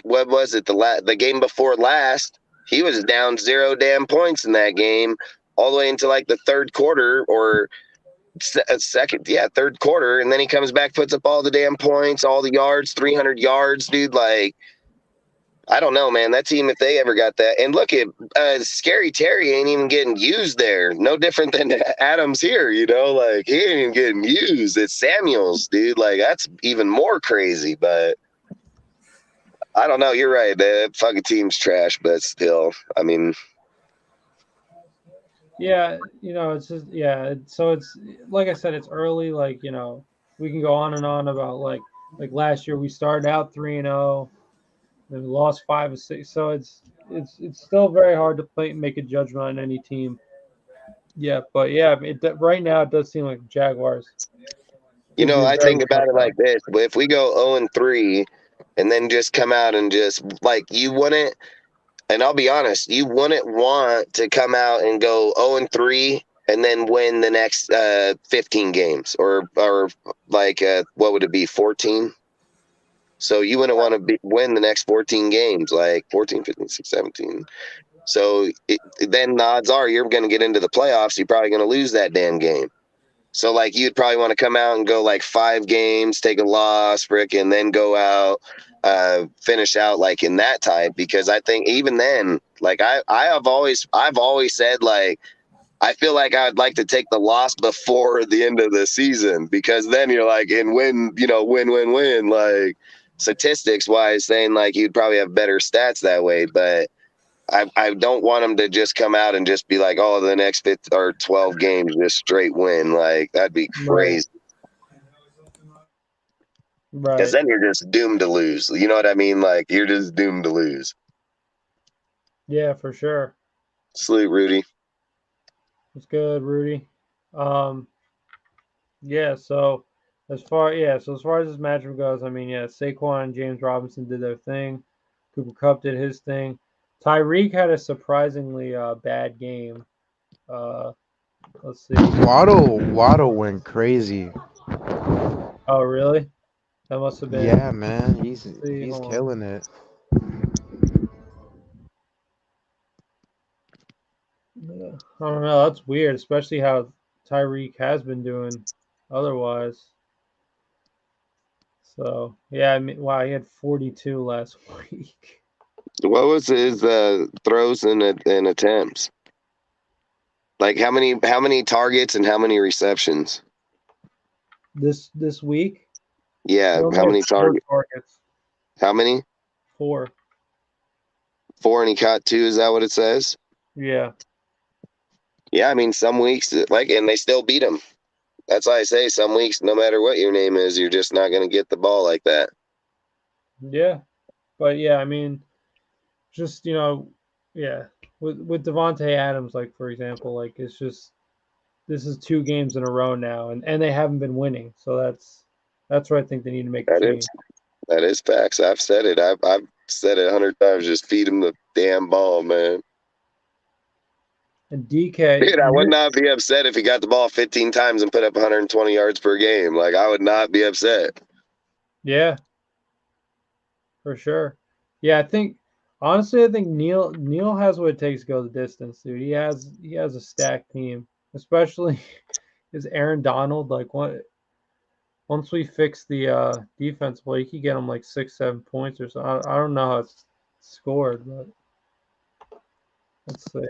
What was it? The game before last, he was down 0 damn points in that game, all the way into like the third quarter or third quarter, and then he comes back, puts up all the damn points, all the yards, 300 yards, dude. Like, I don't know, man. That team, if they ever got that, and look at Scary Terry ain't even getting used there. No different than Adams here, like he ain't even getting used. It's Samuels, dude. Like, that's even more crazy, but. I don't know. You're right. That fucking team's trash, but still, I mean, Yeah, it's just so it's like I said, it's early. Like we can go on and on about like last year we started out 3-0, then we lost 5 or 6. So it's still very hard to make a judgment on any team. Yeah, but yeah, right now it does seem like the Jaguars could be a I very think tough about it out. like this. But if we go 0-3 and then just come out and just like you wouldn't, and I'll be honest, you wouldn't want to come out and go 0-3 and then win the next 15 games or like what would it be, 14? So you wouldn't want to win the next 14 games, like 14, 15, 16, 17. So then the odds are you're going to get into the playoffs. You're probably going to lose that damn game. So, like, you'd probably want to come out and go, like, 5 games, take a loss, and then go out, finish out, like, in that type. Because I think even then, like, I've always said, like, I feel like I would like to take the loss before the end of the season, because then you're like, and win. Like statistics wise, saying like you'd probably have better stats that way. But I don't want them to just come out and just be like, oh, the next 5 or 12 games just straight win. Like that'd be crazy. Right. Because then you're just doomed to lose. You know what I mean? Like you're just doomed to lose. Yeah, for sure. Salute, Rudy. It's good, Rudy. Yeah, so as far as this matchup goes, I mean, yeah, Saquon and James Robinson did their thing. Cooper Kupp did his thing. Tyreek had a surprisingly bad game. Let's see. Waddle went crazy. Oh, really? That must have been. Yeah, man, he's hold on. killing it. Yeah, I don't know. That's weird, especially how Tyreek has been doing otherwise. So, yeah, I mean, wow, he had 42 last week. What was his throws and attempts? Like how many targets and how many receptions? This week? Yeah, how many targets? How many? 4. 4, and he caught 2. Is that what it says? Yeah. Yeah, I mean, some weeks and they still beat him. That's why I say some weeks, no matter what your name is, you're just not going to get the ball like that. Yeah, but yeah, I mean, just yeah, with Devontae Adams, like for example, like it's just this is 2 games in a row now, and they haven't been winning, so that's where I think they need to make a change. That is facts. I've said it. I've said it 100 times. Just feed him the damn ball, man. And DK, dude, I would not be upset if he got the ball 15 times and put up 120 yards per game. Like I would not be upset. Yeah, for sure. Yeah, I think Neil has what it takes to go the distance, dude. He has a stacked team, especially is Aaron Donald. Like once we fix the defense, well, you could get him like 6-7 points or so. I don't know how it's scored, but let's see.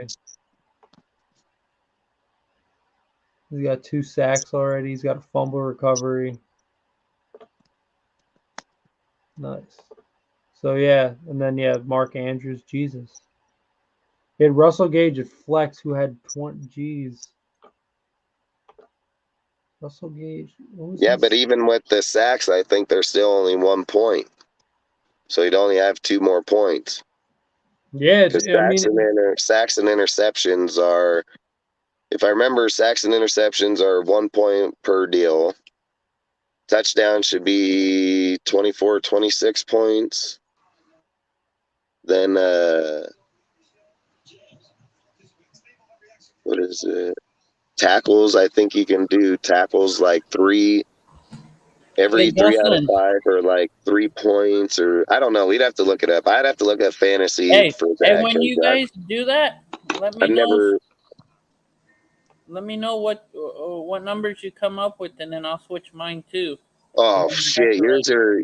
He's got 2 sacks already. He's got a fumble recovery. Nice. So yeah, and then Mark Andrews, Jesus. He had Russell Gage at flex, who had 20 G's. Russell Gage. Yeah, but even with the sacks, I think they're still only 1 point. So he'd only have 2 more points. Yeah, sacks and interceptions are, if I remember, sacks and interceptions are 1 point per deal. Touchdown should be 24, 26 points. Then, what is it? Tackles, I think you can do tackles like 3. Every 3 out of 5 or like 3 points, or I don't know. We'd have to look it up. I'd have to look at fantasy for that. Hey, when you guys do that, let me know. Let me know what numbers you come up with, and then I'll switch mine too. Oh shit! Yours are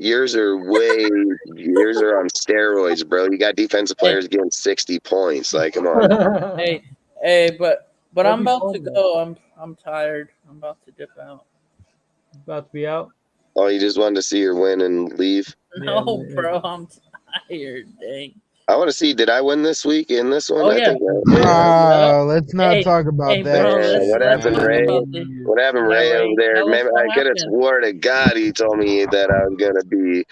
on steroids, bro. You got defensive players getting 60 points. Like, come on. hey, but I'm about to go. I'm tired. I'm about to dip out. About to be out. Oh, you just wanted to see her win and leave? No, bro, I'm tired. Dang. I want to see. Did I win this week in this one? Oh, yeah. Let's not talk about that. Bro, what happened, Ray? What happened, Ray, over there? Maybe I could have swore to God he told me that I was gonna be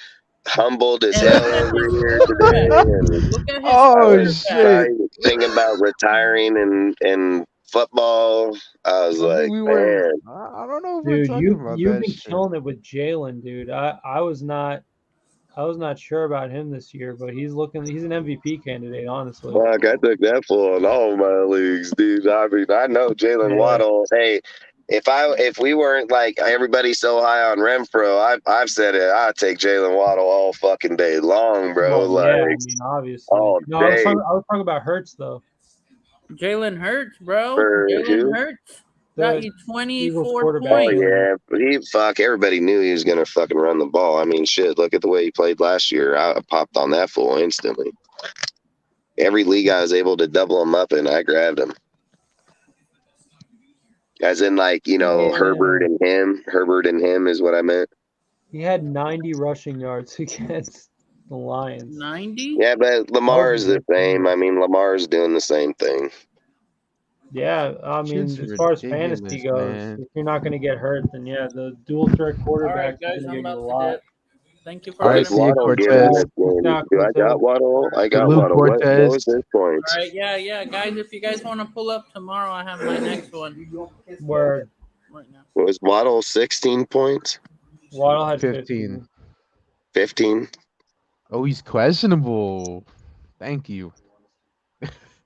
humbled as hell over here today. And look at his shit! Thinking about retiring and football. I was like, man. I don't know if dude, we're talking about you've that been shit. killing it with Jalen, dude. I was not sure about him this year, but he's an MVP candidate, honestly. Fuck, I took that full in all my leagues, dude. I mean, I know Jalen Waddle. Hey, if we weren't like everybody's so high on Renfro, I've said it. I'd take Jalen Waddle all fucking day long, bro. Well, yeah, I mean, obviously. all No, day. I was talking about Hurts though. Jalen Hurts, bro. For Jalen Hurts got you 24 points. Oh yeah, but everybody knew he was gonna fucking run the ball. I mean, shit. Look at the way he played last year. I popped on that fool instantly. Every league I was able to double him up in, I grabbed him. As in, like, you know, Yeah. Herbert and him. Herbert and him is what I meant. He had 90 rushing yards against the Lions. 90? Yeah, but Lamar is the same. I mean, Lamar's doing the same thing. Yeah, I mean, Shit's as far as fantasy ridiculous, goes, man. if you're not going to get hurt, then yeah, the dual threat All right, quarterback is guys, going to I'm get you a about to lot. dip. Thank you for All right, What is see you, Waddle giving Cortez. this game? Out, Do I got Cortez. Waddle? I got Salute, Waddle. What Cortez. was his points? All right, yeah, guys. If you guys want to pull up tomorrow, I have my next one Word. right now. Was Waddle 16 points? Waddle had 15. 15? Oh, he's questionable. Thank you.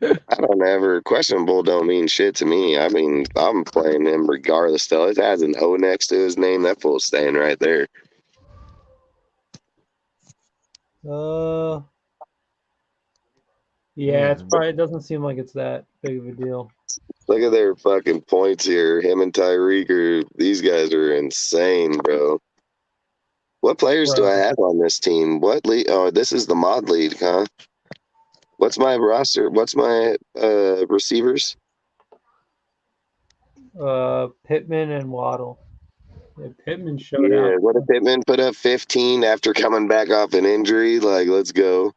I don't ever questionable don't mean shit to me. I mean, I'm playing him regardless. Still, it has an O next to his name. That fool's staying right there. Yeah, it's Man. probably, it doesn't seem like it's that big of a deal. Look at their fucking points here. Him and Tyreek these guys are insane, bro. What players do I Bro. have on this team? What league? Oh, this is the mod league, huh? What's my roster? What's my receivers? Pittman and Waddle. Yeah, Pittman showed Yeah, out. what did Pittman put up 15 after coming back off an injury? Like, let's go.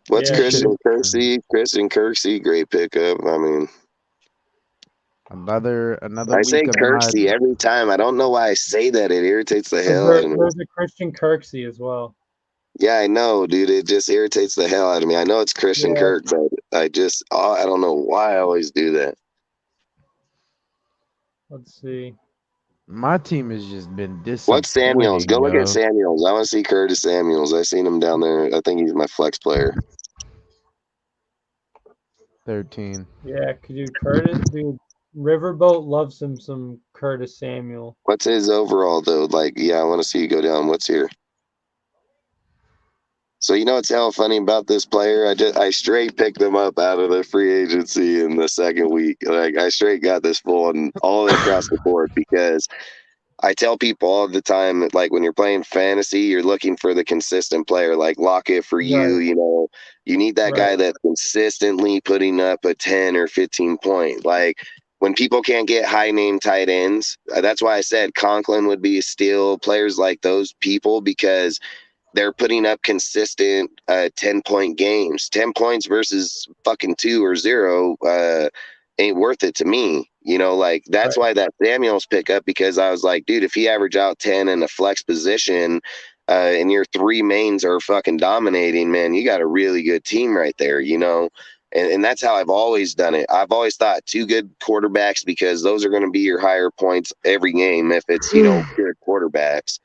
What's Yeah, Christian dude. Kirksey? Christian Kirksey, great pickup. I mean, Another I say week of not. Kirksey every time. I don't know why I say that. It irritates the hell out of me. There's a Christian Kirksey as well. Yeah, I know, dude. It just irritates the hell out of me. I know it's Christian Yeah. Kirk, but I don't know why I always do that. Let's see. My team has just been What's Samuels? disappointing, Go look at yo. Samuels. I want to see Curtis Samuels. I seen him down there. I think he's my flex player. 13. Yeah, dude, dude, Riverboat loves him some Curtis Samuel. What's his overall though? Like, yeah, I want to see you go down. What's here? So you know what's hell funny about this player? I straight picked them up out of the free agency in the second week. Like I straight got this full and all across the board because I tell people all the time that, like, when you're playing fantasy, you're looking for the consistent player, like Lockett for you. Right. You know, you need that guy Right. that's consistently putting up a 10 or 15 point. Like, when people can't get high name tight ends, that's why I said Conklin would be a steal, players like those people, because they're putting up consistent 10-point games. 10 points versus fucking 2 or 0 ain't worth it to me. You know, like that's Right. why that Samuels pickup, because I was like, dude, if he average out 10 in a flex position and your three mains are fucking dominating, man, you got a really good team right there, you know? And that's how I've always done it. I've always thought two good quarterbacks, because those are going to be your higher points every game if it's, you know, good quarterbacks.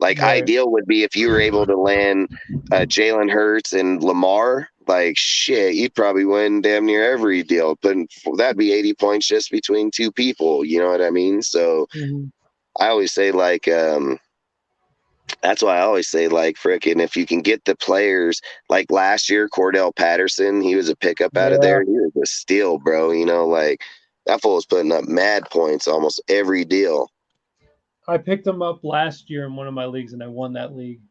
Like, Right. ideal would be if you were able to land Jalen Hurts and Lamar. Like, shit, you'd probably win damn near every deal. But that'd be 80 points just between two people. You know what I mean? So Mhm. I always say, like, that's why I always say, like, frickin', if you can get the players, like last year, Cordell Patterson, he was a pickup out of Yeah. there. He was a steal, bro. You know, like, that fool was putting up mad points almost every deal. I picked him up last year in one of my leagues, and I won that league.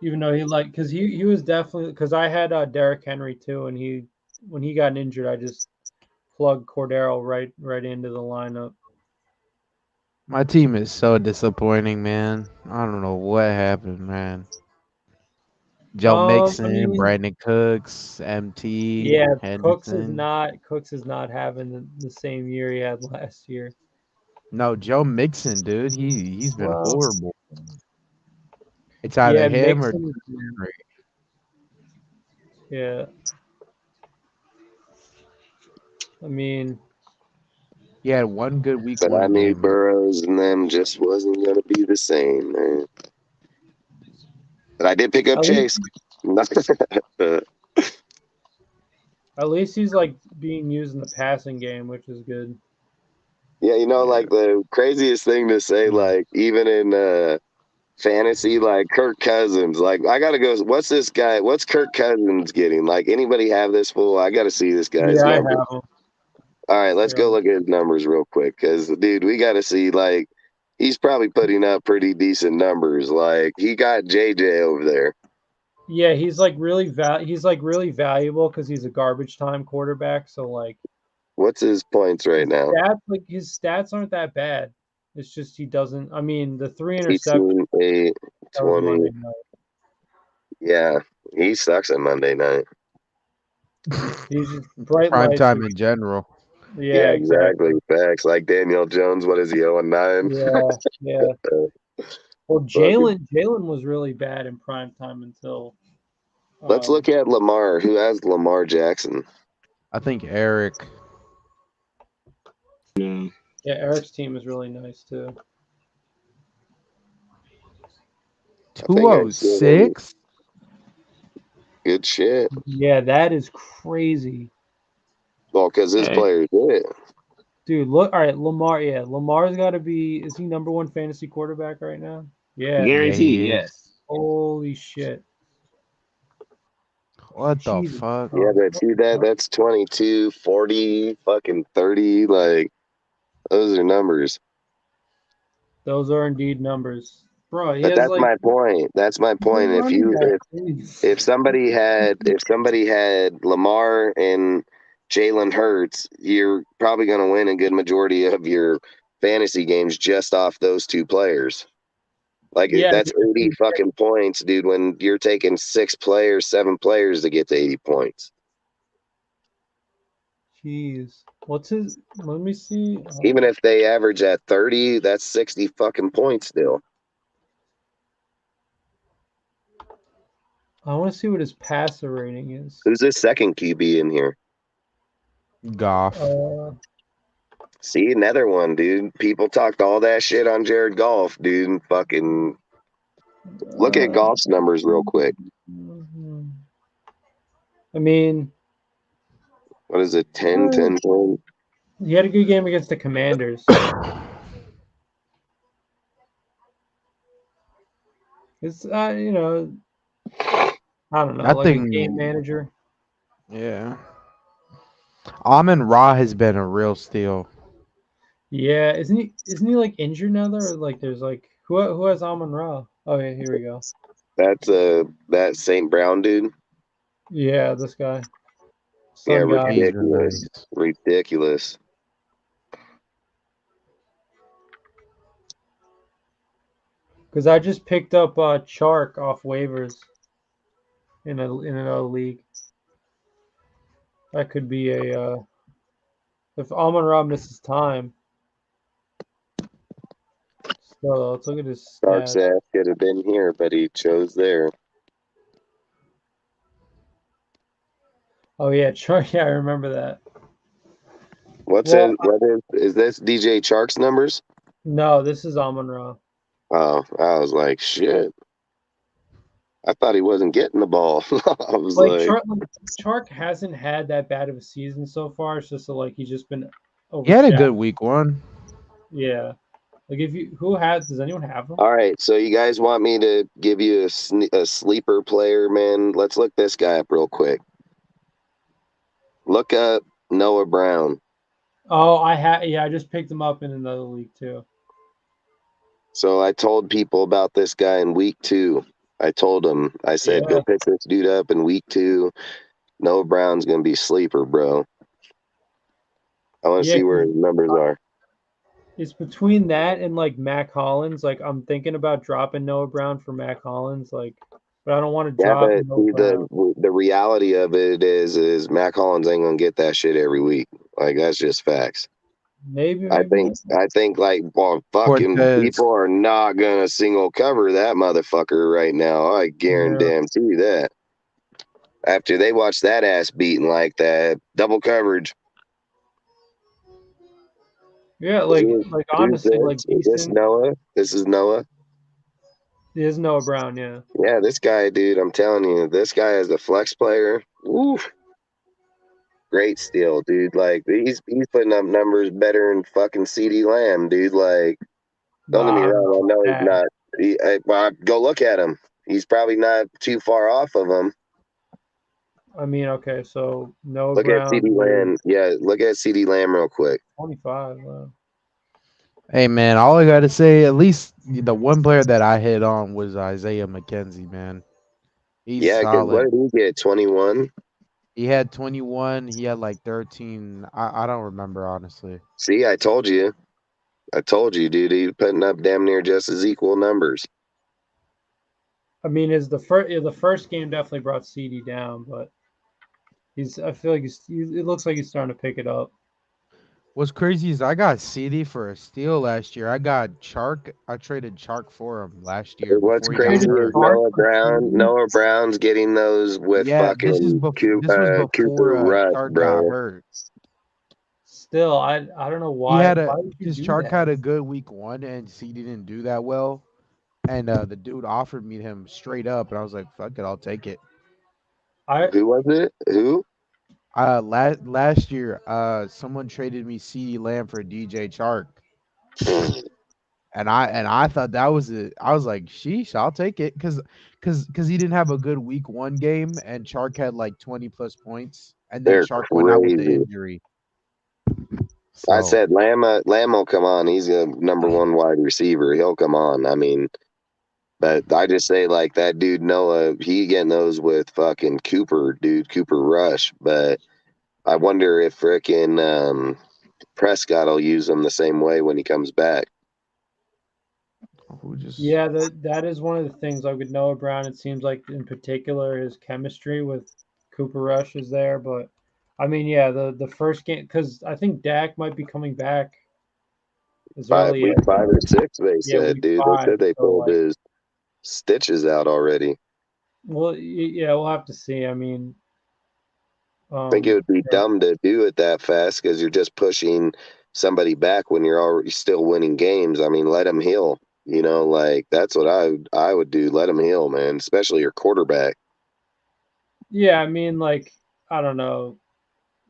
Even though because he was definitely, because I had Derrick Henry too, and when he got injured, I just plugged Cordero right into the lineup. My team is so disappointing, man. I don't know what happened, man. Joe I Mixon, mean, Brandon Cooks, MT, yeah, Henderson. Cooks is not having the same year he had last year. No, Joe Mixon, dude. He's been Well, horrible. It's either yeah, him or Mixon. Henry. Yeah. I mean, He had one good week But I one knew game. Burrows and them just wasn't going to be the same, man. But I did pick up at least Chase. at least he's like being used in the passing game, which is good. Yeah, you know, Yeah. like the craziest thing to say, like even in fantasy, like Kirk Cousins. Like I gotta go. What's this guy? What's Kirk Cousins getting? Like anybody have this fool? I gotta see this guy's Yeah, I number. have him. All right, let's Yeah. go look at his numbers real quick, because dude, we gotta see. Like he's probably putting up pretty decent numbers. Like he got JJ over there. Yeah, he's like really valuable because he's a garbage time quarterback. So like What's his points right now? His stats aren't that bad. It's just he doesn't. I mean, the 3 18, interceptions 8, that was 20. Monday night. Yeah, he sucks at Monday night. He's just bright Prime lights. time in general. Yeah, exactly. Facts. Like Daniel Jones, what is he, 0-9? Yeah. Well, Jalen was really bad in prime time until. Let's look at Lamar. Who has Lamar Jackson? I think Eric. No. Yeah, Eric's team is really nice too. 206. Good shit. Yeah, that is crazy. Well, because his players did it. Dude, look. All right, Lamar. Yeah, Lamar's got to be. Is he number 1 fantasy quarterback right now? Yeah. Guaranteed, Yeah, yes. Holy shit. What the Jesus. fuck? Yeah, but see that's 22, 40, fucking 30. Like, those are numbers. Those are indeed numbers, bro. He But has that's like. my point. That's my point. If somebody had Lamar and Jalen Hurts, you're probably going to win a good majority of your fantasy games just off those two players. Like, Yeah, that's 80 fucking points, dude, when you're taking 6 players, 7 players to get to 80 points. Jeez. What's his? Let me see. Even if they average at 30, that's 60 fucking points still. I want to see what his passer rating is. Who's this second QB in here? Goff. See, another one, dude. People talked all that shit on Jared Goff, dude. Fucking look at Goff's numbers real quick. I mean, what is it? 10, 10, 10? He had a good game against the Commanders. It's you know, I don't know, I like think- a game manager. Yeah. Amon Ra has been a real steal. Yeah, isn't he like injured now though? Or like there's like who has Amon Ra? Oh yeah, here we go. That's that St. Brown dude. Yeah, this guy. Yeah, Sun guy. ridiculous. Ridiculous. Because I just picked up Chark off waivers in another league. That could be a if Amon Ra misses time. So let's look at his Stark's stats. ass could have been here, but he chose there. Oh yeah, Chark. Yeah, I remember that. What is this DJ Chark's numbers? No, this is Amon Ra. Oh, I was like, shit. I thought he wasn't getting the ball. I was like, Chark hasn't had that bad of a season so far. It's just like he's just been. He had a good week 1. Yeah, like does anyone have him? all right, so you guys want me to give you a sleeper player, man? Let's look this guy up real quick. Look up Noah Brown. Oh, I just picked him up in another league too. So I told people about this guy in week 2. I told them, I said, go pick this dude up in week 2. Noah Brown's going to be sleeper, bro. I want to see where his numbers are. It's between that and like Mac Hollins. Like I'm thinking about dropping Noah Brown for Mac Hollins. Like, but I don't want to drop. Yeah, but the reality of it is Mac Hollins ain't going to get that shit every week. Like, that's just facts. Maybe I think like, well, fucking people are not gonna single cover that motherfucker right now. I guarantee that. After they watch that ass beating like that, double coverage. Yeah, like honestly, like is this Noah? This is Noah. It is Noah Brown, yeah. Yeah, this guy, dude. I'm telling you, this guy is a flex player. Woo. Great steal, dude. Like he's putting up numbers better than fucking CD Lamb, dude. Like, don't get me wrong. I know he's not. Well, go look at him. He's probably not too far off of him. I mean, okay, so Noah look Brown. Look at CD Lamb. Yeah, look at CD Lamb real quick. 25. Wow. Hey man, all I gotta say, at least the one player that I hit on was Isaiah McKenzie, man. He's solid. What did he get? 21. He had 21. He had like 13. I don't remember honestly. See, I told you. I told you, dude. He's putting up damn near just as equal numbers. I mean, is the first game definitely brought CD down, but I feel like it looks like he's starting to pick it up. What's crazy is I got CD for a steal last year. I got Chark. I traded Chark for him last year What's before he got crazy Traded is hurt. Chark Noah for Brown. CD? Noah Brown's getting those with Yeah, fucking this was Cooper before Rush, Chark got bro. hurt. Still, I don't know He why. had a Why would you because do Chark that? had a good week 1 and CD didn't do that well. And the dude offered me him straight up, and I was like, "Fuck it, I'll take it." I Who was it? Who? Last year, someone traded me CD Lamb for DJ Chark, and I thought that was it. I was like, "Sheesh, I'll take it," because he didn't have a good week 1 game, and Chark had like 20 plus points, and then They're Chark went out with the crazy. injury. I So said Lamb will come on. He's a number one wide receiver. He'll come on. I mean, but I just say like that dude Noah, he getting those with fucking Cooper, dude, Cooper Rush. But I wonder if frickin' Prescott will use him the same way when he comes back. who just Yeah, that is one of the things. Like with Noah Brown, it seems like in particular his chemistry with Cooper Rush is there. But I mean, yeah, the first game, because I think Dak might be coming back as early Week as 5 or 6, they yeah, said, week dude. They five. said they So pulled like, his stitches out already. well, yeah, we'll have to see. I mean, I think it would be yeah, dumb to do it that fast because you're just pushing somebody back when you're already still winning games. I mean, let him heal. You know, like that's what I would do. Let him heal, man. Especially your quarterback. yeah, I mean, like I don't know.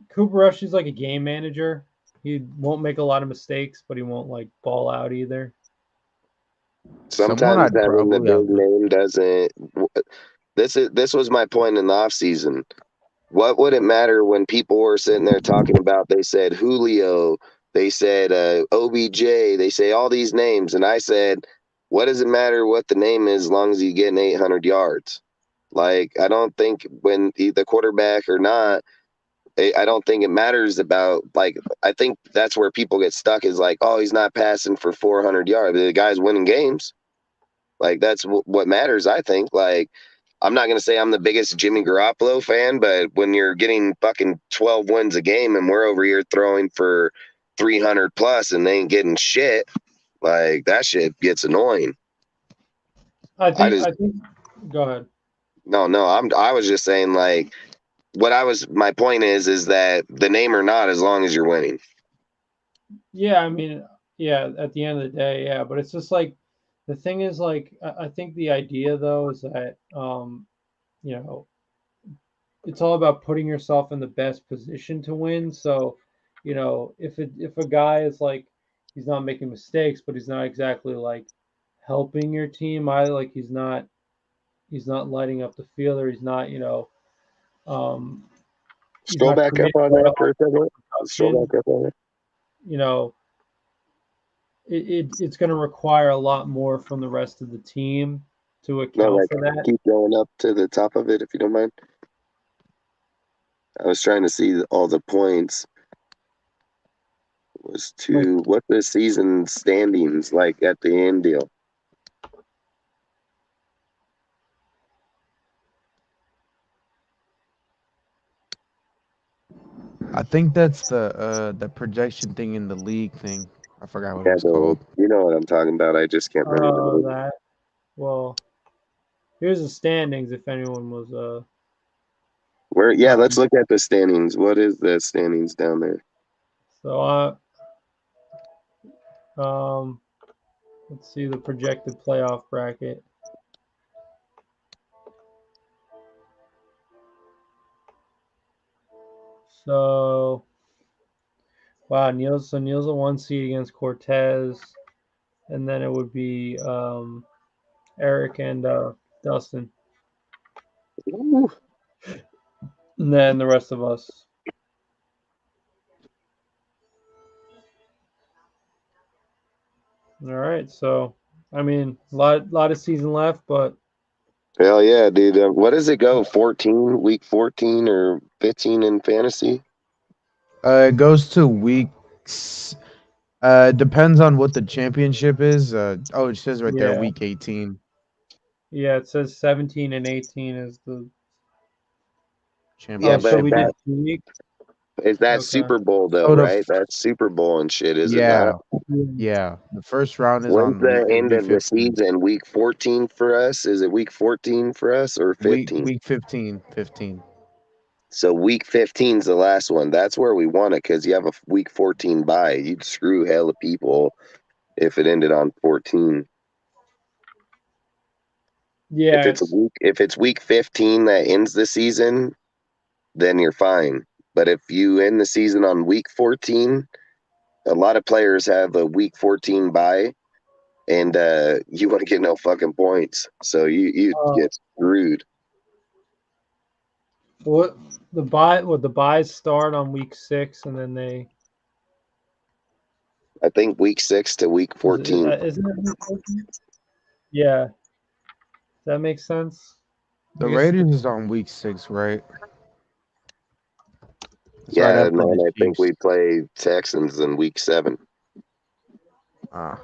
Cooper Rush is like a game manager. He won't make a lot of mistakes, but he won't like ball out either. someone Sometimes I'd having the probably big have to. name doesn't. This was my point in the off season. What would it matter when people were sitting there talking about? They said Julio, they said OBJ, they say all these names, and I said, what does it matter what the name is as long as you get 800 yards? Like I don't think when the quarterback or not, I don't think it matters about like I think that's where people get stuck is like, oh, he's not passing for 400 yards. The guy's winning games. Like that's what matters. I think. Like I'm not gonna say I'm the biggest Jimmy Garoppolo fan, but when you're getting fucking 12 wins a game and we're over here throwing for 300 plus and they ain't getting shit, like that shit gets annoying. I I think just I think. Go ahead. no. I was just saying like what I was. My point is that the name or not, as long as you're winning. Yeah, I mean, yeah, at the end of the day, yeah, but it's just like the thing is like I think the idea though is that you know, it's all about putting yourself in the best position to win. So, if a guy is like he's not making mistakes, but he's not exactly like helping your team either, like he's not lighting up the field or um he's Scroll not back up creating on a lot that of for a second. Scroll production, back up on that. you know, it's going to require a lot more from the rest of the team to No, account like for that. keep going up to the top of it if you don't mind. I was trying to see all the points. Was Like, to what the season standings like at the end deal. I think that's the projection thing in the league thing. I forgot what it Yeah, was called. you know what I'm talking about. I just can't remember the name. that. Well, here's the standings if anyone was Where? Yeah, let's um look at the standings. What is the standings down there? so um let's see the projected playoff bracket. So wow, Neil's a 1 seed against Cortez, and then it would be Eric and Dustin, Ooh, and then the rest of us. All right, so I mean, lot of season left, but Hell yeah, dude. What does it go? 14, week 14 or 15 in fantasy? It goes to weeks. Depends on what the championship is. Oh, it says right there, Yeah. week 18 Yeah, it says 17 and 18 is the. Yeah, Oh, so championship. but we did 2 weeks. is that Okay. Super Bowl though, So right? That's Super Bowl and shit, is it not? yeah, yeah. The first round is When's on the end week of the 15. season? Week 14 for us? Is it week 14 for us or 15? Week 15, 15. So week 15 is the last one. That's where we want it because you have a week 14 bye. You'd screw hell of people if it ended on 14. Yeah, it's If it's week 15 that ends the season, then you're fine. But if you end the season on week 14, a lot of players have a week 14 bye, and you want to get no fucking points, so you get screwed. what the buys start on week 6 and then they I think week 6 to week is it, 14. isn't it week 14? Yeah, that makes sense. I The guess Raiders is on week 6, right? It's right Yeah, after and then the I think Chiefs. we play Texans in week 7. Ah,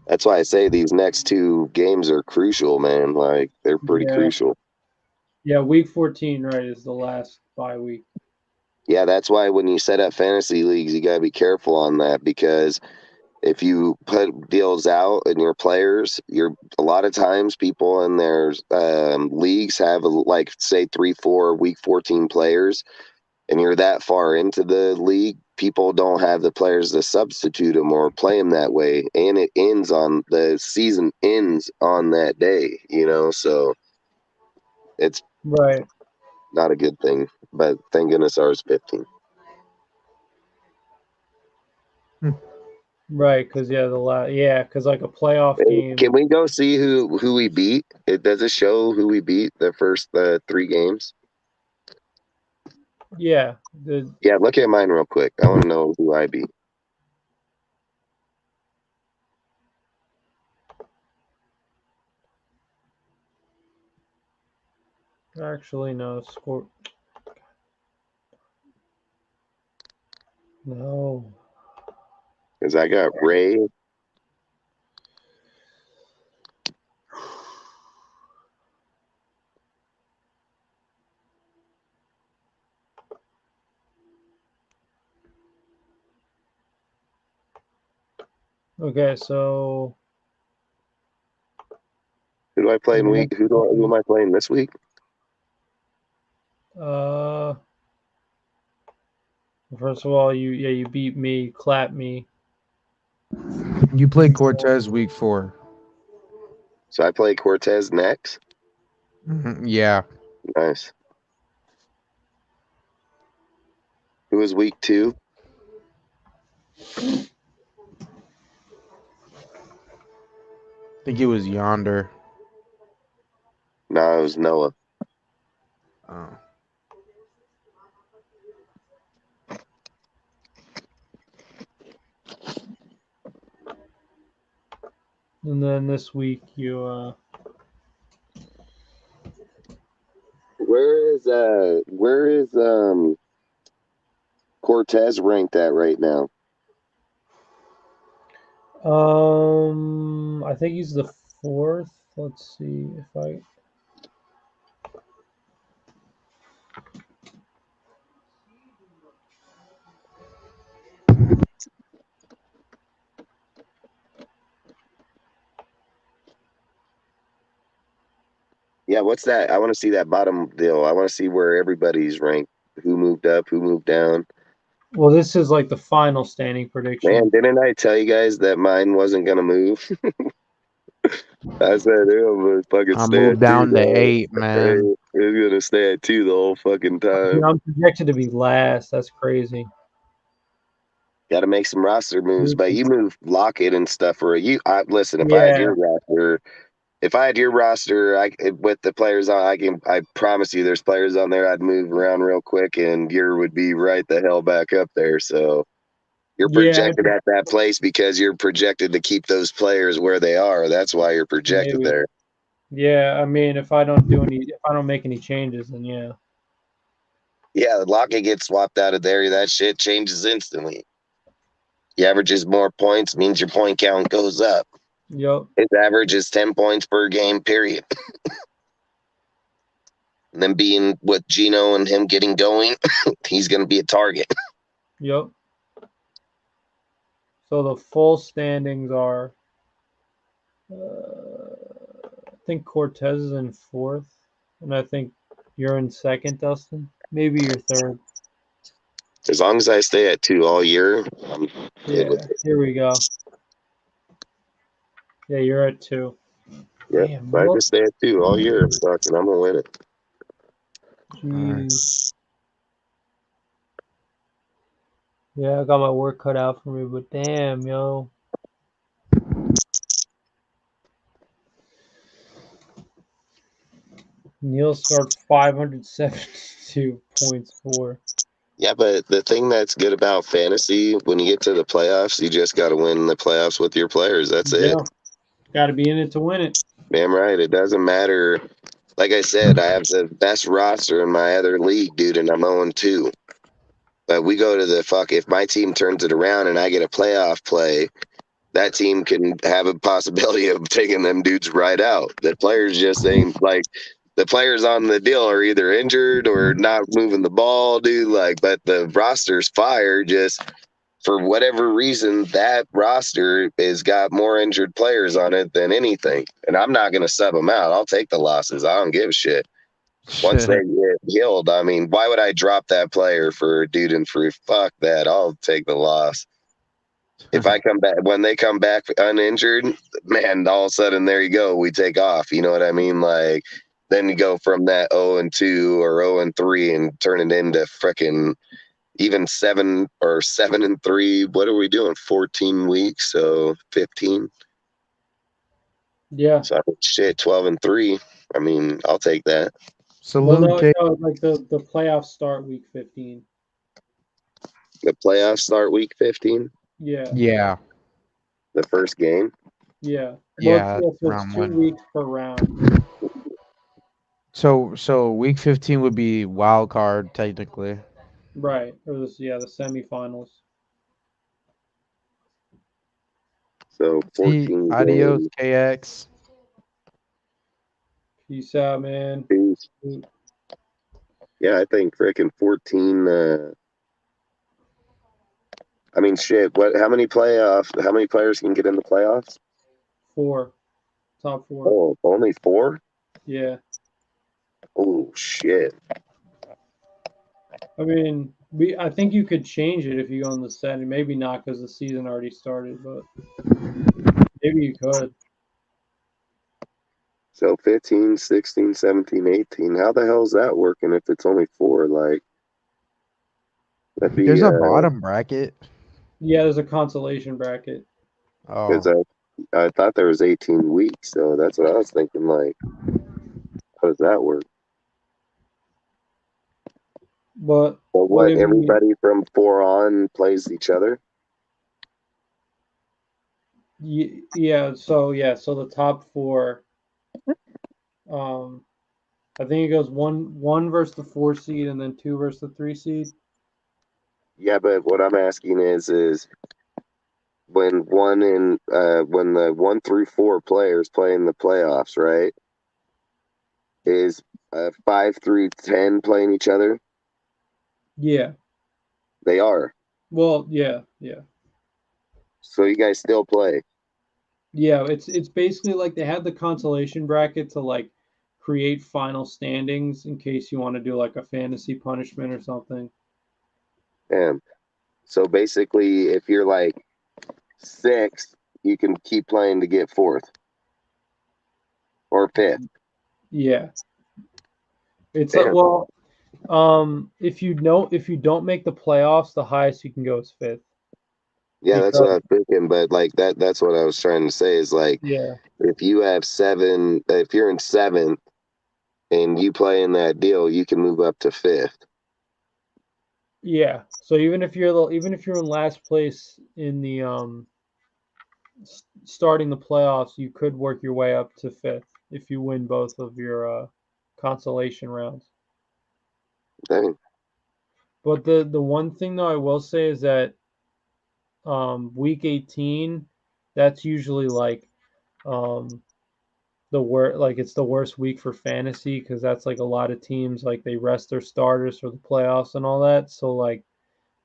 That's why I say these next 2 games are crucial, man. Like they're pretty yeah. crucial. Yeah, week 14, right, is the last bye week. Yeah, that's why when you set up fantasy leagues, you gotta be careful on that because if you put deals out and your players, you're a lot of times people in their leagues have like say 3, 4 week 14 players, and you're that far into the league, people don't have the players to substitute them or play them that way, and the season ends on that day, so it's Right. not a good thing. But thank goodness ours 15. Right, because because like a playoff Can game. we go see who we beat? Does it show who we beat the first 3 games? Yeah, the Yeah, look at mine real quick. I want to know who I beat. actually no score. No. Because I got Ray. Okay, so Who do I play in we week? Who am I playing this week? uh first of all you beat me, clap me. you play Cortez week 4. So I play Cortez next. Yeah, Nice. Who was week 2? I think it was Yonder. No, it was Noah. Oh. And then this week you Where is Cortez ranked at right now? I think he's the 4th. Let's see if I Yeah, what's that? I want to see that bottom deal. I want to see where everybody's ranked. Who moved up? Who moved down? well this is like the final standing Man, prediction. didn't I tell you guys that mine wasn't gonna move? I said it was fucking I stay moved at 2, down to though. 8, man. It was gonna stay at 2 the whole fucking Dude, time. I'm projected to be last. That's crazy. Got to make some roster moves, but you move Lockett and stuff. Or listen. If I had Yeah. your roster, with the players on, I promise you, there's players on there I'd move around real quick, and Gear would be right the hell back up there. So You're Yeah, projected at that place because you're projected to keep those players where they are. That's why you're projected maybe. there. Yeah, I mean, if I don't make any changes, then yeah. Yeah, Lockett gets swapped out of there. That shit changes instantly. He averages more points, means your point count goes up. Yup. His average is 10 points per game, period. And then being with Gino and him getting going, he's going to be a target. Yup. So the full standings are, I think Cortez is in fourth, and I think you're in second, Dustin. Maybe you're third. As long as I stay at 2 all year, I'm good with Yeah, it. here we go. Yeah, you're at 2. Yeah, Damn, if I just stay at 2 all year, I'm going to win it. jeez. Yeah, I got my work cut out for me, but damn, yo. Neil starts 572 points for. Yeah, but the thing that's good about fantasy, when you get to the playoffs, you just got to win the playoffs with your players. That's it. Yeah, got to be in it to win it. Damn right. It doesn't matter. Like I said, I have the best roster in my other league, dude, and I'm 0-2. But we go to the fuck. If my team turns it around and I get a playoff play, that team can have a possibility of taking them dudes right out. The players just ain't like the players on the deal are either injured or not moving the ball, dude. Like, but the roster's fire just for whatever reason, that roster has got more injured players on it than anything. And I'm not going to sub them out. I'll take the losses. I don't give a shit. Once they get healed, I mean, why would I drop that player for a dude and free? Fuck that. I'll take the loss. If I come back, when they come back uninjured, man, all of a sudden, there you go. We take off. You know what I mean? Like, then you go from that 0-2 or 0-3 and turn it into frickin' even 7-3. What are we doing? 14 weeks, so 15. Yeah. So I mean, shit, 12-3. I mean, I'll take that. Well, Salute, K. no, like the playoffs start week 15. The playoffs start week 15. Yeah. Yeah, The first game. Yeah. yeah, Well, so it's round 2 one. weeks per round. So week 15 would be wild card technically. Right. Or the semifinals. So See, 14 adios, games. KX. Peace out, man. Peace. Yeah, I think freaking 14. I mean, shit. How many players can get in the playoffs? 4. Top 4. Oh, only 4? Yeah. Oh, shit. I mean, I think you could change it if you go on the setting. Maybe not because the season already started, but maybe you could. So 15, 16, 17, 18. How the hell is that working if it's only 4? Like, that'd be There's a bottom bracket. Yeah, there's a consolation bracket. because Oh, I thought there was 18 weeks, so that's what I was thinking. Like, how does that work? But Well, what what if you, everybody from 4 on plays each other? yeah, so the top 4, I think it goes one versus the 4 seed and then 2 versus the 3 seed. Yeah, but what I'm asking is when when the 1 through 4 players play in the playoffs, right? Is 5 through 10 playing each other? Yeah. They are. Well, yeah. So you guys still play. Yeah, it's basically like they had the consolation bracket to like create final standings in case you want to do like a fantasy punishment or something. And so basically, if you're like 6th, you can keep playing to get 4th or 5th. Yeah. It's Damn. like, well, if you don't make the playoffs, the highest you can go is 5th. Yeah, that's what I was thinking. But like that's what I was trying to say is like, Yeah. if you have 7, if you're in 7th and you play in that deal, you can move up to 5th. Yeah. So even if you're in last place in the starting the playoffs, you could work your way up to fifth if you win both of your consolation rounds. Dang. But the one thing though I will say is that week 18, that's usually like um, it's the worst week for fantasy because that's like a lot of teams like they rest their starters for the playoffs and all that. So like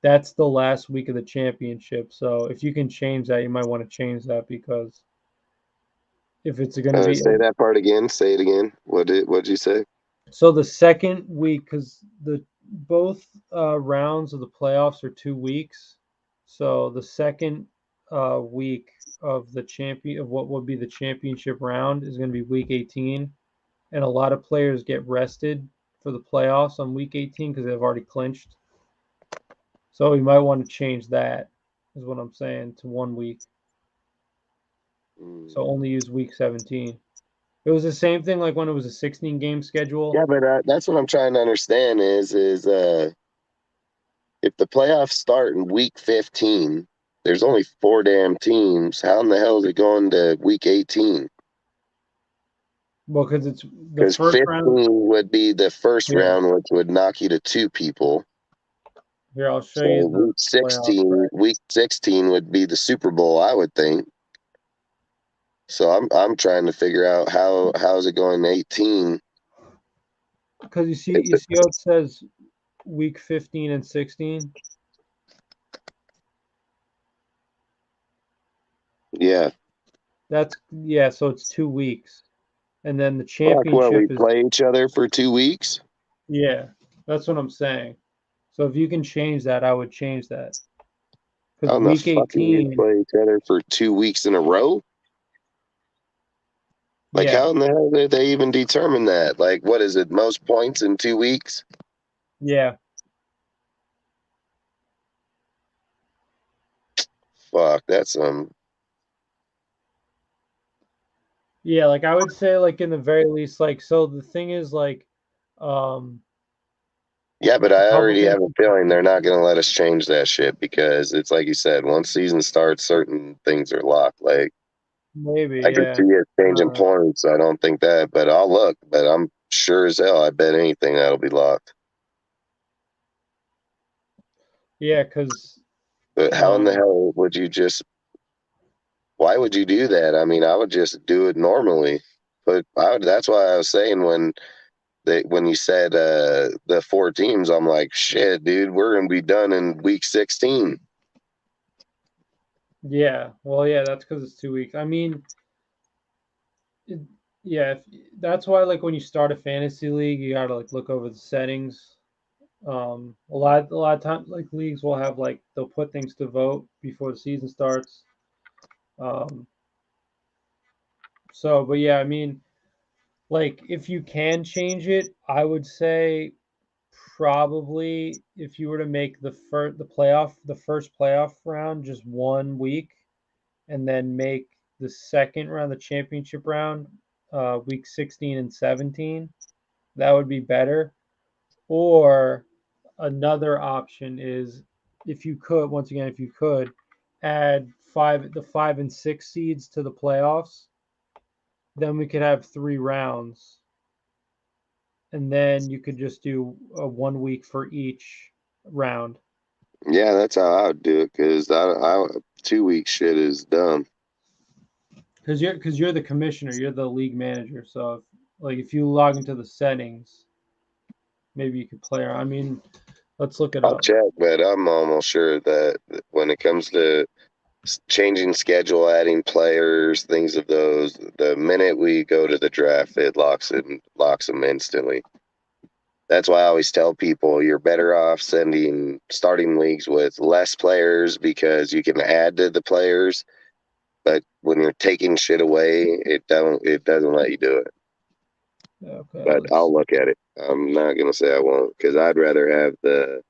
that's the last week of the championship. So if you can change that, you might want to change that because if it's going to be Say that part again. Say it again. What'd you say? so the second week because the both rounds of the playoffs are 2 weeks. So the second week of the champion of what would be the championship round is going to be week 18, and a lot of players get rested for the playoffs on week 18 because they've already clinched. So we might want to change that, is what I'm saying, to 1 week. Mm. So only use week 17. It was the same thing like when it was a 16 game schedule. Yeah, but that's what I'm trying to understand is if the playoffs start in week 15, there's only 4 damn teams. How in the hell is it going to week 18? Well, because it's the Because first 15 round. would be the first Here, round, which would knock you to 2 people. here I'll show So you the playoff. week 16 would be the Super Bowl, I would think. So I'm trying to figure out how's it going 18? Because you It's see how it says week 15 and 16. yeah. Yeah, so it's 2 weeks, and then the Fuck, what, we championship is play each other for 2 weeks? yeah. That's what I'm saying. So if you can change that, I would change that because How in the week fuck do we 18, play each other for 2 weeks in a row? Like, yeah, how in the hell did they even determine that? Like, what is it, most points in 2 weeks? yeah, Fuck, that's yeah. Like I would say, like in the very least, like so. The thing is, like, um, yeah, but a I couple already things. have a feeling they're not going to let us change that shit because it's like you said, once season starts, certain things are locked. Like, Maybe, I could yeah. see it changing points. I don't think that, but I'll look. But I'm sure as hell, I bet anything that'll be locked. Yeah, because But how in the hell would you just? Why would you do that? I mean, I would just do it normally. But that's why I was saying when you said the 4 teams, I'm like, shit, dude, we're gonna be done in week 16. yeah. Well, yeah, that's because it's 2 weeks. I mean, it, yeah, that's why like when you start a fantasy league, you gotta like look over the settings. A lot of times like leagues will have like they'll put things to vote before the season starts. Um, but yeah, I mean, like if you can change it, I would say probably if you were to make the first playoff round just 1 week, and then make the second round, the championship round, week 16 and 17, that would be better. Or another option is if you could, once again, if you could add the 5 and 6 seeds to the playoffs, then we could have 3 rounds, and then you could just do a 1 week for each round. Yeah, that's how I would do it because I 2 week shit is dumb. Because you're the commissioner, you're the league manager. So if you log into the settings, maybe you could play around. I mean, let's look it I'll up. check, but I'm almost sure that when it comes to changing schedule, adding players, things of those, the minute we go to the draft, it locks them instantly. That's why I always tell people you're better off starting leagues with less players because you can add to the players, but when you're taking shit away, it doesn't let you do it. Okay, But let's I'll see. look at it. I'm not gonna say I won't because I'd rather have the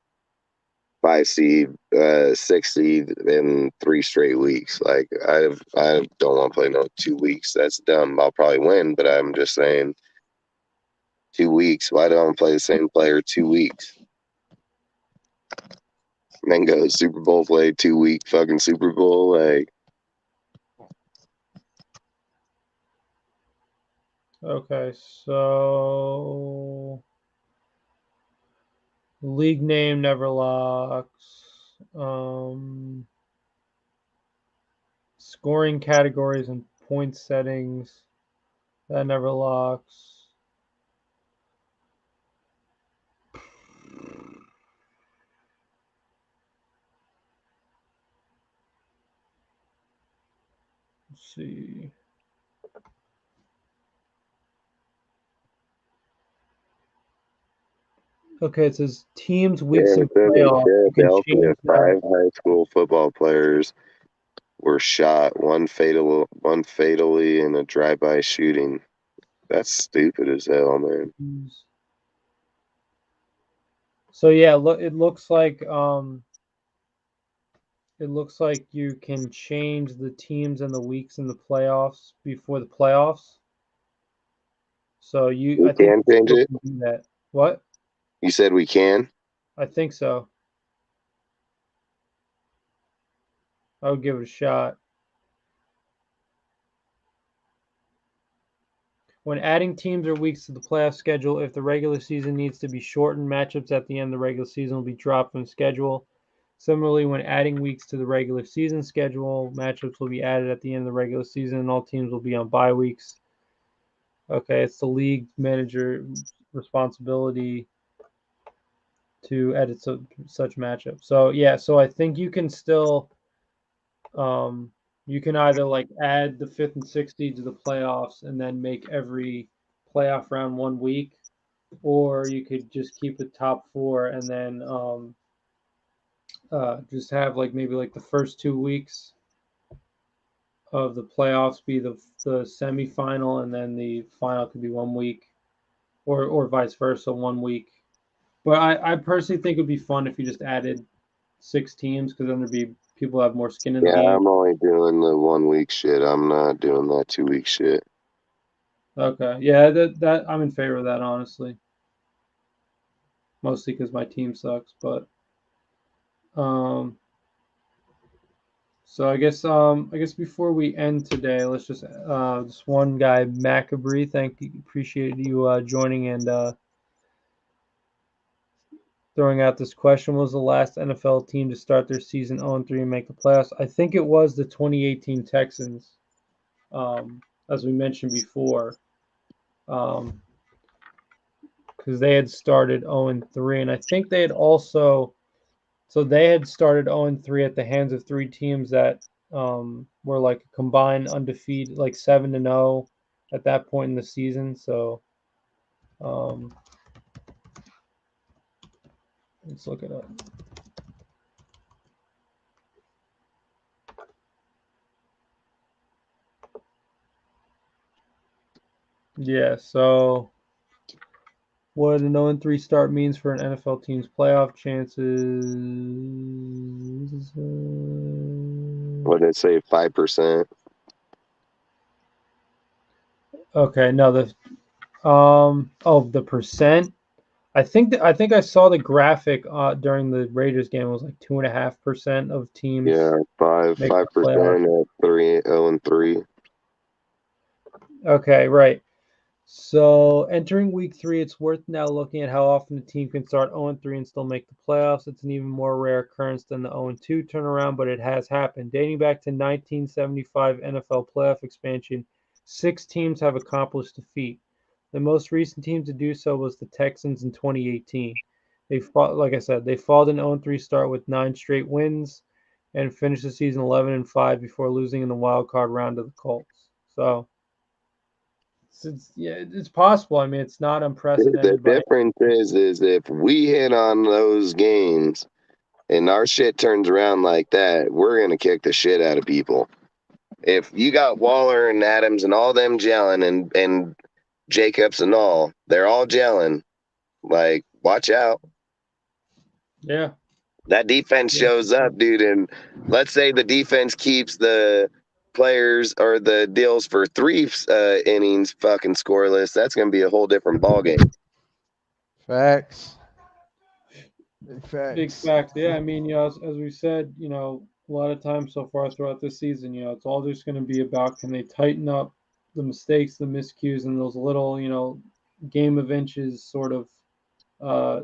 5 seed, 6 seed in 3 straight weeks. Like I don't want to play no 2 weeks. That's dumb. I'll probably win, but I'm just saying 2 weeks. Why do I want to play the same player 2 weeks? then go Super Bowl play 2-week fucking Super Bowl. Like, Okay, so league name never locks. Scoring categories and point settings, that never locks. Let's see. Okay, it says teams, weeks, and playoffs. You can Philadelphia, change that. 5 high school football players were shot, one fatally in a drive-by shooting. That's stupid as hell, man. So yeah, it looks like you can change the teams and the weeks in the playoffs before the playoffs. So We I think can you change still it? can do that. What? You said we can? I think so. I would give it a shot. When adding teams or weeks to the playoff schedule, if the regular season needs to be shortened, matchups at the end of the regular season will be dropped from the schedule. Similarly, when adding weeks to the regular season schedule, matchups will be added at the end of the regular season, and all teams will be on bye weeks. Okay, it's the league manager responsibility to edit such matchups. So yeah, so I think you can still you can either like add the 5th and 6th seed to the playoffs and then make every playoff round 1 week, or you could just keep the top 4 and then just have like maybe like the first 2 weeks of the playoffs be the semifinal, and then the final could be 1 week, or vice versa, 1 week. But I personally think it would be fun if you just added 6 teams, because then there'd be people who have more skin in the Yeah, game. I'm only doing the 1-week shit. I'm not doing that 2-week shit. Okay, yeah, that I'm in favor of that, honestly. Mostly because my team sucks, but so I guess before we end today, let's just this one guy Macabre, appreciate you joining and throwing out this question. Was the last NFL team to start their season 0-3 and make the playoffs? I think it was the 2018 Texans, as we mentioned before, because they had started 0-3, and I think they had also. So they had started 0-3 at the hands of 3 teams that were like a combined undefeated, like 7-0 at that point in the season. So let's look it up. Yeah. So what an 0-3 start means for an NFL team's playoff chances. What did it say? 5%? Okay. No, the percent. I think I saw the graphic during the Raiders game. It was like 2.5% of teams. Yeah, 5% make the playoffs. at 0-3. Okay, right. So entering week 3, it's worth now looking at how often a team can start 0-3 and still make the playoffs. It's an even more rare occurrence than the 0-2 turnaround, but it has happened. Dating back to 1975 NFL playoff expansion, 6 teams have accomplished the feat. The most recent team to do so was the Texans in 2018. They fought, like I said, they followed an 0-3 start with 9 straight wins and finished the season 11-5 before losing in the wild card round to the Colts. So it's possible. I mean, it's not The unprecedented by. difference is if we hit on those games and our shit turns around like that, we're going to kick the shit out of people. If you got Waller and Adams and all them gelling and Jacobs and all, they're all gelling, like, watch out. Yeah. That defense shows up, dude, and let's say the defense keeps the players or the deals for 3 innings fucking scoreless. That's going to be a whole different ballgame. Facts. Big Facts. facts. Yeah, I mean, as we said, a lot of times so far throughout this season, it's all just going to be about can they tighten up the mistakes, the miscues, and those little, game of inches sort of uh,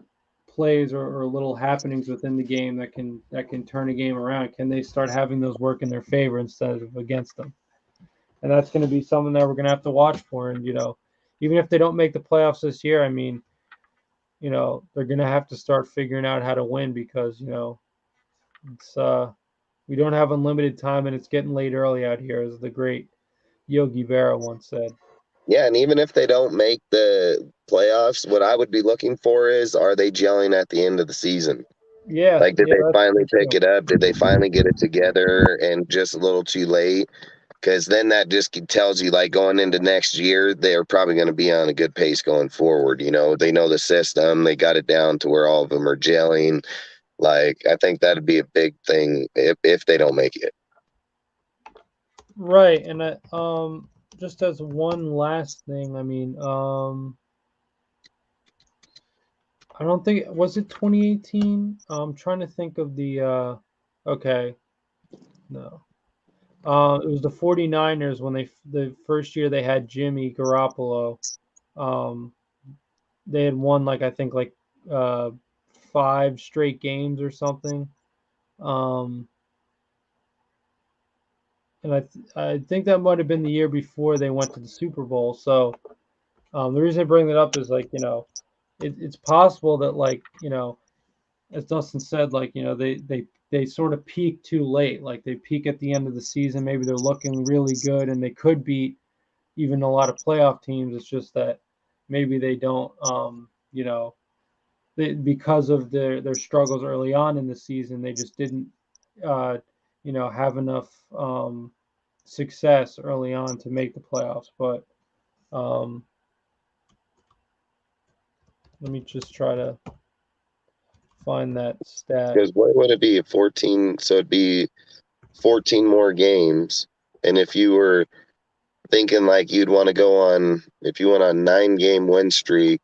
plays or little happenings within the game that can turn a game around. Can they start having those work in their favor instead of against them? And that's going to be something that we're going to have to watch for. And even if they don't make the playoffs this year, I mean, they're going to have to start figuring out how to win because it's we don't have unlimited time and it's getting late early out here, as the great Yogi Berra once said. Yeah, and even if they don't make the playoffs, what I would be looking for is, are they gelling at the end of the season? Yeah, Like, did yeah, they that's finally pick true. it up? Did they finally get it together and just a little too late? Because then that just tells you, like, going into next year, they're probably going to be on a good pace going forward. They know the system. They got it down to where all of them are gelling. Like, I think that'd be a big thing if they don't make it. Right, and just as one last thing, I mean, I don't think was it 2018. I'm trying to think of the. Okay, no. It was the 49ers when the first year they had Jimmy Garoppolo. Um, they had won like I think like uh 5 straight games or something. Um, and I think that might have been the year before they went to the Super Bowl. So the reason I bring that up is like it's possible that like as Dustin said, like they sort of peak too late. Like they peak at the end of the season. Maybe they're looking really good and they could beat even a lot of playoff teams. It's just that maybe they don't. Because of their struggles early on in the season, they just didn't uh, have enough success early on to make the playoffs. But um, let me just try to find that stat. Because what would it be? 14? So it'd be 14 more games. And if you were thinking like you'd want to go on, if you went on 9-game win streak,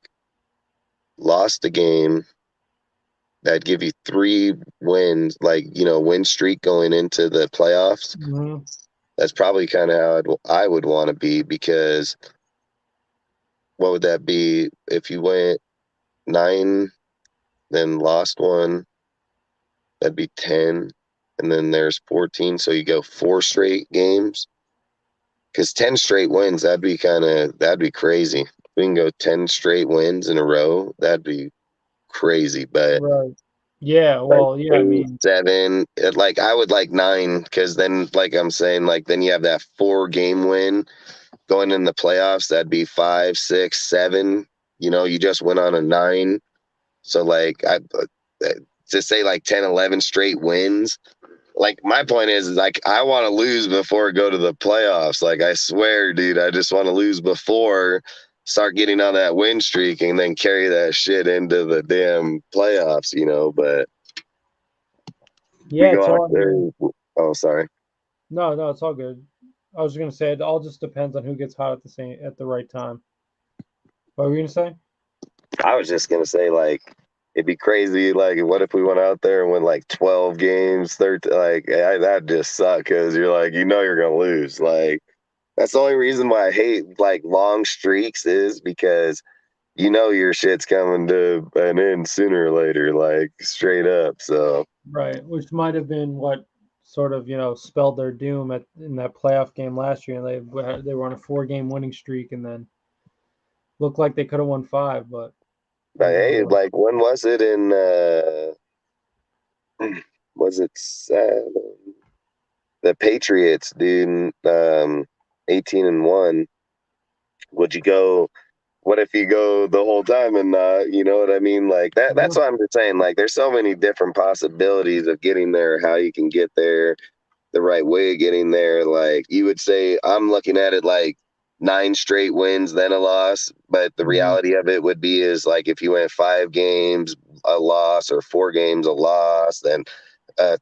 lost a game, that'd give you 3 wins, like, win streak going into the playoffs. Mm-hmm. That's probably kind of how I would want to be, because what would that be if you went 9, then lost one? That'd be 10, and then there's 14. So you go 4 straight games, because 10 straight wins, that'd be crazy. We can go 10 straight wins in a row. That'd be crazy. But Right. Yeah. like Well. Yeah. I 8, mean. 7, like I would like 9, because then, like I'm saying, like then you have that 4-game win going in the playoffs. That'd be 5, 6, 7. You just went on a 9. So like to say like 10, 11 straight wins. Like my point is like I want to lose before I go to the playoffs. Like I swear, dude, I just want to lose before start getting on that win streak and then carry that shit into the damn playoffs, But we Yeah. go It's out all. I there. mean, Oh, sorry. no. No. It's all good. I was gonna say it all just depends on who gets hot at the right time. What were you gonna say? I was just gonna say, like, it'd be crazy. Like, what if we went out there and won like 12 games, 13? Like, that'd just suck, because you're like, you're gonna lose. Like, that's the only reason why I hate like long streaks, is because your shit's coming to an end sooner or later, like straight up. So Right, which might have been what sort of spelled their doom in that playoff game last year, and they were on a 4-game winning streak, and then looked like they could have won 5, but but hey, nevertheless. like when was it in was it the Patriots, dude, 18-1? Would you go? What if you go the whole time and you know what I mean? Like that's Mhm. what I'm just saying. Like there's so many different possibilities of getting there, how you can get there, the right way of getting there. Like you would say, I'm looking at it like 9 straight wins, then a loss. But the Mhm. reality of it would be is like if you went 5 games, a loss, or 4 games, a loss, then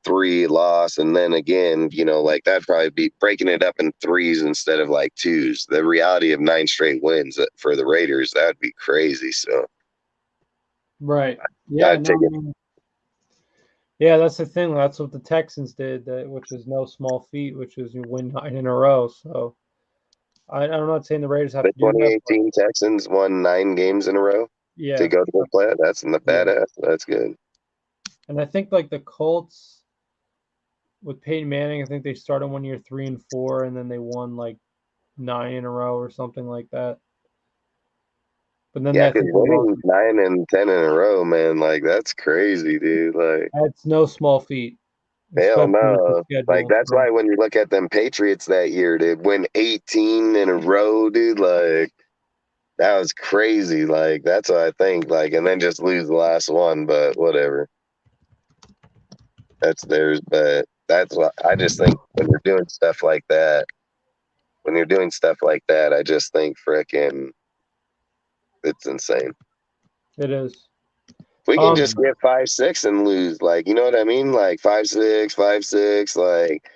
3 loss, and then again, like that'd probably be breaking it up in 3s instead of like 2s. The reality of 9 straight wins for the Raiders, that'd be crazy. So Right. Yeah, I'd take no, I it. mean, Yeah, that's the thing. That's what the Texans did, which is no small feat, which is you win 9 in a row. So I'm not saying the Raiders have The to do that, but 2018 Texans won 9 games in a row to yeah, go to the playoff. That's in the yeah. badass. That's good. And I think like the Colts with Peyton Manning, I think they started 1 year 3-4, and then they won like 9 in a row or something like that. But then Yeah, I because think they lost. winning 9 and 10 in a row, man, like that's crazy, dude. Like, That's no small feat, hell especially with the no. Like, schedule. that's why when you look at them Patriots that year, to win 18 in a row, dude, like that was crazy. Like, that's what I think. Like, and then just lose the last one, but whatever. That's theirs. But that's what I just think when you're doing stuff like that. When you're doing stuff like that, I just think frickin' it's insane. It is. We can Um, just get 5-6 and lose, like, you know what I mean? Like 5-6, 5-6. Like,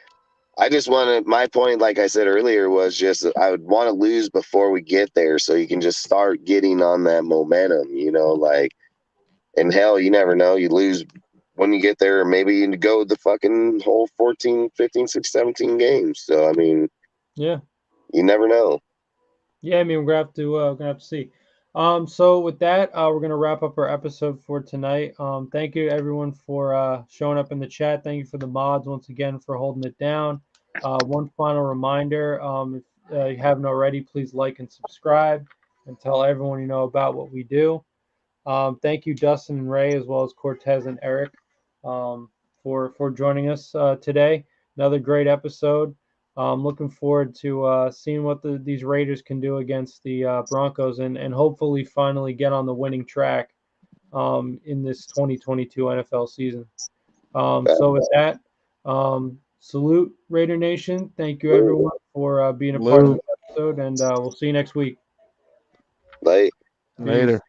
I just want to. My point, like I said earlier, was just I would want to lose before we get there, so you can just start getting on that momentum. You know, like, and hell, you never know. You lose when you get there, maybe you go the fucking whole 14, 15, 16, 17 games. So I mean, yeah. you never know. Yeah, I mean, we're gonna have to see. So with that, we're gonna wrap up our episode for tonight. Thank you everyone for showing up in the chat. Thank you for the mods once again for holding it down. One final reminder: if you haven't already, please like and subscribe, and tell everyone you know about what we do. Thank you, Dustin and Ray, as well as Cortez and Eric, for joining us today. Another great episode. Looking forward to seeing what these Raiders can do against the Broncos and hopefully finally get on the winning track in this 2022 NFL season. So with that, salute Raider Nation. Thank you everyone for being a part of Lou, the episode, and we'll see you next week. Like. Peace. later.